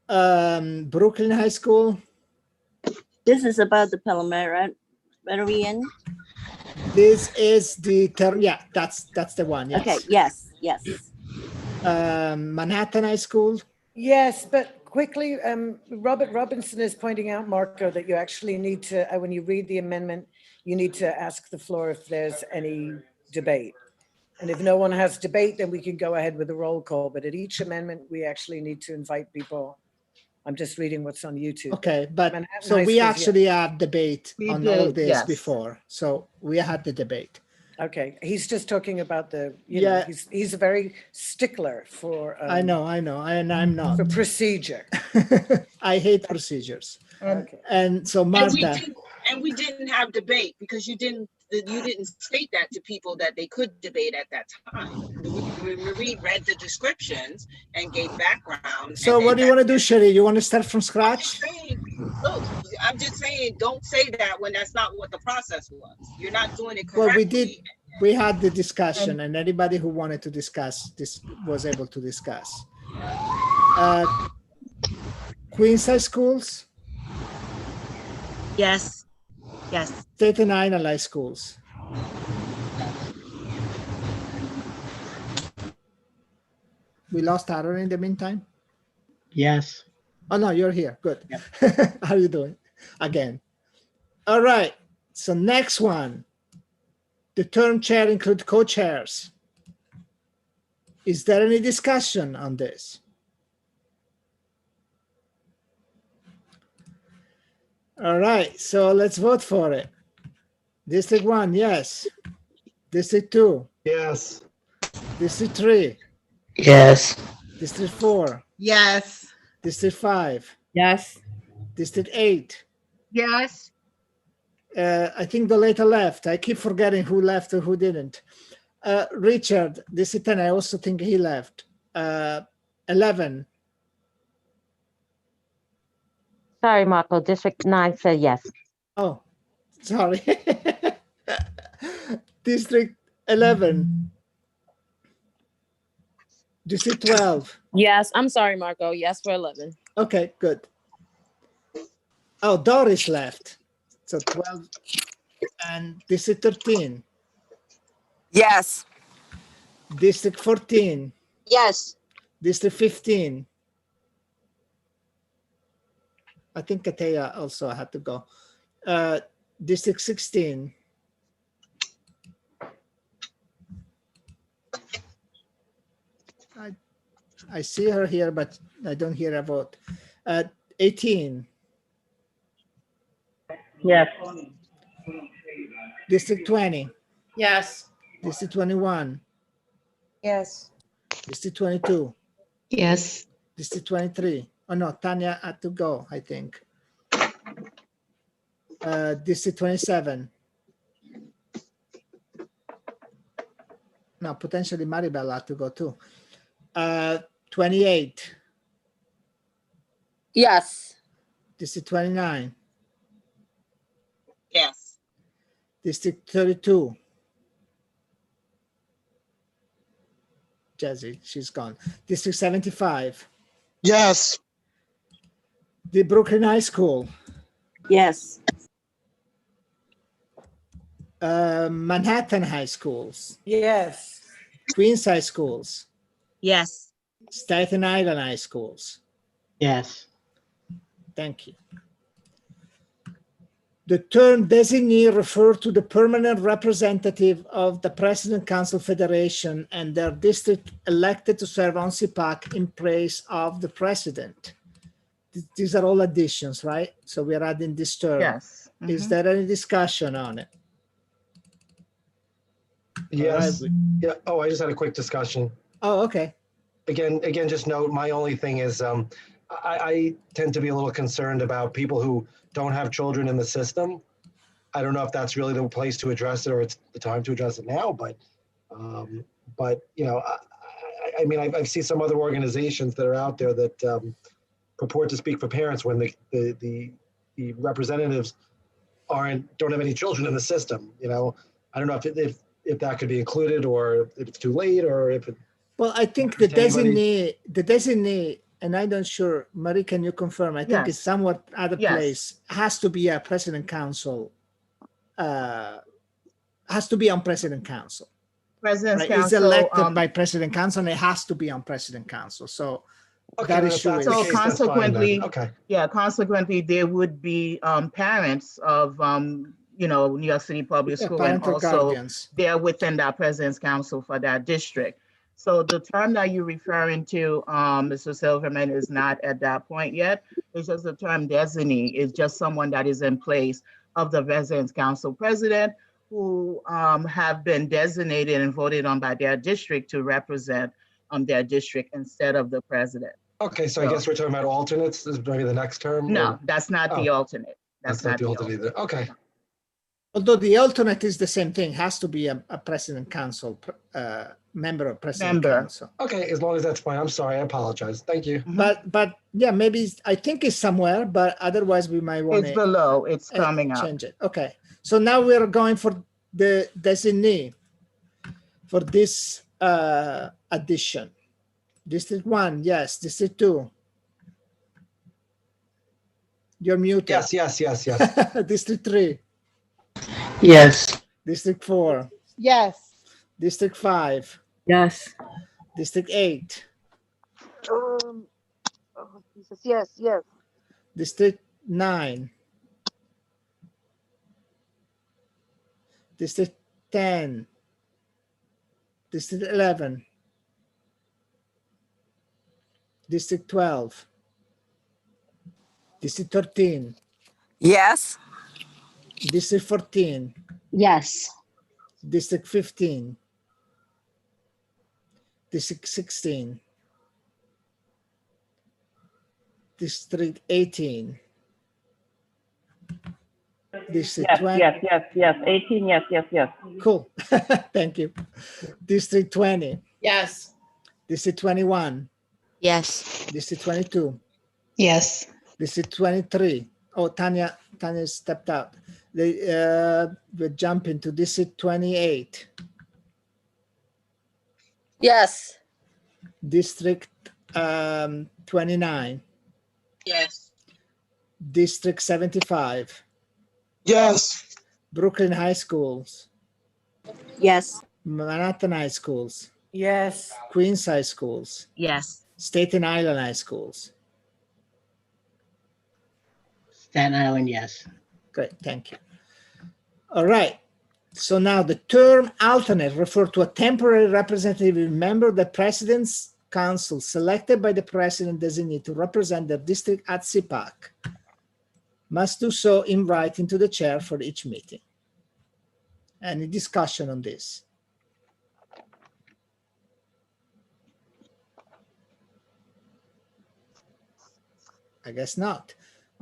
Brooklyn High School. This is about the Palomarian. This is the term. Yeah, that's the one. Yes. Okay, yes, yes. Manhattan High School. Yes, but quickly, Robert Robinson is pointing out, Marco, that you actually need to, when you read the amendment, you need to ask the floor if there's any debate. And if no one has debate, then we can go ahead with the roll call. But at each amendment, we actually need to invite people. I'm just reading what's on YouTube. Okay, but Manhattan so High we School's, yeah. actually have debate We on all of did, this yes. before. So we had the debate. Okay, he's just talking about the, you know, Yeah. he's a very stickler for. I know, and I'm not. For procedure. I hate procedures. Okay. And so And Martha, we didn't have debate because you didn't state that to people that they could debate at that time. Marie read the descriptions and gave background. so what do you want to do, Sherry? You want to start from scratch? Look, I'm just saying, don't say that when that's not what the process was. You're not doing it Well, correctly. we had the discussion, and anybody who wanted to discuss this was able to discuss. Queens High Schools, Yes. Yes. Staten Island High Schools. We lost Aaron in the meantime. Yes. Oh no, you're here. Good. How are you doing? Again. All right. So next one. The term chair include co-chairs. Is there any discussion on this? All right. So let's vote for it. District 1, yes. District 2. Yes. District 3. Yes. District 4. Yes. District 5. Yes. District 8. Yes. I think the later left. I keep forgetting who left or who didn't. Richard, District 10, I also think he left. 11. Sorry, Marco. District 9 said yes. Oh, sorry. District 11. District 12. Yes, I'm sorry, Marco. Yes for 11. Okay, good. Oh, Doris left. So 12. And District 13. Yes. District 14. Yes. District 15. I think Katea also had to go. District 16. I see her here, but I don't hear a vote. 18. Yes. District 20. Yes. District 21. Yes. District 22. Yes. District 23. Oh no, Tanya had to go, I think. District 27. No, potentially Maribel had to go too. 28, Yes. District 29, Yes. District 32. Jazzy, she's gone. District 75, Yes. the Brooklyn High School, Yes. Manhattan High Schools, Yes. Queens High Schools, Yes. Staten Island High Schools. Yes. Thank you. The term designee refers to the permanent representative of the President Council Federation and their district elected to serve on CPAC in place of the president. These are all additions, right? So we are adding this term. Yes. Is there any discussion on it? Yes. All right. Yeah. Oh, I just had a quick discussion. Oh, okay. Again, just note, my only thing is I tend to be a little concerned about people who don't have children in the system. I don't know if that's really the place to address it or it's the time to address it now, but you know, I mean, I've seen some other organizations that are out there that purport to speak for parents when the representatives don't have any children in the system. You know, I don't know if that could be included or if it's too late or if it. Well, I think the designee, and I'm not sure, Marie, can you confirm? I think it's somewhat other place, has to be a president council, has to be on president council. President's Right? council. It's elected by president council and it has to be on president council. So that issue is. So consequently, okay. Yeah, consequently, there would be parents of, you know, New York City Public School, and parental also guardians. they're within that president's council for that district. So the term that you're referring to, Mr. Silverman, is not at that point yet. It's just the term designee is just someone that is in place of the residence council president who have been designated and voted on by their district to represent their district instead of the president. Okay, so I guess we're talking about alternates. This is maybe the next term. No, that's not the alternate. That's not the alternate either. Okay. Although the alternate is the same thing, has to be a president council, member of president council. Okay, as long as that's fine. I'm sorry, I apologize. Thank you. But yeah, maybe I think it's somewhere, but otherwise we might want to. It's below, it's coming up. Change it. Okay, so now we're going for the designee for this addition. District 1, yes. District 2. You're muted. Yes. District 3. Yes. District 4. Yes. District 5. Yes. District 8. Oh, Jesus. Yes. District 9. District 10. District 11. District 12. District 13. Yes. District 14. Yes. District 15. District 16. District 18. District Yes, 20. yes. 18, yes. Cool. Thank you. District 20. Yes. District 21. Yes. District 22. Yes. District 23. Oh, Tanya stepped out. We jump into District 28. Yes. District 29. Yes. District 75. Yes. Brooklyn High Schools. Yes. Manhattan High Schools. Yes. Queens High Schools. Yes. Staten Island High Schools. Staten Island, yes. Great, thank you. All right. So now the term alternate refers to a temporary representative member of the President's Council selected by the President designee to represent the district at CPAC. Must do so in writing to the chair for each meeting. Any discussion on this? I guess not.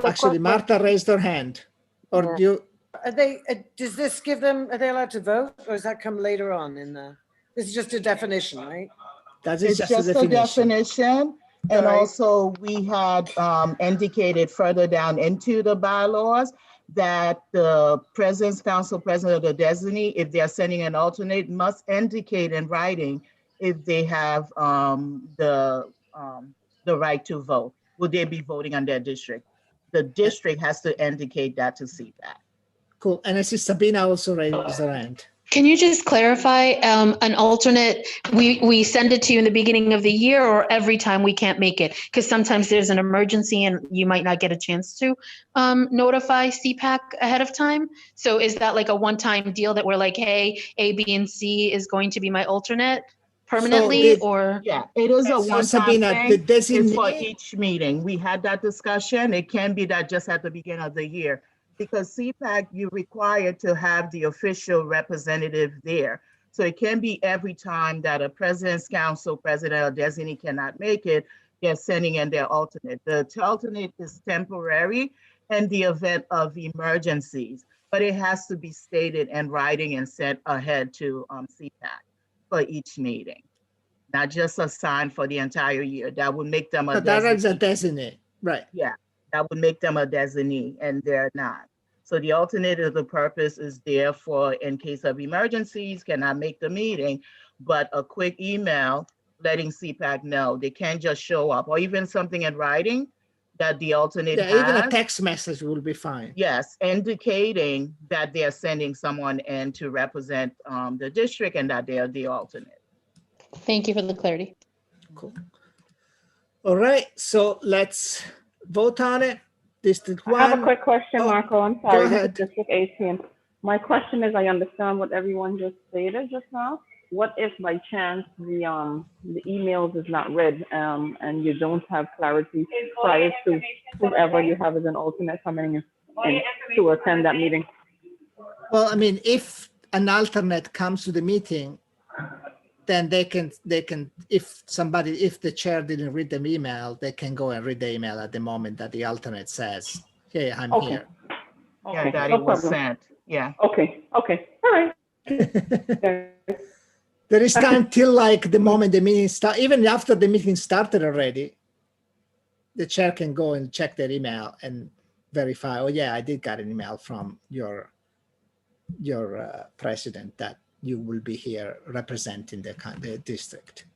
Actually, Martha raised her hand. Or do you? Are they? Does this give them? Are they allowed to vote, or does that come later on in the? This is just a definition, right? That is It's just a definition. And Sorry. also we had indicated further down into the bylaws that the President's Council President or the designee, if they're sending an alternate, must indicate in writing if they have the right to vote. Will they be voting on their district? The district has to indicate that to CPAC. Cool. And I see Sabina also raised her hand. Can you just clarify, an alternate, we send it to you in the beginning of the year or every time we can't make it? Because sometimes there's an emergency and you might not get a chance to notify CPAC ahead of time. So is that like a one-time deal that we're like, hey, A, B, and C is going to be my alternate permanently, or? Yeah, it is a So one-time Sabina, thing. the It's for designee, each meeting. We had that discussion. It can be that just at the beginning of the year. Because CPAC, you're required to have the official representative there. So it can be every time that a President's Council President or designee cannot make it, they're sending in their alternate. The alternate is temporary in the event of emergencies, but it has to be stated in writing and sent ahead to CPAC for each meeting. Not just assigned for the entire year. That would make them a that is a designee. designee, right? Yeah, that would make them a designee, and they're not. So the alternate of the purpose is there for in case of emergencies, cannot make the meeting, but a quick email letting CPAC know. They can't just show up, or even something in writing that the alternate Yeah, has. even a text message will be fine. Yes, indicating that they're sending someone in to represent the district and that they're the alternate. Thank you for the clarity. Cool. All right, so let's vote on it. District 1. I have a quick question, Marco. I'm sorry. Go This is ahead. District 18. My question is, I understand what everyone just stated just now. What if by chance the emails is not read and you don't have clarity prior to whoever you have as an alternate coming in to attend that meeting? Well, I mean, if an alternate comes to the meeting, then they can, if the chair didn't read the email, they can go and read the email at the moment that the alternate says, hey, I'm Okay. here. Yeah, Okay, that no it was problem. sent. Yeah. Okay, all right. There is time till like the moment the meeting start, even after the meeting started already, the chair can go and check their email and verify, oh yeah, I did get an email from your president that you will be here representing the district.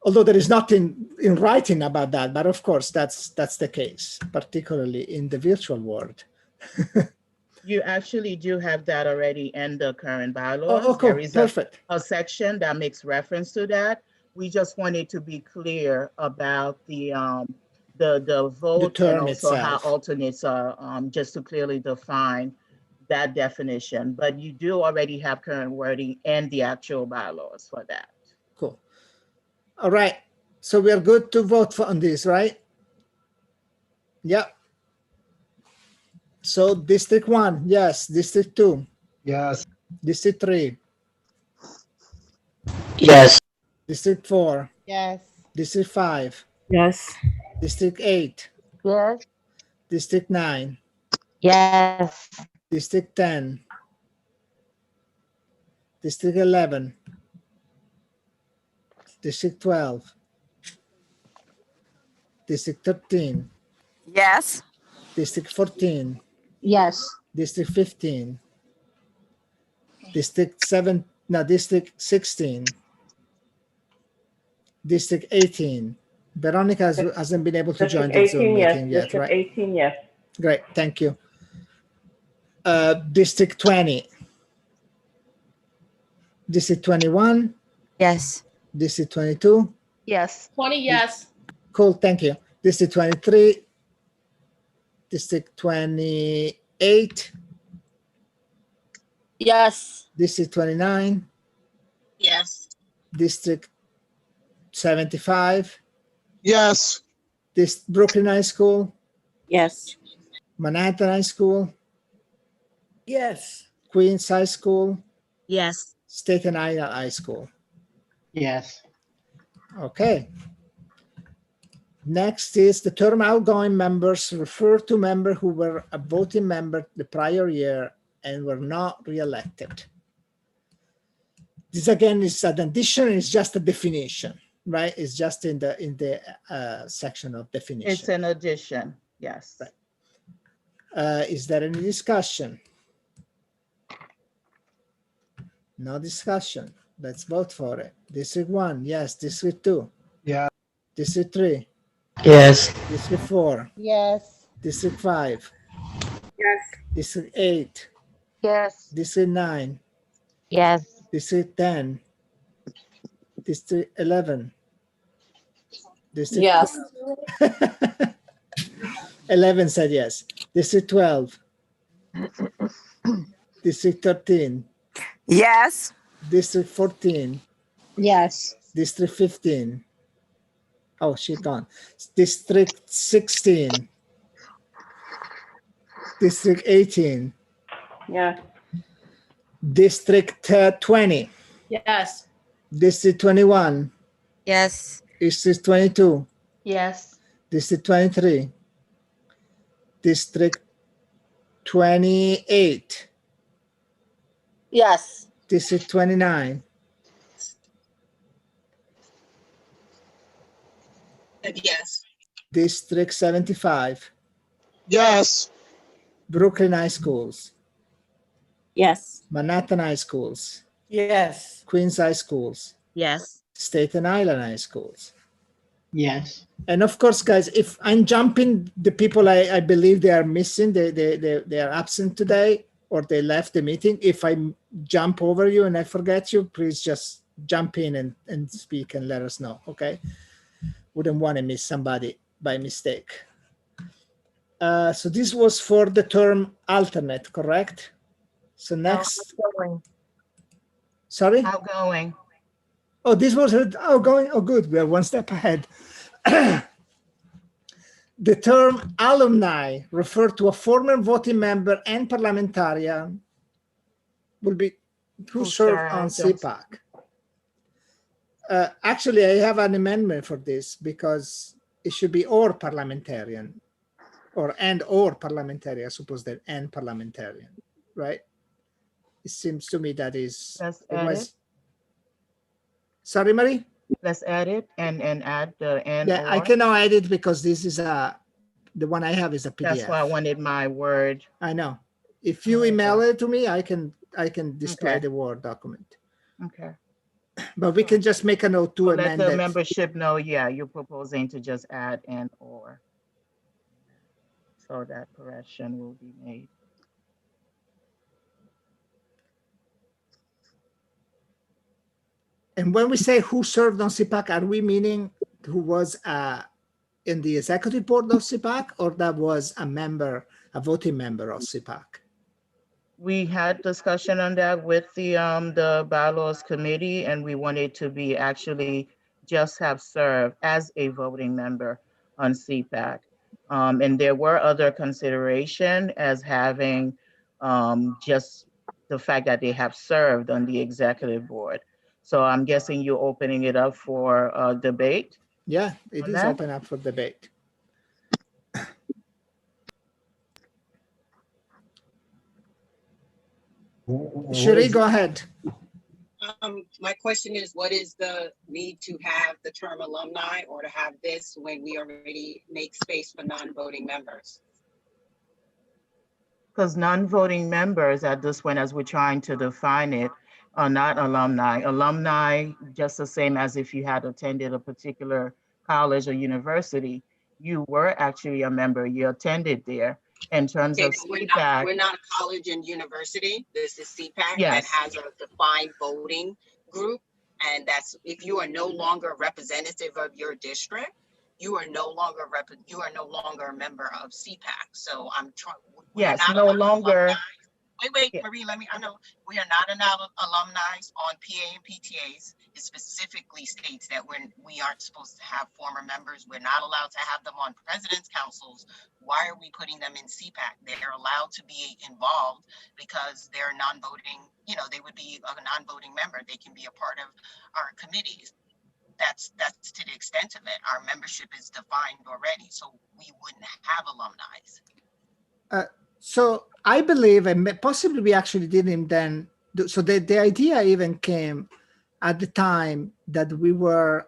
Although there is nothing in writing about that, but of course that's the case, particularly in the virtual world. You actually do have that already in the current bylaws. Oh, cool. There is Perfect. a section that makes reference to that. We just wanted to be clear about the vote term and also how itself. alternates are, just to clearly define that definition. But you do already have current wording and the actual bylaws for that. Cool. All right. So we are good to vote on this, right? Yep. So District 1, yes. District 2. Yes. District 3. Yes. District 4. Yes. District 5. Yes. District 8. Yes. District 9. Yes. District 10. District 11. District 12. District 13. Yes. District 14. Yes. District 15. District 16. District 18. Veronica hasn't been able to join District the Zoom 18, yes. meeting yet, District right? 18, yes. Great, thank you. District 20. District 21. Yes. District 22. Yes. 20, yes. Cool, thank you. District 23. District 28. Yes. District 29. Yes. District 75. Yes. This Brooklyn High School. Yes. Manhattan High School. Yes. Queens High School. Yes. Staten Island High School. Yes. Okay. Next is the term outgoing members refer to members who were a voting member the prior year and were not re-elected. This again is an addition, it's just a definition, right? It's just in the section of definition. It's an addition, yes. Right. Is there any discussion? No discussion. Let's vote for it. District 1, yes. District 2. Yeah. District 3. Yes. District 4. Yes. District 5. Yes. District 8. Yes. District 9. Yes. District 10. District 11. District Yes. 11 said yes. District 12. District 13. Yes. District 14. Yes. District 15. Oh, she gone. District 16. District 18. Yes. District 20. Yes. District 21. Yes. District 22. Yes. District 23. District 28. Yes. District 29. Yes. District 75. Yes. Brooklyn High Schools. Yes. Manhattan High Schools. Yes. Queens High Schools. Yes. Staten Island High Schools. Yes. And of course, guys, if I'm jumping the people I believe they are missing, they are absent today, or they left the meeting. If I jump over you and I forget you, please just jump in and speak and let us know, okay? Wouldn't want to miss somebody by mistake. So this was for the term alternate, correct? So next, sorry? Outgoing. Oh, this was outgoing. Oh, good. We are one step ahead. The term alumni refer to a former voting member and parliamentarian will be who served on CPAC. Actually, I have an amendment for this because it should be or parliamentarian or parliamentarian. I suppose that and parliamentarian, right? It seems to me that is. Let's add it. Sorry, Marie? Let's add it and add the and. Yeah, I or. can now add it because this is the one I have is a PDF. That's why I wanted my Word. I know. If you email it to me, I can display the Word document. Okay. But we can just make a note to Let amend the it. membership know, yeah, you're proposing to just add and or. So that correction will be made. And when we say who served on CPAC, are we meaning who was in the executive board of CPAC, or that was a member, a voting member of CPAC? We had discussion on that with the bylaws committee, and we wanted to be actually just have served as a voting member on CPAC. And there were other consideration as having just the fact that they have served on the executive board. So I'm guessing you're opening it up for debate? Yeah, it is open up for debate. Sheree, go ahead. My question is, what is the need to have the term alumni or to have this when we already make space for non-voting members? Because non-voting members at this point, as we're trying to define it, are not alumni. Alumni, just the same as if you had attended a particular college or university, you were actually a member, you attended there. In terms of CPAC. We're not a college and university. This is CPAC Yes. that has a defined voting group. And that's, if you are no longer representative of your district, you are no longer a member of CPAC. So I'm trying. Yes, no longer. Wait, Marie, I know we are not alumni on PA and PTAs. It specifically states that we aren't supposed to have former members. We're not allowed to have them on president's councils. Why are we putting them in CPAC? They're allowed to be involved because they're non-voting, they would be a non-voting member. They can be a part of our committees. That's to the extent of it. Our membership is defined already, so we wouldn't have alumni. So I believe, and possibly we actually didn't then, so the idea even came at the time that we were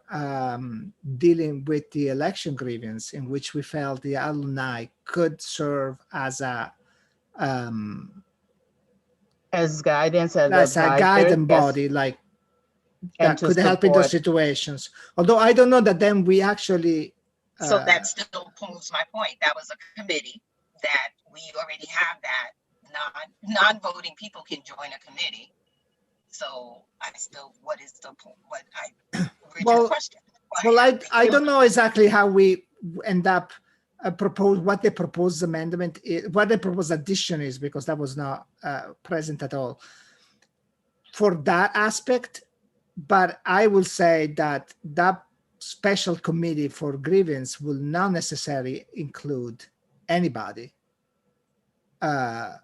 dealing with the election grievance, in which we felt the alumni could serve as a As guidance, as as a advisors, guiding yes, body, like and that to could help in those support. situations. Although I don't know that then we actually. So that still proves my point. That was a committee that we already have that non-voting people can join a committee. So I still, what is the point? What I original question? Well, I don't know exactly how we end up propose what the proposed amendment is, what the proposed addition is, because that was not present at all for that aspect. But I will say that that special committee for grievance will not necessarily include anybody. But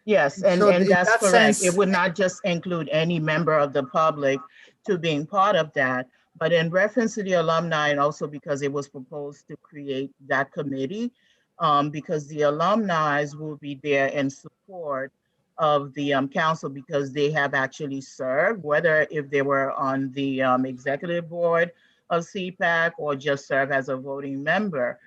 yes, and so in that's that correct. sense, It would not just include any member of the public to being part of that, but in reference to the alumni, and also because it was proposed to create that committee, because the alumni will be there in support of the council, because they have actually served, whether if they were on the executive board of CPAC or just serve as a voting member.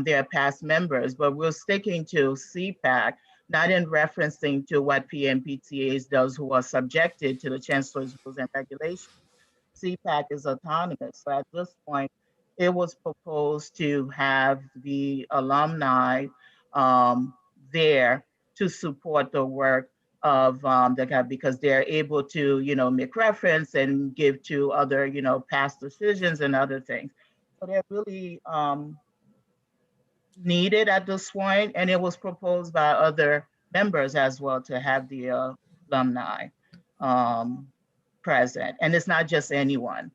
They're past members, but we're sticking to CPAC, not in referencing to what PMPTAs does who are subjected to the Chancellor's rules and regulations. CPAC is autonomous. So at this point, it was proposed to have the alumni there to support the work of the guy, because they're able to, make reference and give to other, past decisions and other things. So they're really needed at this point, and it was proposed by other members as well to have the alumni present. And it's not just anyone.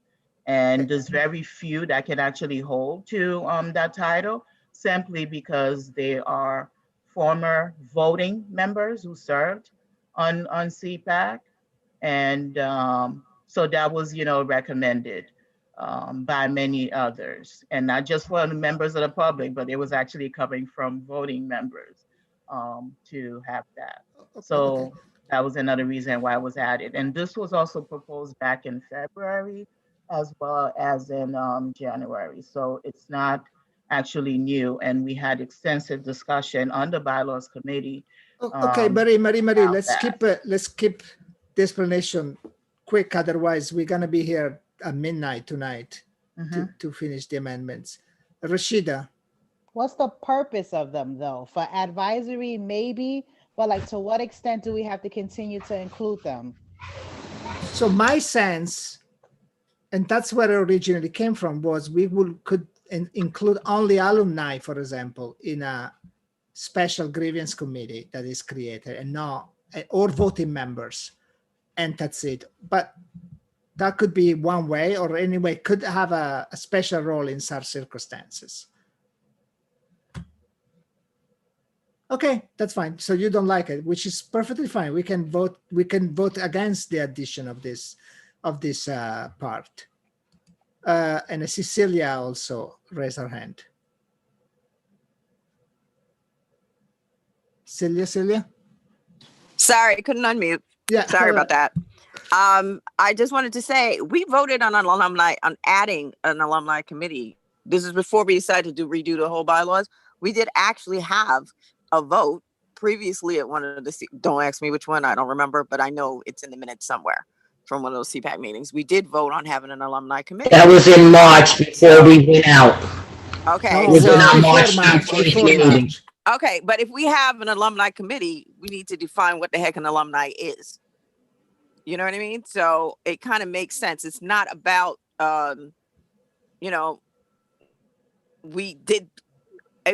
And there's very few that can actually hold to that title, simply because they are former voting members who served on CPAC. And so that was, recommended by many others, and not just for the members of the public, but it was actually coming from voting members to have that. So that was another reason why it was added. And this was also proposed back in February as well as in January. So it's not actually new. And we had extensive discussion on the Bylaws Committee. Okay, Marie, let's keep the explanation quick. Otherwise, we're going to be here at midnight tonight to finish the amendments. Rashida. What's the purpose of them, though? For advisory, maybe, but like, to what extent do we have to continue to include them? So my sense, and that's where it originally came from, was we could include only alumni, for example, in a special grievance committee that is created, and not, or voting members, and that's it. But that could be one way, or anyway, could have a special role in such circumstances. Okay, that's fine. So you don't like it, which is perfectly fine. We can vote against the addition of this part. And Cecilia also raised her hand. Celia? Sorry, couldn't unmute. Yeah. Sorry about that. I just wanted to say, we voted on adding an alumni committee. This is before we decided to redo the whole bylaws. We did actually have a vote previously at one of the, don't ask me which one, I don't remember, but I know it's in the minutes somewhere from one of those CPAC meetings. We did vote on having an alumni committee. That was in March before we went out. Okay. It was in our March 13th meeting. Okay, but if we have an alumni committee, we need to define what the heck an alumni is. You know what I mean? So it kind of makes sense. It's not about, it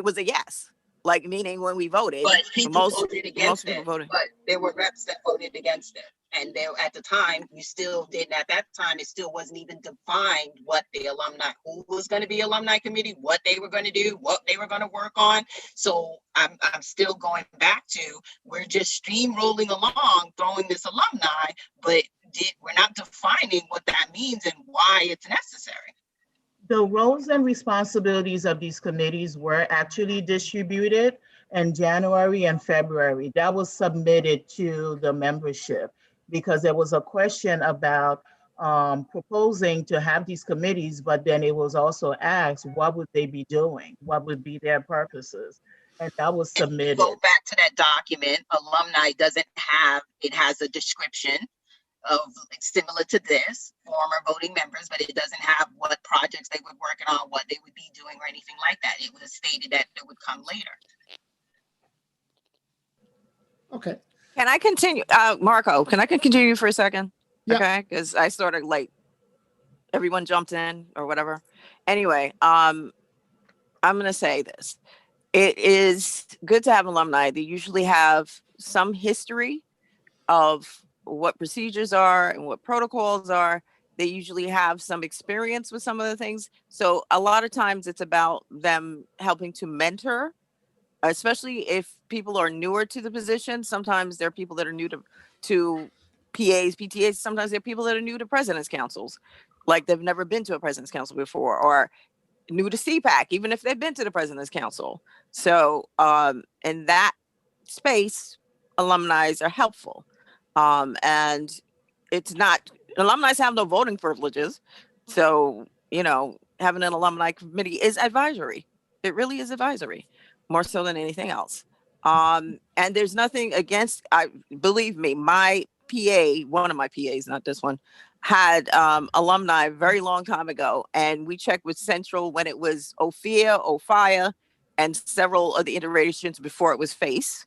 was a yes, like meaning when we voted. But people voted against people it. voted. But there were reps that voted against it. And there, at the time, you still didn't. At that time, it still wasn't even defined what the alumni, who was going to be alumni committee, what they were going to do, what they were going to work on. So I'm still going back to, we're just steamrolling along, throwing this alumni, but we're not defining what that means and why it's necessary. The roles and responsibilities of these committees were actually distributed in January and February. That was submitted to the membership. because there was a question about proposing to have these committees, but then it was also asked, what would they be doing? What would be their purposes? And that was submitted. Go back to that document. Alumni doesn't have, it has a description of similar to this, former voting members, but it doesn't have what projects they were working on, what they would be doing or anything like that. It was stated that it would come later. Okay. Can I continue? Marco, can I continue for a second? Yeah. Okay, because I sort of like everyone jumped in or whatever. Anyway, I'm gonna say this. It is good to have alumni. They usually have some history of what procedures are and what protocols are. They usually have some experience with some of the things. So a lot of times it's about them helping to mentor, especially if people are newer to the position. Sometimes there are people that are new to PAs, PTAs. Sometimes there are people that are new to president's councils, like they've never been to a president's council before, or new to CPAC, even if they've been to the president's council. So in that space, alumni are helpful. And it's not, alumni have no voting privileges. So, you know, having an alumni committee is advisory. It really is advisory, more so than anything else. And there's nothing against, believe me, my PA, one of my PAs, not this one, had alumni a very long time ago. And we checked with Central when it was OFIA, OFIA, and several of the iterations before it was FACE.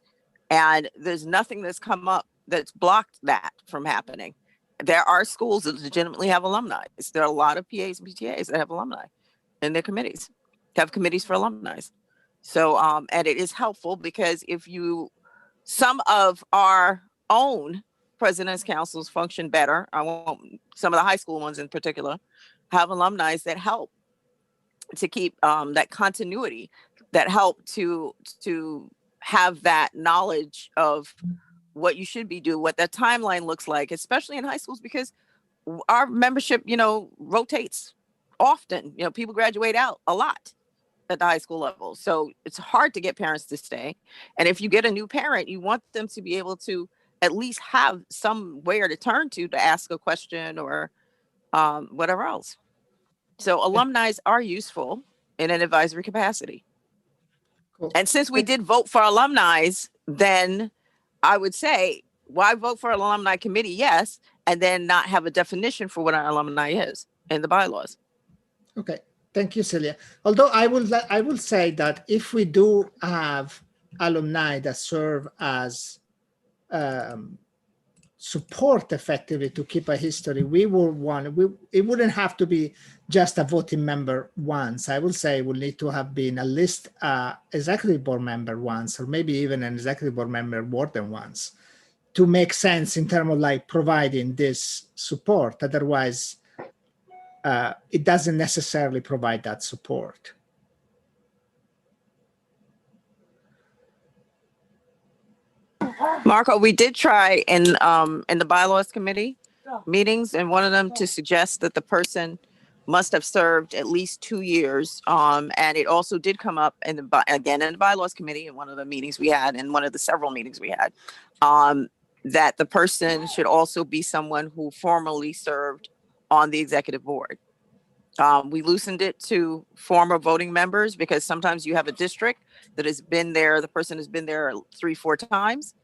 And there's nothing that's come up that's blocked that from happening. There are schools that legitimately have alumni. There are a lot of PAs and PTAs that have alumni in their committees, have committees for alumni. So, and it is helpful because if you, some of our own president's councils function better. I won't, some of the high school ones in particular have alumni that help to keep that continuity, that help to have that knowledge of what you should be doing, what that timeline looks like, especially in high schools, because our membership, you know, rotates often. You know, people graduate out a lot at the high school level. So it's hard to get parents to stay. And if you get a new parent, you want them to be able to at least have somewhere to turn to ask a question or whatever else. So alumni are useful in an advisory capacity. Cool. And since we did vote for alumni, then I would say, why vote for an alumni committee? Yes. And then not have a definition for what an alumni is in the bylaws. Okay. Thank you, Celia. Although I will say that if we do have alumni that serve as support effectively to keep a history, we will want, it wouldn't have to be just a voting member once. I will say we'll need to have been at least executive board member once, or maybe even an executive board member more than once, to make sense in terms of like providing this support. Otherwise, it doesn't necessarily provide that support. Marco, we did try in the bylaws committee meetings, and one of them to suggest that the person must have served at least 2 years. And it also did come up in the bylaws committee in one of the meetings we had, in one of the several meetings we had, that the person should also be someone who formerly served on the executive board. We loosened it to former voting members because sometimes you have a district that has been there, the person has been there 3-4 times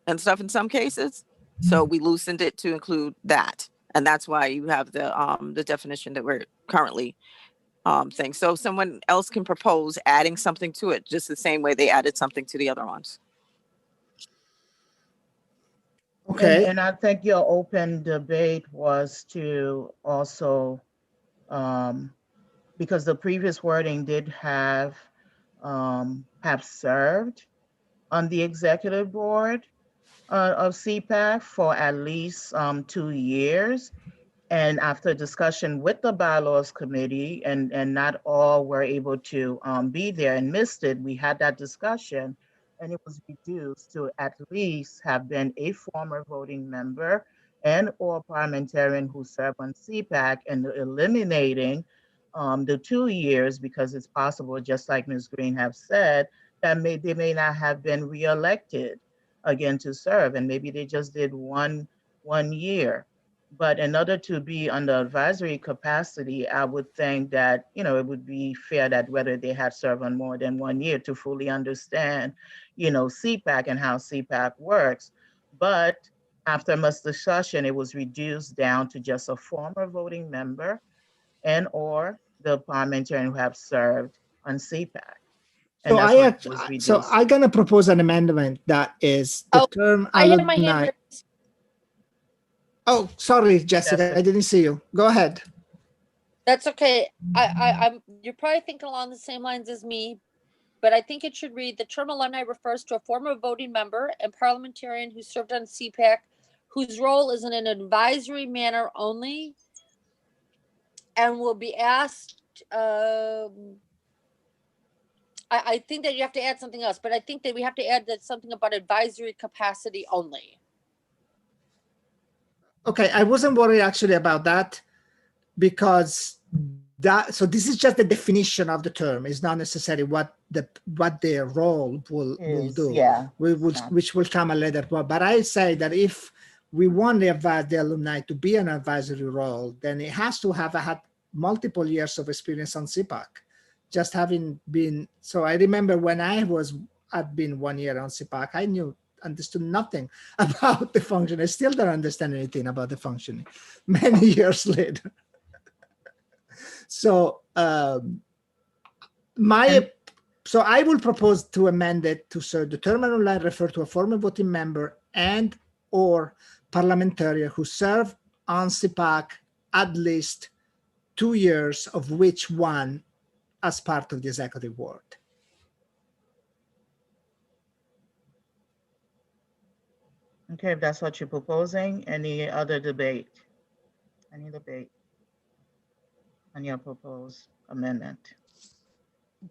and stuff in some cases. So we loosened it to include that. And that's why you have the definition that we're currently saying. So someone else can propose adding something to it, just the same way they added something to the other ones. Okay. And I think your open debate was to also, because the previous wording did have served on the executive board of CPAC for at least 2 years. And after discussion with the bylaws committee, and not all were able to be there and missed it, we had that discussion, and it was reduced to at least have been a former voting member and or parliamentarian who served on CPAC, and eliminating the 2 years, because it's possible, just like Ms. Green have said, that they may not have been reelected again to serve, and maybe they just did one 1 year. But in order to be under advisory capacity, I would think that, it would be fair that whether they had served on more than 1 year to fully understand, CPAC and how CPAC works. But after much discussion, it was reduced down to just a former voting member and or the parliamentarian who have served on CPAC. And So that's what was reduced. I'm gonna propose an amendment that is the term I had my hand alumni. raised. Oh, sorry, Jessica, I didn't see you. Go ahead. That's okay. I'm. You're probably thinking along the same lines as me, but I think it should read: the term alumni refers to a former voting member and parliamentarian who served on CPAC, whose role is in an advisory manner only, and will be asked. I think that you have to add something else, but I think that we have to add that something about advisory capacity only. Okay, I wasn't worried actually about that because so this is just the definition of the term. It's not necessarily what their role will do. Yeah. Which will come a later. But I say that if we want the alumni to be an advisory role, then it has to have had multiple years of experience on CPAC. Just having been, so I remember when I'd been 1 year on CPAC, I understood nothing about the function. I still don't understand anything about the functioning many years later. So so I will propose to amend it to say the term alumni refer to a former voting member and or parliamentarian who served on CPAC at least 2 years, of which one as part of the executive board. Okay, if that's what you're proposing, any other debate? Any debate on your proposed amendment?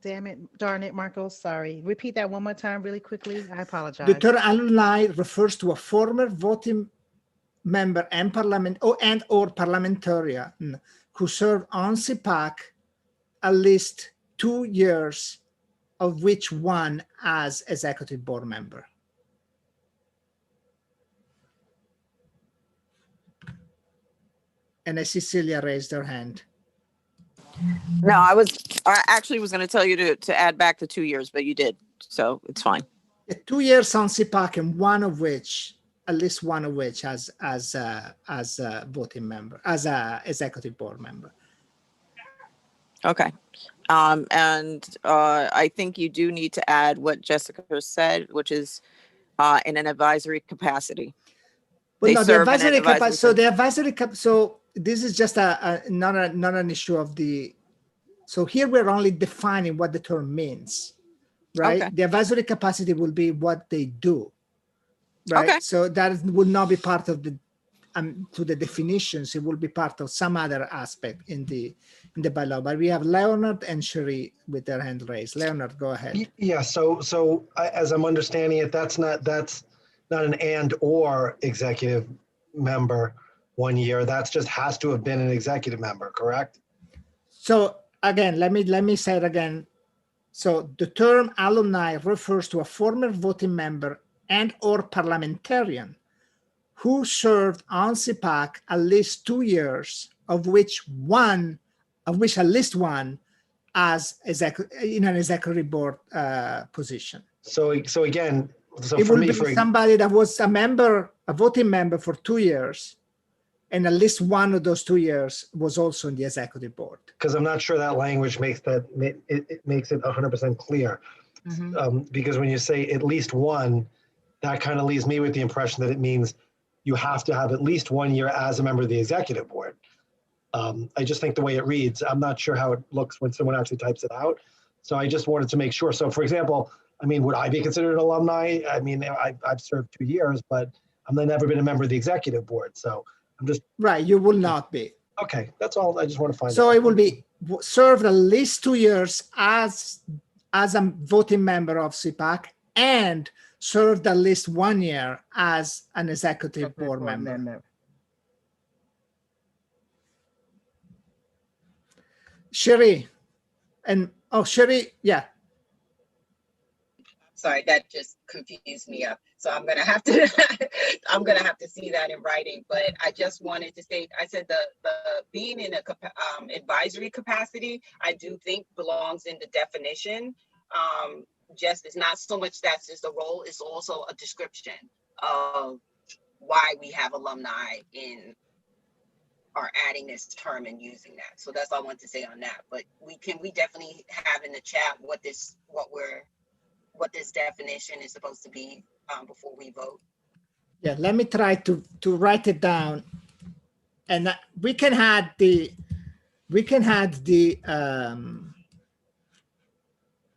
Damn it, darn it, Marco, sorry. Repeat that one more time really quickly. I apologize. The term alumni refers to a former voting member and or parliamentarian who served on CPAC at least 2 years, of which one as executive board member. And I see Celia raised her hand. No, I actually was going to tell you to add back the 2 years, but you did. So it's fine. 2 years on CPAC and at least one of which as a voting member, as a executive board member. Okay. And I think you do need to add what Jessica said, which is in an advisory capacity. Well, no, the advisory capacity. So the advisory so this is just not an issue of the. So here we're only defining what the term means, right? Okay. The advisory capacity will be what they do, right? Okay. So that will not be part of the to the definitions. It will be part of some other aspect in the bylaw. But we have Leonard and Sherry with their hand raised. Leonard, go ahead. Yeah. So as I'm understanding it, that's not an and or executive member 1 year. That's just has to have been an executive member, correct? So again, let me say it again. So the term alumni refers to a former voting member and or parliamentarian who served on CPAC at least 2 years, of which at least one as in an executive board position. So again, it will be somebody that was a voting member for 2 years, and at least one of those 2 years was also in the executive board. Because I'm not sure that language makes it makes it 100% clear. Mm-hmm. Because when you say at least one, that kind of leaves me with the impression that it means you have to have at least 1 year as a member of the executive board. I just think the way it reads, I'm not sure how it looks when someone actually types it out. So I just wanted to make sure. So for example, I mean, would I be considered an alumni? I mean, I've served 2 years, but I've never been a member of the executive board. So I'm just. Right, you will not be. Okay, that's all. I just want to find out. So it will be served at least 2 years as a voting member of CPAC and served at least 1 year as an executive board member. Sherry, Sherry, yeah. sorry, that just confused me up. So I'm gonna have to, I'm gonna have to see that in writing. But I just wanted to say, I said the being in a advisory capacity, I do think belongs in the definition. Just it's not so much that's just a role; it's also a description of why we have alumni in are adding this term and using that. So that's all I want to say on that. But we definitely have in the chat what this definition is supposed to be before we vote. Yeah, let me try to write it down, and we can add the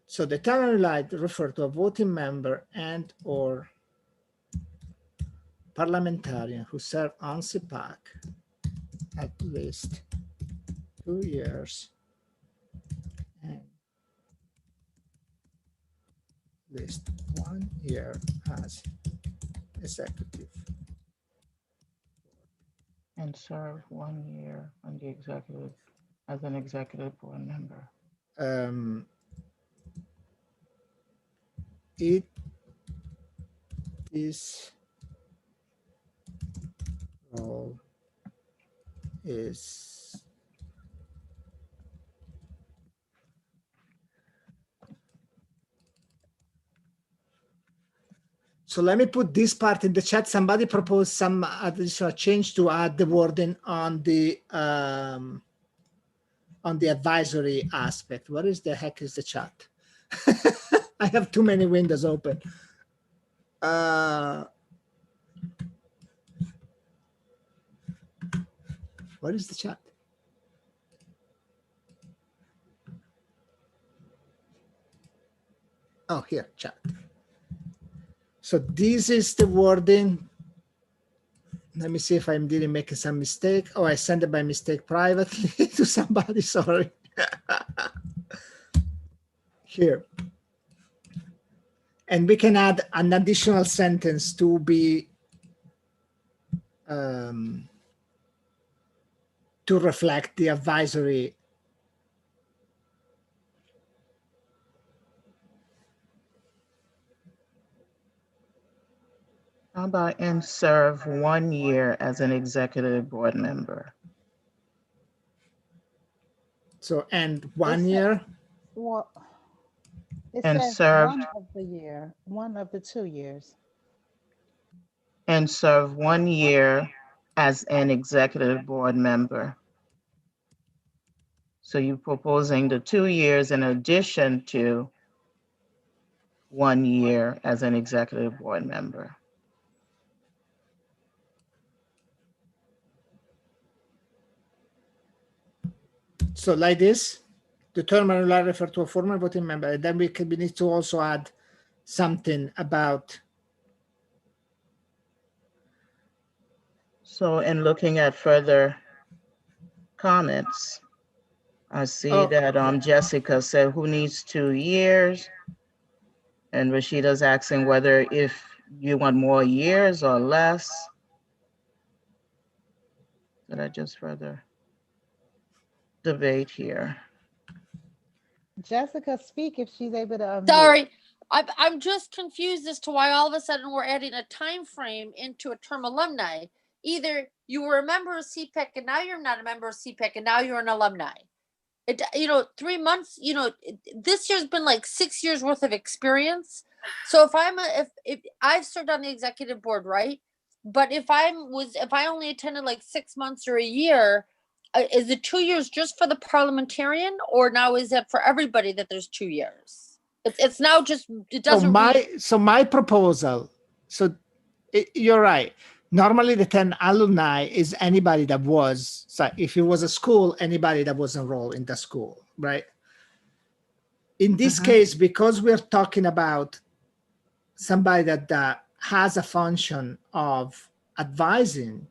so the term light refer to a voting member and or parliamentarian who serve on CPAC at least 2 years and at least 1 year as executive. And serve 1 year on the executive, as an executive board member. It is role is so let me put this part in the chat. Somebody proposed some additional change to add the wording on the advisory aspect. What is the heck is the chat? I have too many windows open. What is the chat? Oh, here, chat. So this is the wording. Let me see if I'm really making some mistake. Oh, I sent it by mistake privately to somebody, sorry. Here. And we can add an additional sentence to be to reflect the advisory. How about and serve 1 year as an executive board member? So, and 1 year? Well, it And says serve 1 of the year, 1 of the 2 years. and serve 1 year as an executive board member. So you're proposing the 2 years in addition to 1 year as an executive board member. So like this, the term will refer to a former voting member. And then we need to also add something about. So in looking at further comments, I see that Jessica said, who needs 2 years? And Rashida's asking whether if you want more years or less. Did I just further debate here? Jessica, speak if she's able to unmute. Sorry, I'm just confused as to why all of a sudden we're adding a time frame into a term alumni. Either you were a member of CPAC and now you're not a member of CPAC and now you're an alumni. 3 months, this year's been like 6 years worth of experience. So if I've served on the executive board, right? But if I only attended like 6 months or a year, is it 2 years just for the parliamentarian, or now is it for everybody that there's 2 years? It's now just, it doesn't. So my proposal, you're right. Normally the 10 alumni is anybody that was, so if it was a school, anybody that was enrolled in the school, right? In this case, because we're talking about somebody that has a function of advising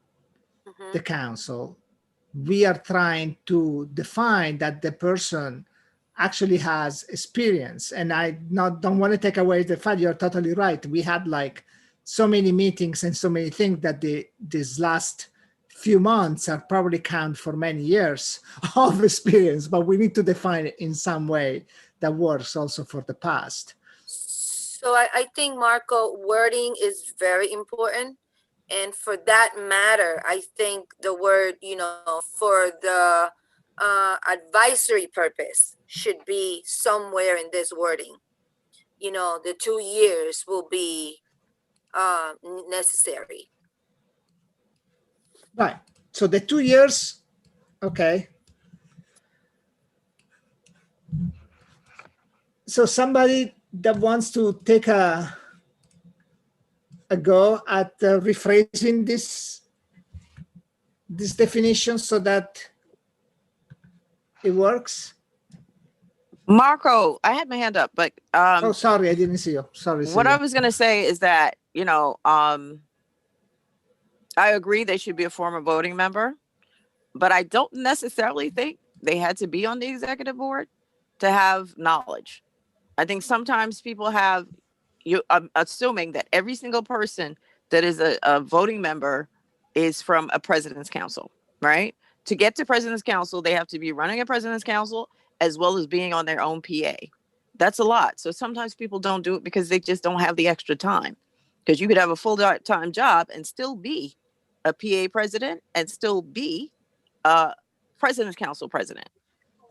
the council, we are trying to define that the person actually has experience. And I don't want to take away the fact, you're totally right. We had like so many meetings and so many things that these last few months are probably count for many years of experience, but we need to define it in some way that works also for the past. So I think, Marco, wording is very important. And for that matter, I think the word, for the advisory purpose should be somewhere in this wording. The 2 years will be necessary. Right. So the 2 years, okay. So somebody that wants to take a go at rephrasing this definition so that it works. Marco, I had my hand up, but oh, sorry, I didn't see you. Sorry. What I was going to say is that, I agree they should be a former voting member, but I don't necessarily think they had to be on the executive board to have knowledge. I think sometimes people have, I'm assuming that every single person that is a voting member is from a president's council, right? To get to president's council, they have to be running a president's council as well as being on their own PA. That's a lot. So sometimes people don't do it because they just don't have the extra time. Because you could have a full-time job and still be a PA president and still be a president's council president.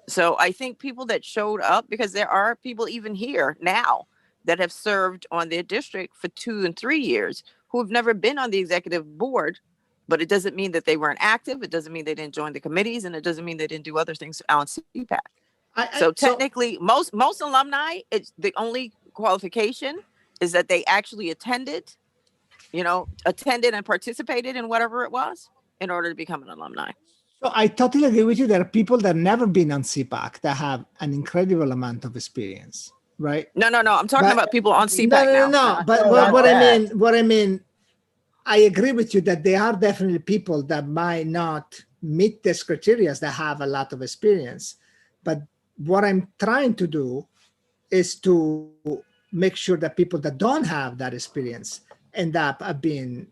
So I think people that showed up, because there are people even here now that have served on their district for 2 and 3 years who have never been on the executive board, but it doesn't mean that they weren't active. It doesn't mean they didn't join the committees, and it doesn't mean they didn't do other things on CPAC. So technically, most alumni, it's the only qualification is that they actually attended and participated in whatever it was in order to become an alumni. So I totally agree with you. There are people that have never been on CPAC that have an incredible amount of experience, right? No. I'm talking about people on CPAC No. But what I mean, I agree with you that there are definitely people that might not meet this criteria that have a lot of experience. But what I'm trying to do is to make sure that people that don't have that experience end up being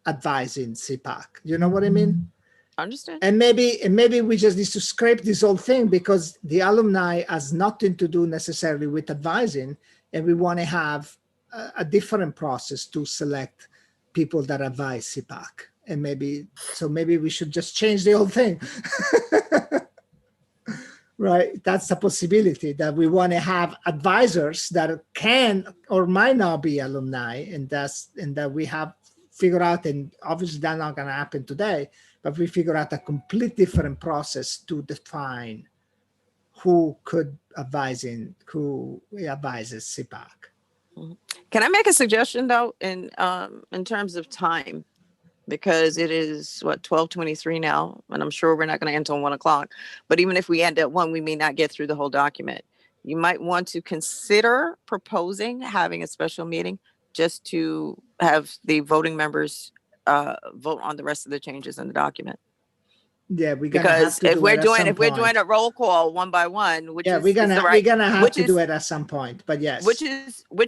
advising CPAC. You know what I mean? Understand. And maybe we just need to scrape this whole thing because the alumni has nothing to do necessarily with advising, and we want to have a different process to select people that advise CPAC. And maybe we should just change the whole thing. Right, that's a possibility that we want to have advisors that can or might not be alumni, and that we have figured out, and obviously that's not going to happen today, but we figure out a complete different process to define who advises CPAC. Can I make a suggestion though, in terms of time? Because it is 12:23 now, and I'm sure we're not going to end until 1 o'clock. But even if we end at 1, we may not get through the whole document. You might want to consider proposing having a special meeting just to have the voting members vote on the rest of the changes in the document. Yeah, because if we're doing a roll call one by one, which we're gonna have to do it at some point. But yes, which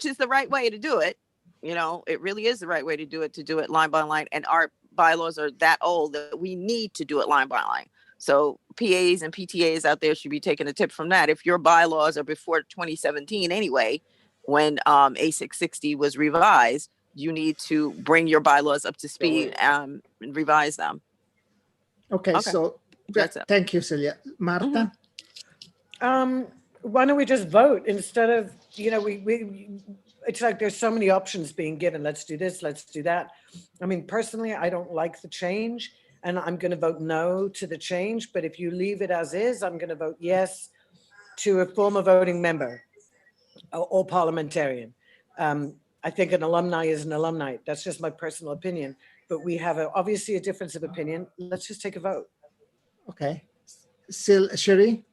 is the right way to do it. It really is the right way to do it line by line. And our bylaws are that old that we need to do it line by line. So PAs and PTAs out there should be taking a tip from that. If your bylaws are before 2017 anyway, when A660 was revised, you need to bring your bylaws up to speed and revise them. Okay. So that's it. Thank you, Celia. Marta? Why don't we just vote instead of, it's like there's so many options being given. Let's do this, let's do that. I mean, personally, I don't like the change, and I'm going to vote no to the change. But if you leave it as is, I'm going to vote yes to a former voting member or parliamentarian. I think an alumni is an alumni. That's just my personal opinion. But we have obviously a difference of opinion. Let's just take a vote. Okay. Sherry?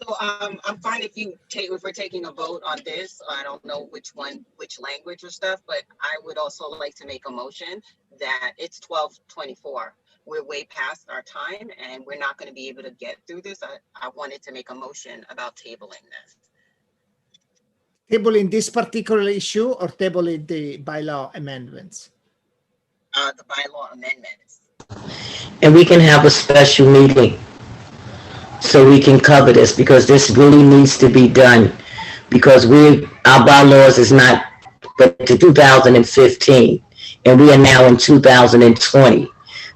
So I'm fine if we're taking a vote on this. I don't know which language or stuff, but I would also like to make a motion that it's 12:24. We're way past our time and we're not going to be able to get through this. I wanted to make a motion about tabling this. Tabling this particular issue or tabling the bylaw amendments? The bylaw amendments. And we can have a special meeting so we can cover this, because this really needs to be done, because our bylaws is not but to 2015, and we are now in 2020.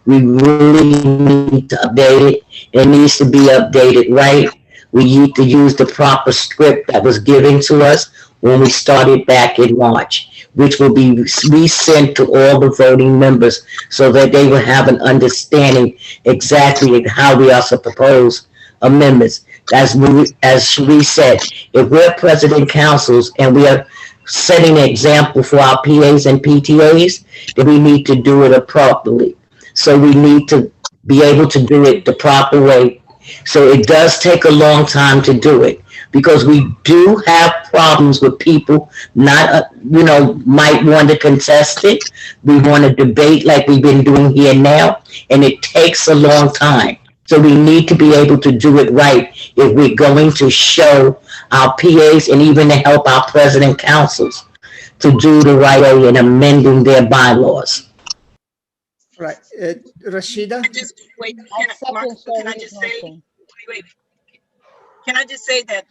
We really need to update it. It needs to be updated right. We need to use the proper script that was given to us when we started back in March, which will be resent to all the voting members so that they will have an understanding exactly how we are to propose amendments. As Cherie said, if we're president councils and we are setting an example for our PAs and PTAs, then we need to do it properly. So we need to be able to do it the proper way. So it does take a long time to do it, because we do have problems with people not, might want to contest it. We want to debate like we've been doing here now, and it takes a long time. So we need to be able to do it right if we're going to show our PAs and even to help our president councils to do the right way in amending their bylaws. Right. Rashida? Marcus, can I just say, wait, can I just say that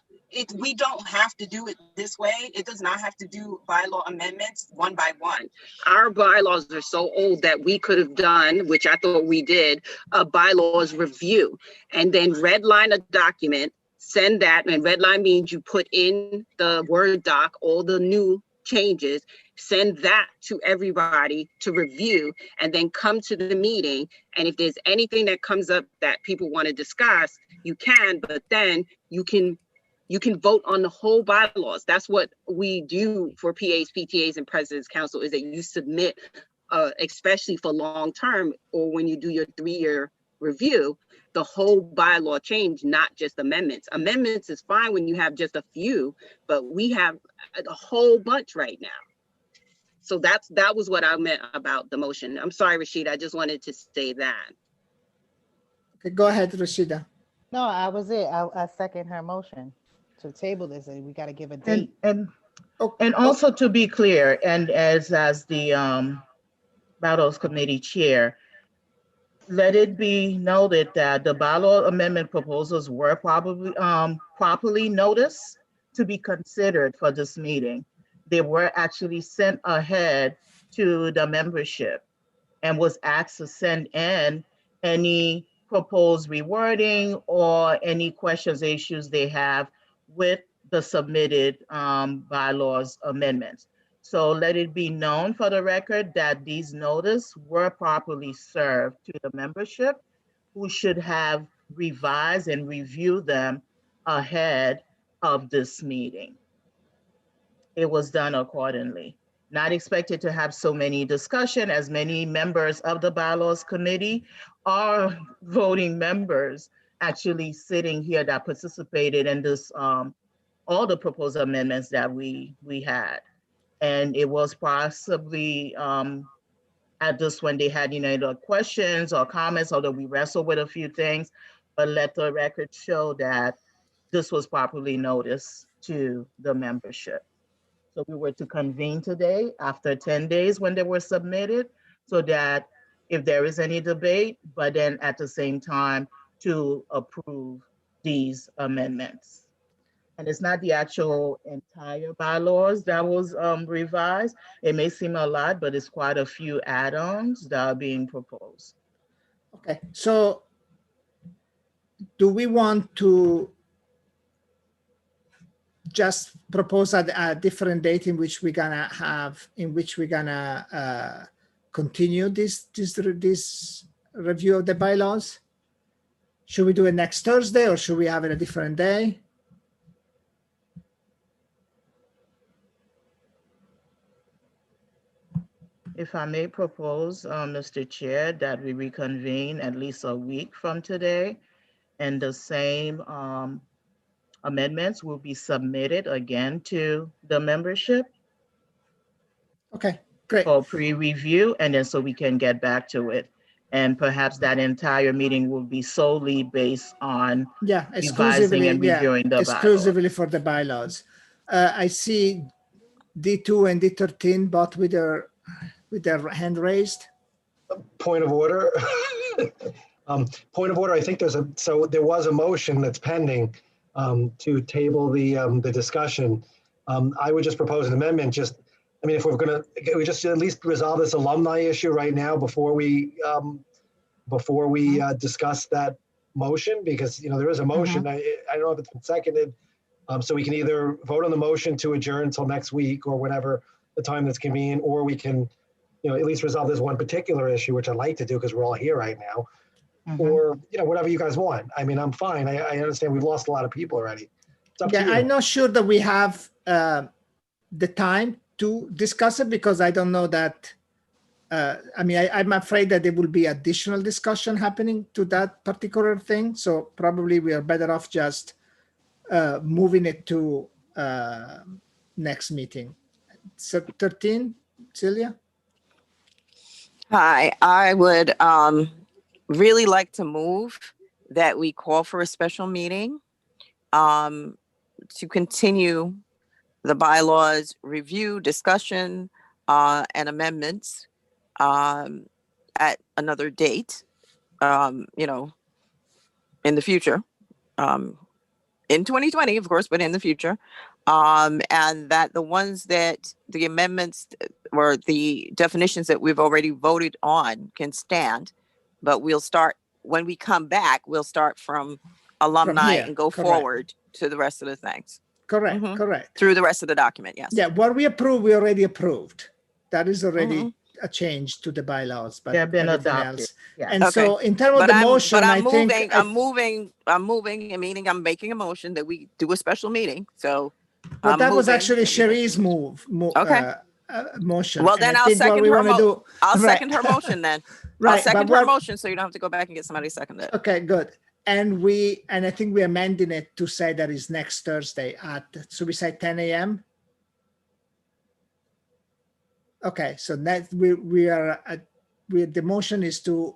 we don't have to do it this way. It does not have to do bylaw amendments one by one. Our bylaws are so old that we could have done, which I thought we did, a bylaws review, and then redline a document, send that, and redline means you put in the Word doc, all the new changes, send that to everybody to review, and then come to the meeting. And if there's anything that comes up that people want to discuss, you can, but then you can vote on the whole bylaws. That's what we do for PAs, PTAs, and President's Council, is that you submit, especially for long-term, or when you do your 3-year review, the whole bylaw change, not just amendments. Amendments is fine when you have just a few, but we have a whole bunch right now. So that was what I meant about the motion. I'm sorry, Rashida, I just wanted to say that. Okay, go ahead, Rashida. No, I was it. I second her motion to table this, and we got to give a date. And also to be clear, and as the Bylaws Committee Chair, let it be noted that the bylaw amendment proposals were probably properly noticed to be considered for this meeting. They were actually sent ahead to the membership and was asked to send in any proposed rewording or any questions, issues they have with the submitted bylaws amendments. So let it be known for the record that these notices were properly served to the membership, who should have revised and reviewed them ahead of this meeting. It was done accordingly. Not expected to have so many discussion, as many members of the Bylaws Committee are voting members actually sitting here that participated in this, all the proposed amendments that we had. And it was possibly at this when they had, either questions or comments, although we wrestled with a few things, but let the record show that this was properly noticed to the membership. So we were to convene today after 10 days when they were submitted, so that if there is any debate, but then at the same time to approve these amendments. And it's not the actual entire bylaws that was revised. It may seem a lot, but it's quite a few add-ons that are being proposed. Okay, so do we want to just propose a different date in which we're gonna continue this review of the bylaws? Should we do it next Thursday, or should we have it a different day? If I may propose, Mr. Chair, that we reconvene at least a week from today, and the same amendments will be submitted again to the membership. Okay, great. For pre-review, and then so we can get back to it. And perhaps that entire meeting will be solely based on revising and reviewing the bylaws. Exclusively for the bylaws. I see D2 and D13 both with their hand raised. Point of order. Point of order, I think there was a motion that's pending to table the discussion. I would just propose an amendment, if we're gonna, we just at least resolve this alumni issue right now before we discuss that motion, because, there is a motion. I don't know if it's been seconded. So we can either vote on the motion to adjourn until next week or whenever the time that's convenient, or we can, at least resolve this one particular issue, which I'd like to do because we're all here right now. Or, whatever you guys want. I'm fine. I understand we've lost a lot of people already. It's up to you. I'm not sure that we have the time to discuss it, because I don't know that. I'm afraid that there will be additional discussion happening to that particular thing. So probably we are better off just moving it to next meeting. So 13, Celia? Hi, I would really like to move that we call for a special meeting to continue the bylaws review, discussion, and amendments at another date, in the future, in 2020, of course, but in the future. And that the amendments or the definitions that we've already voted on can stand, but when we come back, we'll start from alumni and go forward to the rest of the things. Correct. Through the rest of the document, yes. Yeah, what we approved, we already approved. That is already a change to the bylaws, but They have been everything adopted. else. Yeah. And so in terms of the motion, I'm making a motion that we do a special meeting. So but that was actually Sherry's motion. Well, then I'll second her motion then. Right. I'll second her motion so you don't have to go back and get somebody to second it. Okay, good. And I think we're amending it to say that is next Thursday so we say 10 a.m. Okay, so that the motion is to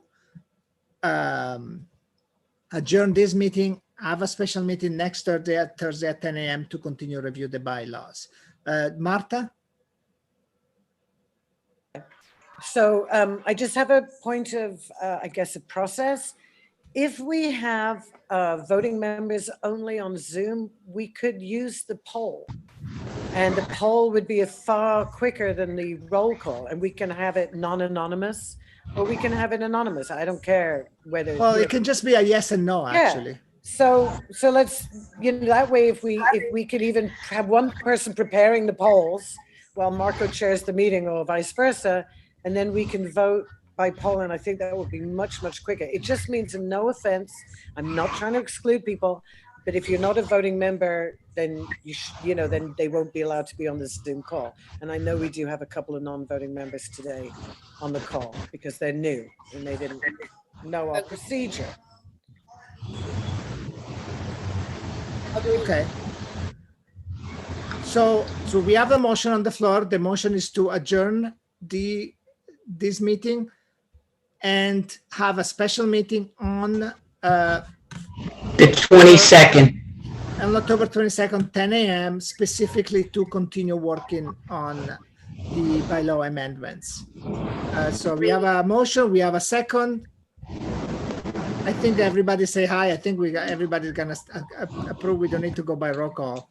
adjourn this meeting, have a special meeting next Thursday at 10 a.m. to continue review the bylaws. Martha? So I just have a point of, I guess, a process. If we have voting members only on Zoom, we could use the poll. And the poll would be far quicker than the roll call. And we can have it non-anonymous, or we can have it anonymous. I don't care whether. Well, it can just be a yes and no, actually. So let's, that way, if we could even have one person preparing the polls while Marco chairs the meeting, or vice versa, and then we can vote by poll, and I think that would be much, much quicker. It just means, no offense, I'm not trying to exclude people, but if you're not a voting member, then then they won't be allowed to be on the Zoom call. And I know we do have a couple of non-voting members today on the call because they're new and they didn't know our procedure. Okay. So we have a motion on the floor. The motion is to adjourn this meeting and have a special meeting on the 22nd. On October 22nd, 10 a.m., specifically to continue working on the bylaw amendments. So we have a motion, we have a second. I think everybody say hi. I think everybody's gonna approve. We don't need to go by roll call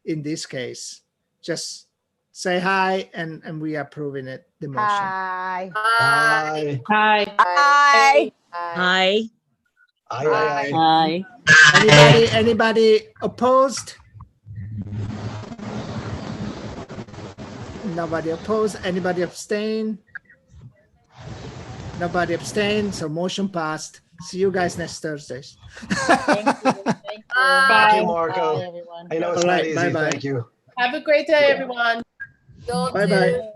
in this case. Just say hi and we are approving it, the motion. Hi. Aye. Hi. Hi. Hi. Aye. Anybody opposed? Nobody opposed. Anybody abstain? Nobody abstained. So motion passed. See you guys next Thursday. Thank you. Thank you, Marco. Bye, everyone. I know it's All not right, easy. bye-bye. Thank you. Have a great day, everyone. Bye-bye.